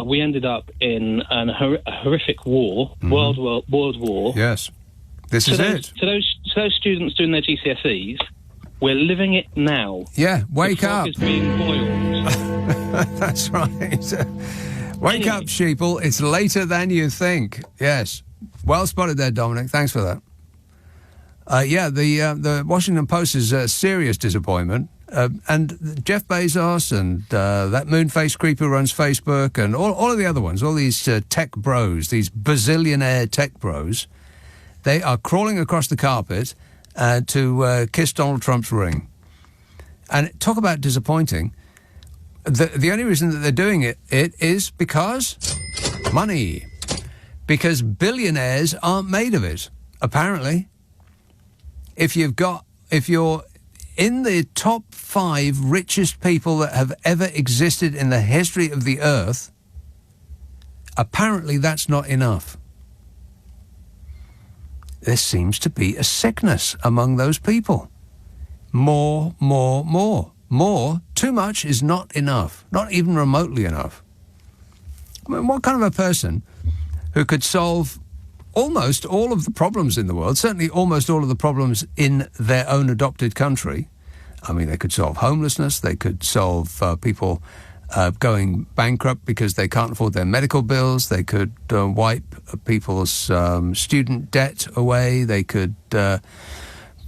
we ended up in a horrific war, World War.
Yes. This is it.
To those students doing their GCSEs, we're living it now.
Yeah, wake
the frog
up.
is being boiled.
That's right. Wake up, sheeple. It's later than you think. Yes. Well spotted there, Dominic. Thanks for that. The Washington Post is a serious disappointment. And Jeff Bezos and that moon-faced creep who runs Facebook and all of the other ones, all these tech bros, these bazillionaire tech bros, they are crawling across the carpet to kiss Donald Trump's ring. And talk about disappointing. The only reason that they're doing it is because money. Because billionaires aren't made of it, apparently. If you're in the top 5 richest people that have ever existed in the history of the earth, apparently that's not enough. There seems to be a sickness among those people. More. Too much is not enough, not even remotely enough. I mean, what kind of a person who could solve almost all of the problems in the world, certainly almost all of the problems in their own adopted country? I mean, they could solve homelessness, they could solve people going bankrupt because they can't afford their medical bills, they could wipe people's student debt away, they could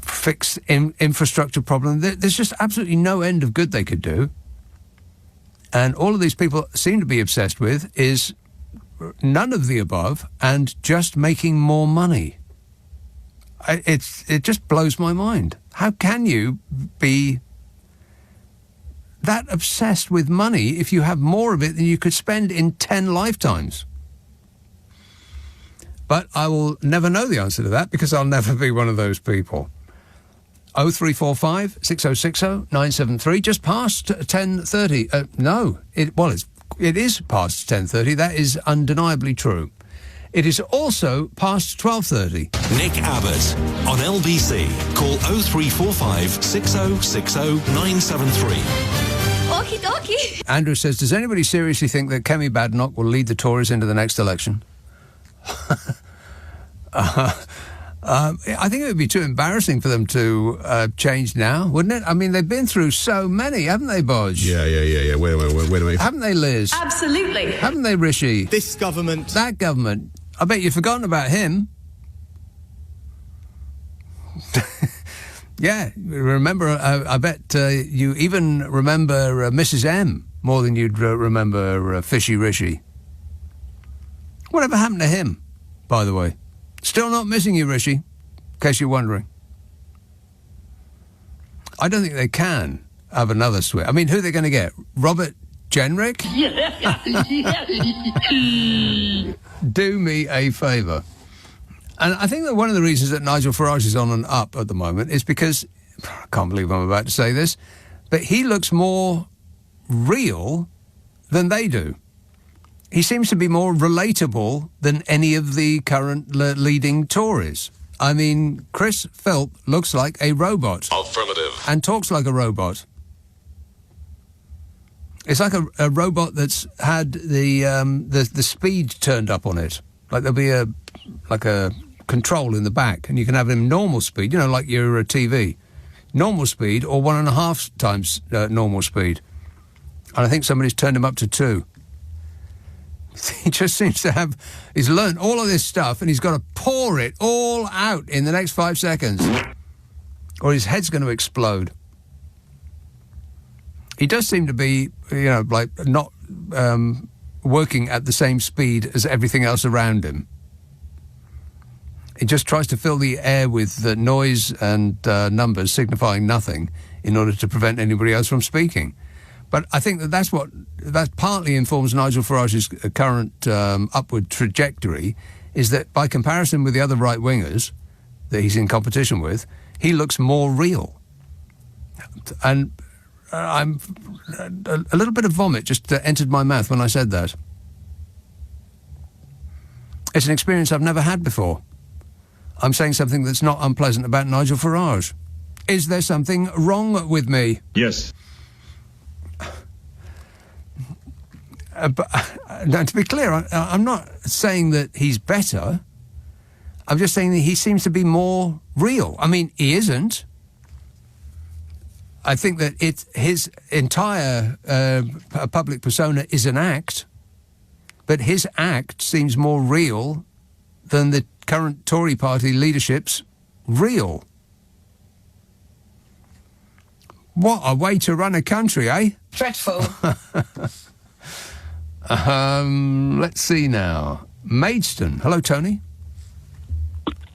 fix infrastructure problems. There's just absolutely no end of good they could do. And all of these people seem to be obsessed with is none of the above and just making more money. It just blows my mind. How can you be that obsessed with money if you have more of it than you could spend in 10 lifetimes? But I will never know the answer to that because I'll never be one of those people. 0345 6060 973, just past 10:30. No, it is past 10:30. That is undeniably true. It is also past 12:30.
Nick Abbott on LBC. Call 0345 6060 973.
Okie dokie.
Andrew says, does anybody seriously think that Kemi Badenoch will lead the Tories into the next election? I think it would be too embarrassing for them to change now, wouldn't it? I mean, they've been through so many, haven't they, Bodge?
Yeah. Wait a minute.
Haven't they, Liz?
Absolutely.
Haven't they, Rishi?
This government.
That government. I bet you've forgotten about him. Yeah, remember, I bet you even remember Mrs. M more than you'd remember Fishy Rishi. Whatever happened to him, by the way? Still not missing you, Rishi, in case you're wondering. I don't think they can have another switch. I mean, who are they going to get? Robert Jenrick? Do me a favour. And I think that one of the reasons that Nigel Farage is on an up at the moment is because, I can't believe I'm about to say this, but he looks more real than they do. He seems to be more relatable than any of the current leading Tories. I mean, Chris Philp looks like a robot.
Affirmative.
And talks like a robot. It's like a robot that's had the speed turned up on it. Like there'll be a control in the back, and you can have it in normal speed, like your TV. Normal speed or 1.5 times normal speed. And I think somebody's turned him up to 2. He just seems to have... He's learned all of this stuff and he's got to pour it all out in the next 5 seconds. Or his head's going to explode. He does seem to be, not working at the same speed as everything else around him. He just tries to fill the air with noise and numbers signifying nothing in order to prevent anybody else from speaking. But I think that partly informs Nigel Farage's current upward trajectory, is that by comparison with the other right-wingers that he's in competition with, he looks more real. And a little bit of vomit just entered my mouth when I said that. It's an experience I've never had before. I'm saying something that's not unpleasant about Nigel Farage. Is there something wrong with me?
Yes.
But to be clear, I'm not saying that he's better. I'm just saying that he seems to be more real. I mean, he isn't. I think that his entire public persona is an act, but his act seems more real than the current Tory party leadership's real. What a way to run a country, eh?
Dreadful.
Let's see now. Maidstone. Hello, Tony.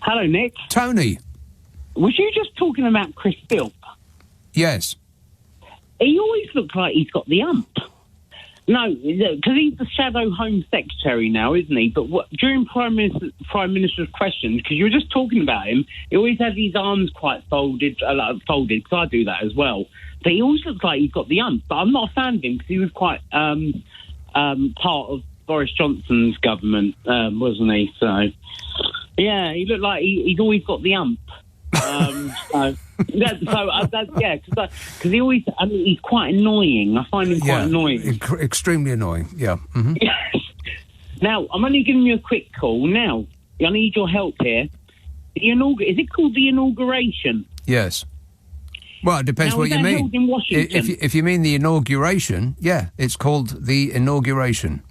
Hello, Nick.
Tony.
Was you just talking about Chris Philp?
Yes.
He always looks like he's got the ump. No, because he's the shadow Home Secretary now, isn't he? But during Prime Minister's questions, because you were just talking about him, he always has his arms quite folded, because I do that as well. But he always looks like he's got the ump. But I'm not a fan of him because he was quite part of Boris Johnson's government, wasn't he? So, yeah, he looked like he's always got the ump. Because he always, I mean, he's quite annoying. I find him quite annoying.
Extremely annoying, yeah. Mm-hmm.
Yes. Now, I'm only giving you a quick call. Now, I need your help here. Is it called the inauguration?
Yes. Well, it depends what you mean.
Held in Washington?
If you mean the inauguration, yeah, it's called the inauguration.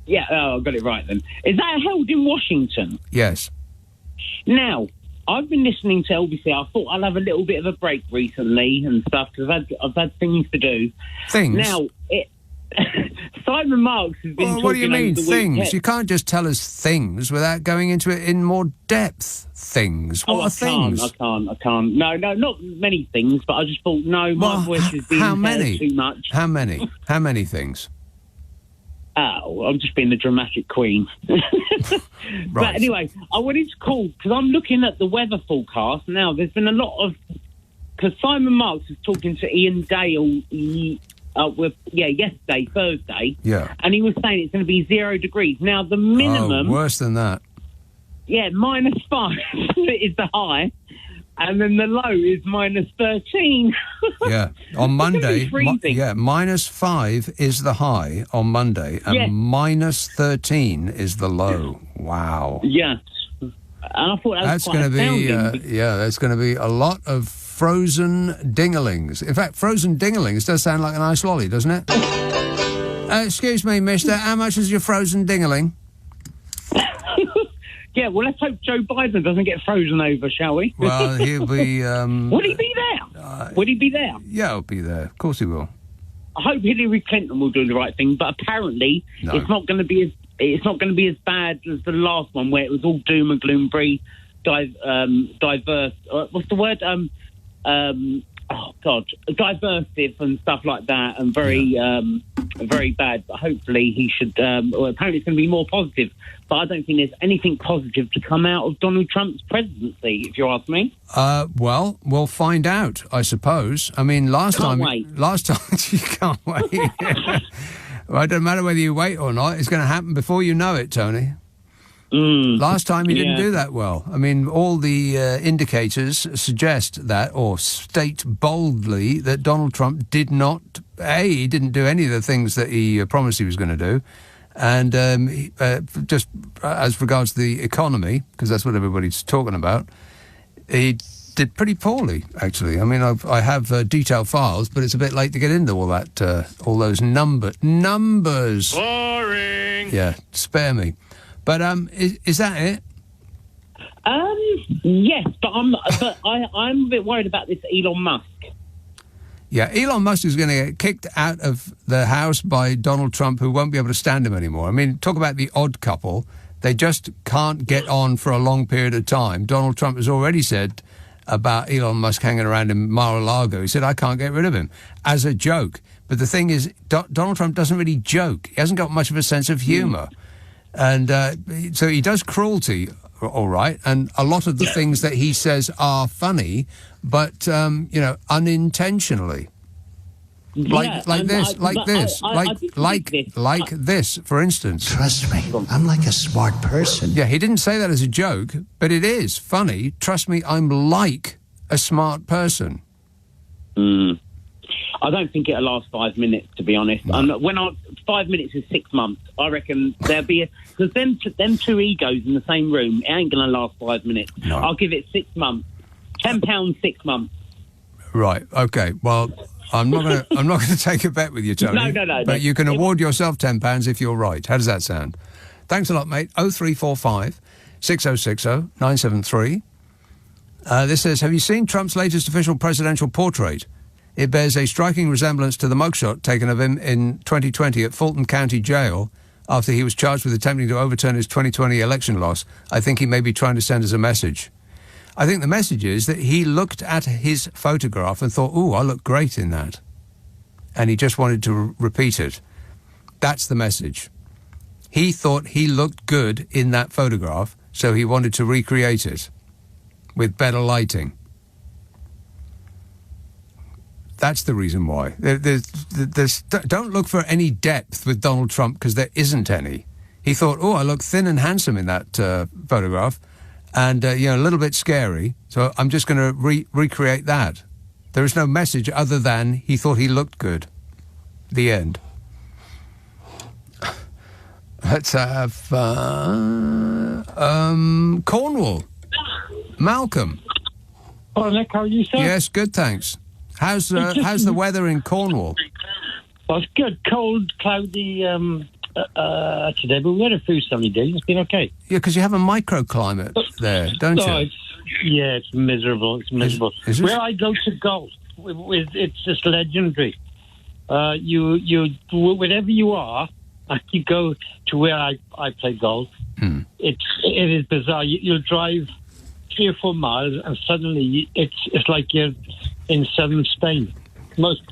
Yeah, I got it right then. Is that held in Washington?
Yes.
Now, I've been listening to LBC. I thought I'll have a little bit of a break recently and stuff because I've had things to do.
Things?
Now, Simon Marks has been talking.
What do you mean, things?
Weekend.
You can't just tell us things without going into it in more depth. Things? What are things?
I can't. No, not many things, but I just thought, no, my voice has been heard too much.
How many? How many things?
Oh, I'm just being the dramatic queen.
Right.
But anyway, I wanted to call because I'm looking at the weather forecast now. There's been a lot of because Simon Marks was talking to Ian Dale. Yesterday, Thursday.
Yeah.
And he was saying it's going to be 0 degrees. Now the minimum.
Oh, worse than that.
Yeah, -5 is the high, and then the low is -13.
Yeah, on Monday.
freezing.
-5 is the high on Monday, and -13 is the low. Wow.
Yes, and I thought that's quite
going to be.
astounding.
There's going to be a lot of frozen dinglings. In fact, frozen dinglings does sound like a nice lolly, doesn't it? Excuse me, mister. How much is your frozen dingling?
Yeah, well, let's hope Joe Biden doesn't get frozen over, shall we?
Well, he'll be...
Will he be there? Will he be there?
Yeah, he'll be there. Of course he will.
I hope Hillary Clinton will do the right thing, but apparently it's not going to be as bad as the last one where it was all doom and gloom, very diverse. What's the word? Diversive and stuff like that, and very bad. But hopefully he should. Apparently it's going to be more positive. But I don't think there's anything positive to come out of Donald Trump's presidency, if you ask me.
Well, we'll find out, I suppose. I mean, last time you can't wait. Well, it doesn't matter whether you wait or not. It's going to happen before you know it, Tony. Last time he didn't do that well. I mean, all the indicators suggest that, or state boldly, that Donald Trump did not, he didn't do any of the things that he promised he was going to do. And just as regards the economy, because that's what everybody's talking about, he did pretty poorly, actually. I mean, I have detailed files, but it's a bit late to get into all that, all those numbers.
Boring.
Yeah, spare me. But is that it?
Yes, but I'm a bit worried about this Elon Musk.
Yeah, Elon Musk is going to get kicked out of the house by Donald Trump, who won't be able to stand him anymore. I mean, talk about the odd couple. They just can't get on for a long period of time. Donald Trump has already said about Elon Musk hanging around in Mar-a-Lago. He said, I can't get rid of him, as a joke. But the thing is, Donald Trump doesn't really joke. He hasn't got much of a sense of humour. And so he does cruelty, all right, and a lot of the things that he says are funny, but, unintentionally. Like this, for instance.
Trust me, I'm like a smart person.
Yeah, he didn't say that as a joke, but it is funny. Trust me, I'm like a smart person.
I don't think it'll last 5 minutes, to be honest.
No.
When 5 minutes is 6 months. I reckon there'll be because them two egos in the same room. It ain't going to last 5 minutes.
No.
I'll give it 6 months. £10, 6 months.
Right. Okay. Well, I'm not going to take a bet with you, Tony.
No.
But you can award yourself £10 if you're right. How does that sound? Thanks a lot, mate. 0345 6060 973. This says, have you seen Trump's latest official presidential portrait? It bears a striking resemblance to the mugshot taken of him in 2020 at Fulton County Jail after he was charged with attempting to overturn his 2020 election loss. I think he may be trying to send us a message. I think the message is that he looked at his photograph and thought, ooh, I look great in that. And he just wanted to repeat it. That's the message. He thought he looked good in that photograph, so he wanted to recreate it with better lighting. That's the reason why. Don't look for any depth with Donald Trump, because there isn't any. He thought, oh, I look thin and handsome in that photograph, and a little bit scary, so I'm just going to recreate that. There is no message other than he thought he looked good. The end. Let's have Cornwall. Malcolm.
Oh, Nick, how are you, sir?
Yes, good, thanks. How's the weather in Cornwall?
Well, it's good. Cold, cloudy today, but we had a few sunny days. It's been okay.
Yeah, because you have a microclimate there, don't you?
It's miserable. It's miserable.
Is it?
Where I go to golf, it's just legendary. You wherever you are, you go to where I play golf. It is bizarre. You'll drive 3 or 4 miles, and suddenly it's like you're in southern Spain. Most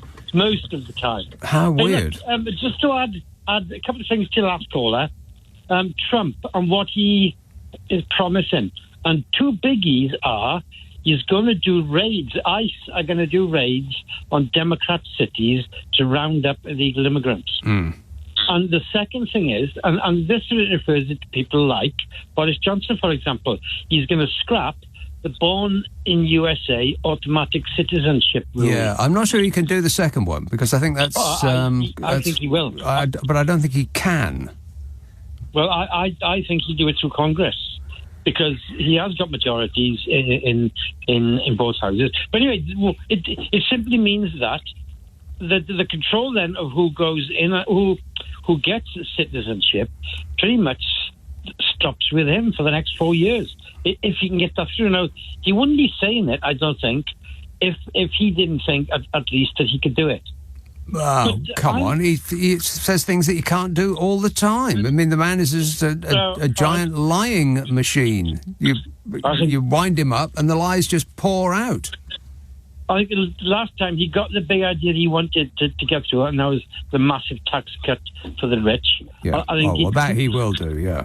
of the time.
How weird.
Hey, look, just to add a couple of things to the last caller, Trump and what he is promising, and 2 biggies are he's going to do raids. ICE are going to do raids on Democrat cities to round up illegal immigrants. And the second thing is, and this refers to people like Boris Johnson, for example, he's going to scrap the Born in USA automatic citizenship rule.
Yeah, I'm not sure he can do the second one, because I think that's...
I think he will.
But I don't think he can.
Well, I think he'll do it through Congress, because he has got majorities in both houses. But anyway, it simply means that the control then of who goes in, who gets citizenship, pretty much stops with him for the next 4 years. If he can get that through. Now, he wouldn't be saying it, I don't think, if he didn't think at least that he could do it.
Oh, come on. He says things that he can't do all the time. I mean, the man is just a giant lying machine. You wind him up and the lies just pour out.
I think last time he got the big idea he wanted to get through, and that was the massive tax cut for the rich.
Yeah.
I think
that he will do, yeah.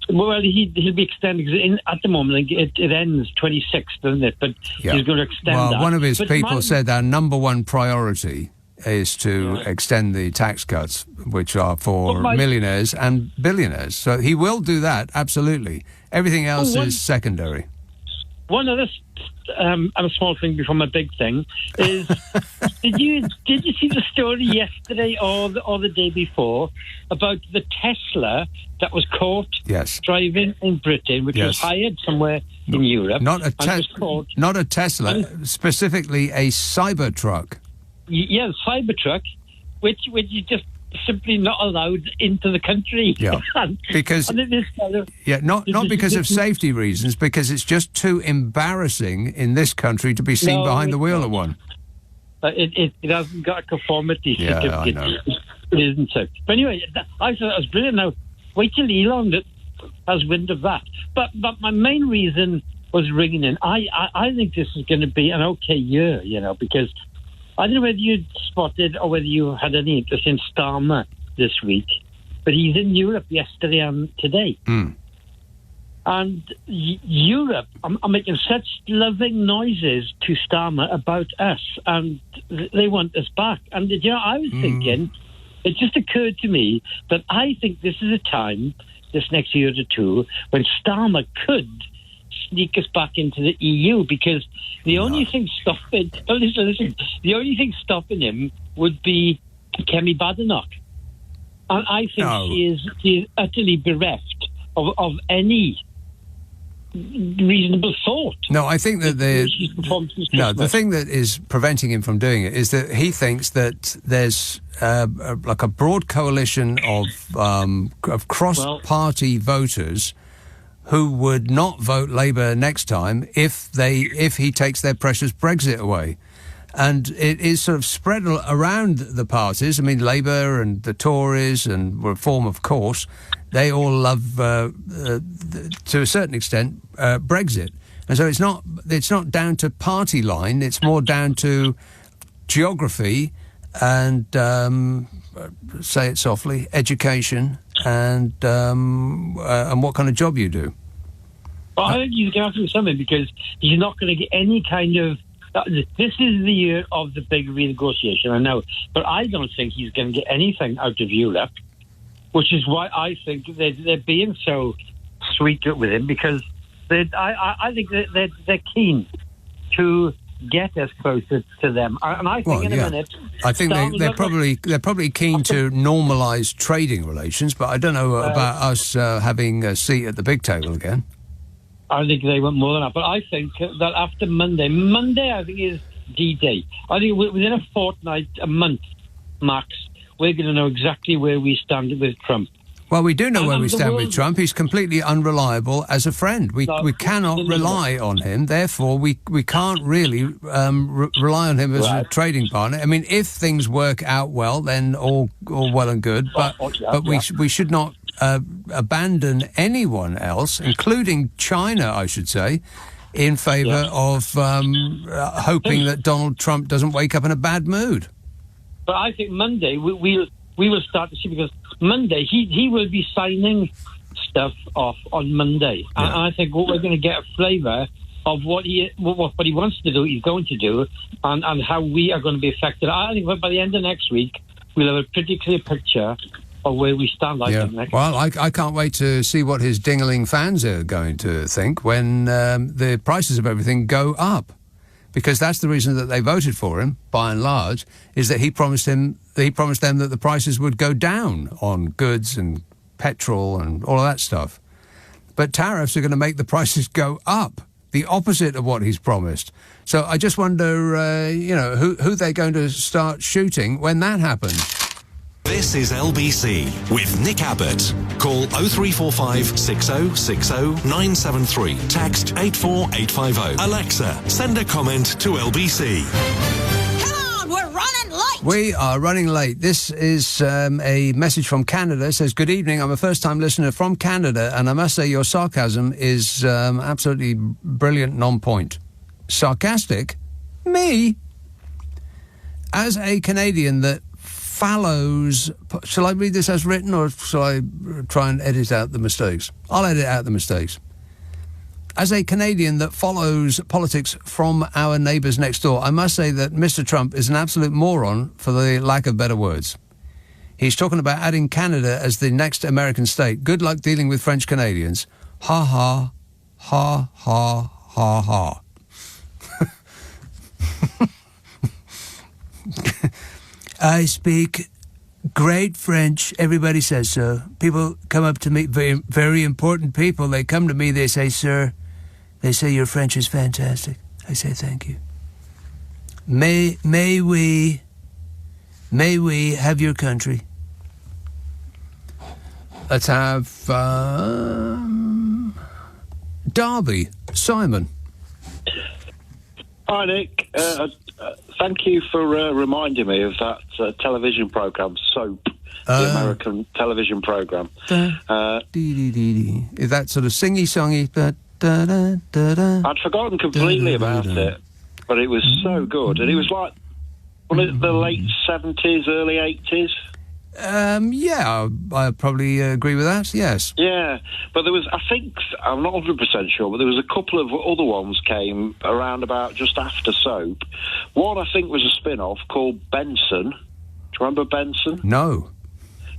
Well, he'll be extending, because at the moment it ends 26th, doesn't it? But he's going to extend that.
Well, one of his people said our number one priority is to extend the tax cuts, which are for millionaires and billionaires. So he will do that, absolutely. Everything else is secondary.
One other a small thing before my big thing is, did you see the story yesterday or the day before about the Tesla that was caught driving in Britain, which was hired somewhere in Europe?
Not a Tesla, specifically a Cybertruck.
Yeah, Cybertruck, which you just simply not allowed into the country.
Yeah, because not because of safety reasons, because it's just too embarrassing in this country to be seen behind the wheel of one.
It hasn't got a conformity certificate.
I know.
It isn't so. But anyway, I thought that was brilliant. Now, wait till Elon has wind of that. But my main reason was ringing in. I think this is going to be an okay year, because I don't know whether you spotted or whether you had any interest in Starmer this week, but he's in Europe yesterday and today. And Europe are making such loving noises to Starmer about us, and they want us back. And, I was thinking, it just occurred to me that I think this is a time, this next year or two, when Starmer could sneak us back into the EU, because the only thing stopping the only thing stopping him would be Kemi Badenoch.
And I think she is utterly bereft of any reasonable thought.
No, I think that the thing that is preventing him from doing it is that he thinks that there's like a broad coalition of cross-party voters who would not vote Labour next time if he takes their precious Brexit away. And it is sort of spread around the parties. I mean, Labour and the Tories and Reform, of course, they all love, to a certain extent, Brexit. And so it's not down to party line. It's more down to geography and, say it softly, education and what kind of job you do.
Well, I think he's going to have to do something because he's not going to get any kind of... This is the year of the big renegotiation, I know. But I don't think he's going to get anything out of Europe, which is why I think they're being so sweet with him, because I think they're keen to get us closer to them. And I think in a minute...
I think they're probably keen to normalise trading relations, but I don't know about us having a seat at the big table again.
I think they want more than that. But I think that after Monday I think is D-Day. I think within a fortnight, a month, max, we're going to know exactly where we stand with Trump.
Well, we do know where we stand with Trump. He's completely unreliable as a friend. We cannot rely on him. Therefore, we can't really rely on him as a trading partner. I mean, if things work out well, then all well and good. But we should not abandon anyone else, including China, I should say, in favour of hoping that Donald Trump doesn't wake up in a bad mood.
But I think Monday we will start to see, because Monday he will be signing stuff off on Monday, and I think we're going to get a flavour of what he wants to do, he's going to do, and how we are going to be affected. I think by the end of next week we'll have a pretty clear picture of where we stand.
Well, I can't wait to see what his dingling fans are going to think when the prices of everything go up, because that's the reason that they voted for him, by and large, is that he promised them that the prices would go down on goods and petrol and all of that stuff. But tariffs are going to make the prices go up, the opposite of what he's promised. So I just wonder, who they're going to start shooting when that happens.
This is LBC with Nick Abbott. Call 0345 6060 973. Text 84850. Alexa, send a comment to LBC.
Come on, we're running late.
We are running late. This is a message from Canada. It says, "Good evening. I'm a first-time listener from Canada, and I must say your sarcasm is absolutely brilliant and on point." Sarcastic? Me? As a Canadian that follows... Shall I read this as written, or shall I try and edit out the mistakes? I'll edit out the mistakes. As a Canadian that follows politics from our neighbours next door, I must say that Mr. Trump is an absolute moron, for the lack of better words. He's talking about adding Canada as the next American state. Good luck dealing with French Canadians. Ha ha, ha ha, ha ha. I speak great French. Everybody says so. People come up to me, very, very important people. They come to me, they say, "Sir," they say, "your French is fantastic." I say, "Thank you." May we have your country? Let's have Derby. Simon.
Hi, Nick. Thank you for reminding me of that television programme, Soap, the American television programme.
Is that sort of singy-songy?
I'd forgotten completely about it, but it was so good. And it was like the late 70s, early 80s.
Yeah, I probably agree with that, yes.
Yeah, but there was, I think, I'm not 100% sure, but there was a couple of other ones came around about just after Soap. One, I think, was a spin-off called Benson. Do you remember Benson?
No.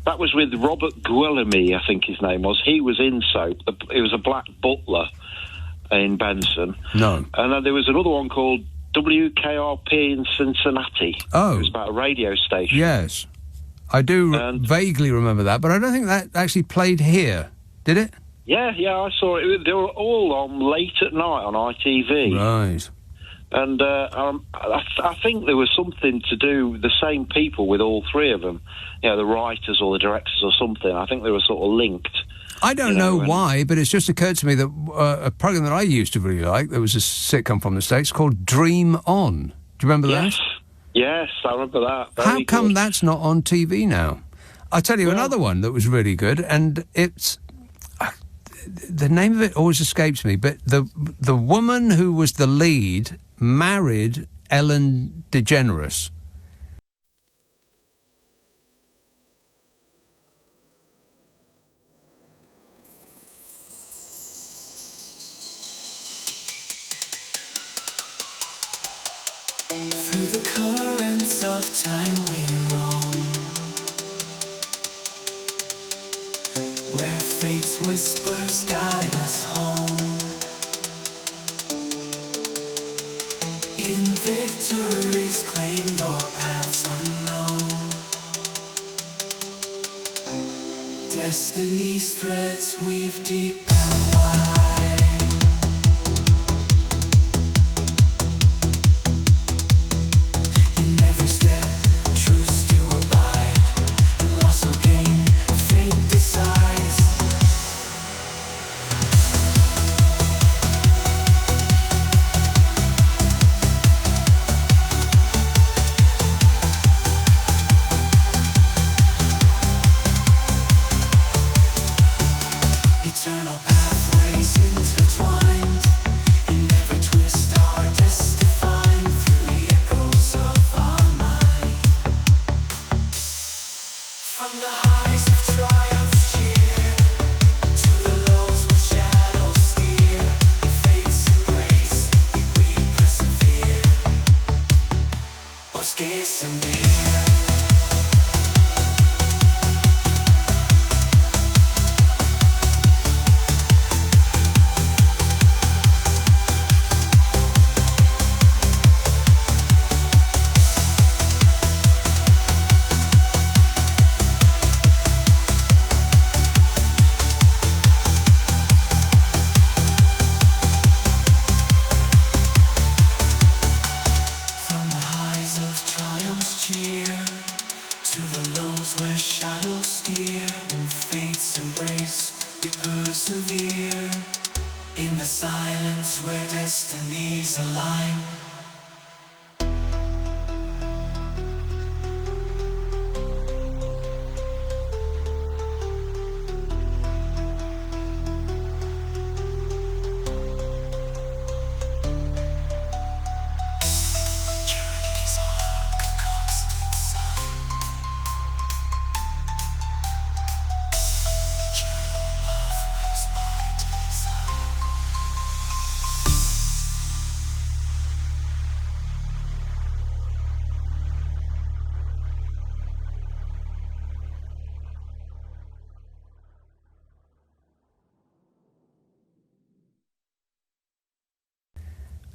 That was with Robert Guillaume, I think his name was. He was in Soap. He was a black butler in Benson.
No.
And then there was another one called WKRP in Cincinnati.
Oh.
It was about a radio station.
Yes. I do vaguely remember that, but I don't think that actually played here, did it?
Yeah, I saw it. They were all on late at night on ITV.
Right.
And I think there was something to do with the same people with all three of them. You know, the writers or the directors or something. I think they were sort of linked.
I don't know why, but it's just occurred to me that a program that I used to really like, there was a sitcom from the States called Dream On. Do you remember that?
Yes, I remember that.
How come that's not on TV now? I'll tell you another one that was really good, and it's... the name of it always escapes me, but the woman who was the lead married Ellen DeGeneres.
Through the currents of time we roam, where fate's whispers guide us home. In victories claimed or paths unknown, destiny's threads weave deep and wide.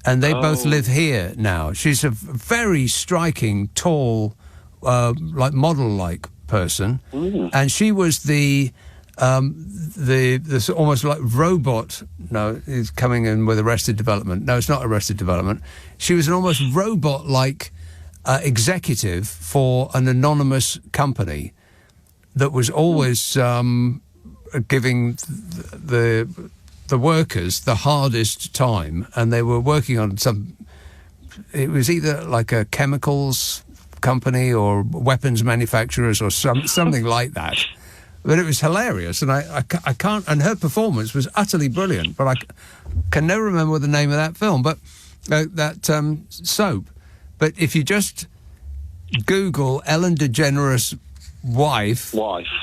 And they both live here now. She's a very striking, tall, like model-like person, and she was the almost like robot. No, he's coming in with Arrested Development. No, it's not Arrested Development. She was an almost robot-like executive for an anonymous company that was always giving the workers the hardest time, and they were working on it was either like a chemicals company or weapons manufacturers or something like that. But it was hilarious, and I can't, and her performance was utterly brilliant, but I can never remember the name of that film, but that soap. But if you just Google Ellen DeGeneres wife,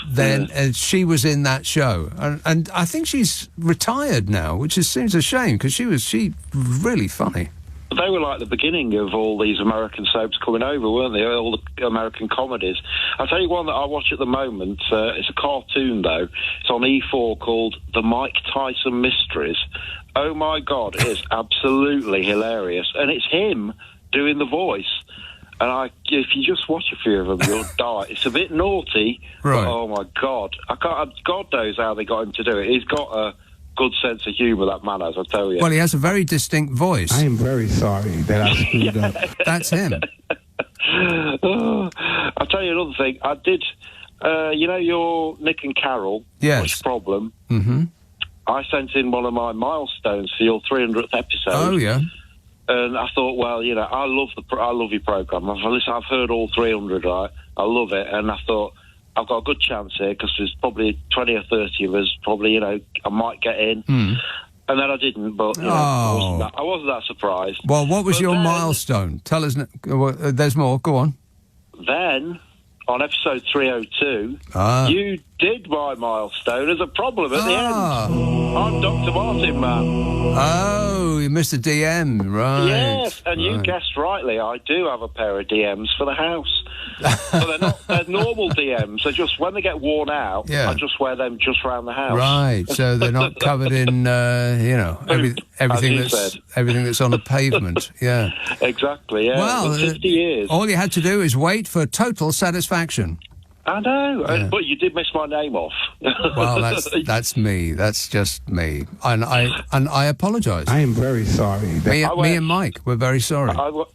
then she was in that show, and I think she's retired now, which seems a shame because she was really funny.
They were like the beginning of all these American soaps coming over, weren't they? All the American comedies. I'll tell you one that I watch at the moment. It's a cartoon, though. It's on E4 called The Mike Tyson Mysteries. Oh, my God, it is absolutely hilarious. And it's him doing the voice. And if you just watch a few of them, you'll die. It's a bit naughty,
right.
But oh my God. God knows how they got him to do it. He's got a good sense of humour, that man has, I tell you.
Well, he has a very distinct voice.
I am very sorry that I screwed up.
That's him.
I'll tell you another thing. I did, your Nick and Carol,
yes.
What's Problem?
Mm-hmm.
I sent in one of my milestones for your 300th episode.
Oh, yeah.
And I thought, well, I love your programme. I've heard all 300, right? I love it. And I thought, I've got a good chance here because there's probably 20 or 30 of us. Probably, I might get in. And then I didn't, but I wasn't that surprised.
Well, what was your milestone? Tell us. There's more. Go on.
Then, on episode 302, you did my milestone as a problem at the end. I'm Dr. Martin, man.
Oh, you missed a DM, right.
Yes, and you guessed rightly, I do have a pair of DMs for the house. But they're normal DMs. They're just, when they get worn out, I just wear them just around the house.
Right, so they're not covered in, everything that's on a pavement. Yeah.
Exactly, yeah.
Well,
50 years.
All you had to do is wait for total satisfaction.
I know, but you did miss my name off.
Well, that's me. That's just me, and I apologise.
I am very sorry.
Me and Mike, we're very sorry.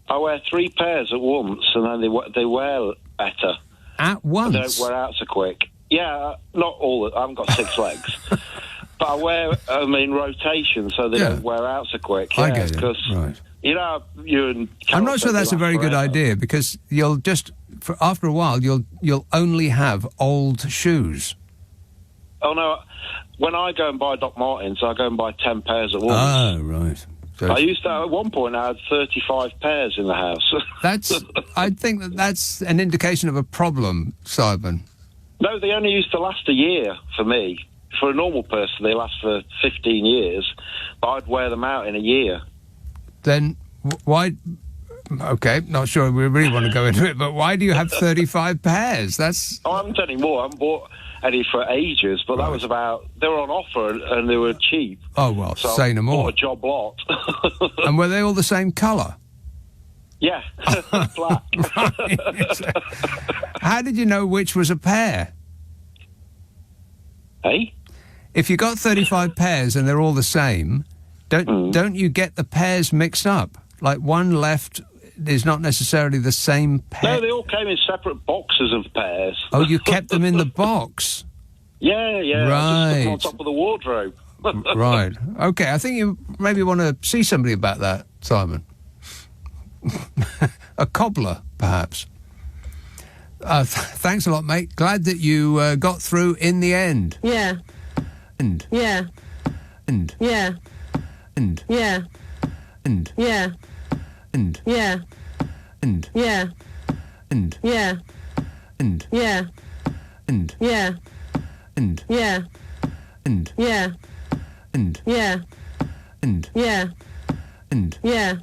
I wear 3 pairs at once, and then they wear better.
At once?
They don't wear out so quick. Yeah, not all. I haven't got 6 legs, but I wear them in rotation, so they don't wear out so quick.
I get it.
Right. You and
I'm not sure that's a very good idea because you'll just. After a while, you'll only have old shoes.
Oh no! When I go and buy Doc Martens, I go and buy 10 pairs at once.
Oh right. So
I used to at one point. I had 35 pairs in the house.
I think that's an indication of a problem, Simon.
No, they only used to last a year for me. For a normal person, they last for 15 years. But I'd wear them out in a year.
Then why? Okay, not sure we really want to go into it, but why do you have 35 pairs?
I haven't any more. I haven't bought any for ages, but that was they were on offer and they were cheap.
Oh, well,
so
say no more.
I bought a job lot.
And were they all the same colour?
Yeah, black.
Right. How did you know which was a pair?
Hey?
If you got 35 pairs and they're all the same, don't you get the pairs mixed up? Like one left is not necessarily the same pair.
No, they all came in separate boxes of pairs.
Oh, you kept them in the box?
Yeah.
Right.
I just put them on top of the wardrobe.
Right. Okay, I think you maybe want to see somebody about that, Simon. A cobbler, perhaps. Thanks a lot, mate. Glad that you got through in the end.
Yeah.
And.
Yeah.
And.
Yeah.
And.
Yeah.
And.
Yeah.
And.
Yeah.
And.
Yeah.
And.
Yeah.
And.
Yeah.
And.
Yeah.
And.
Yeah.
And.
Yeah.
And.
Yeah.
And.
Yeah.
And.
Yeah.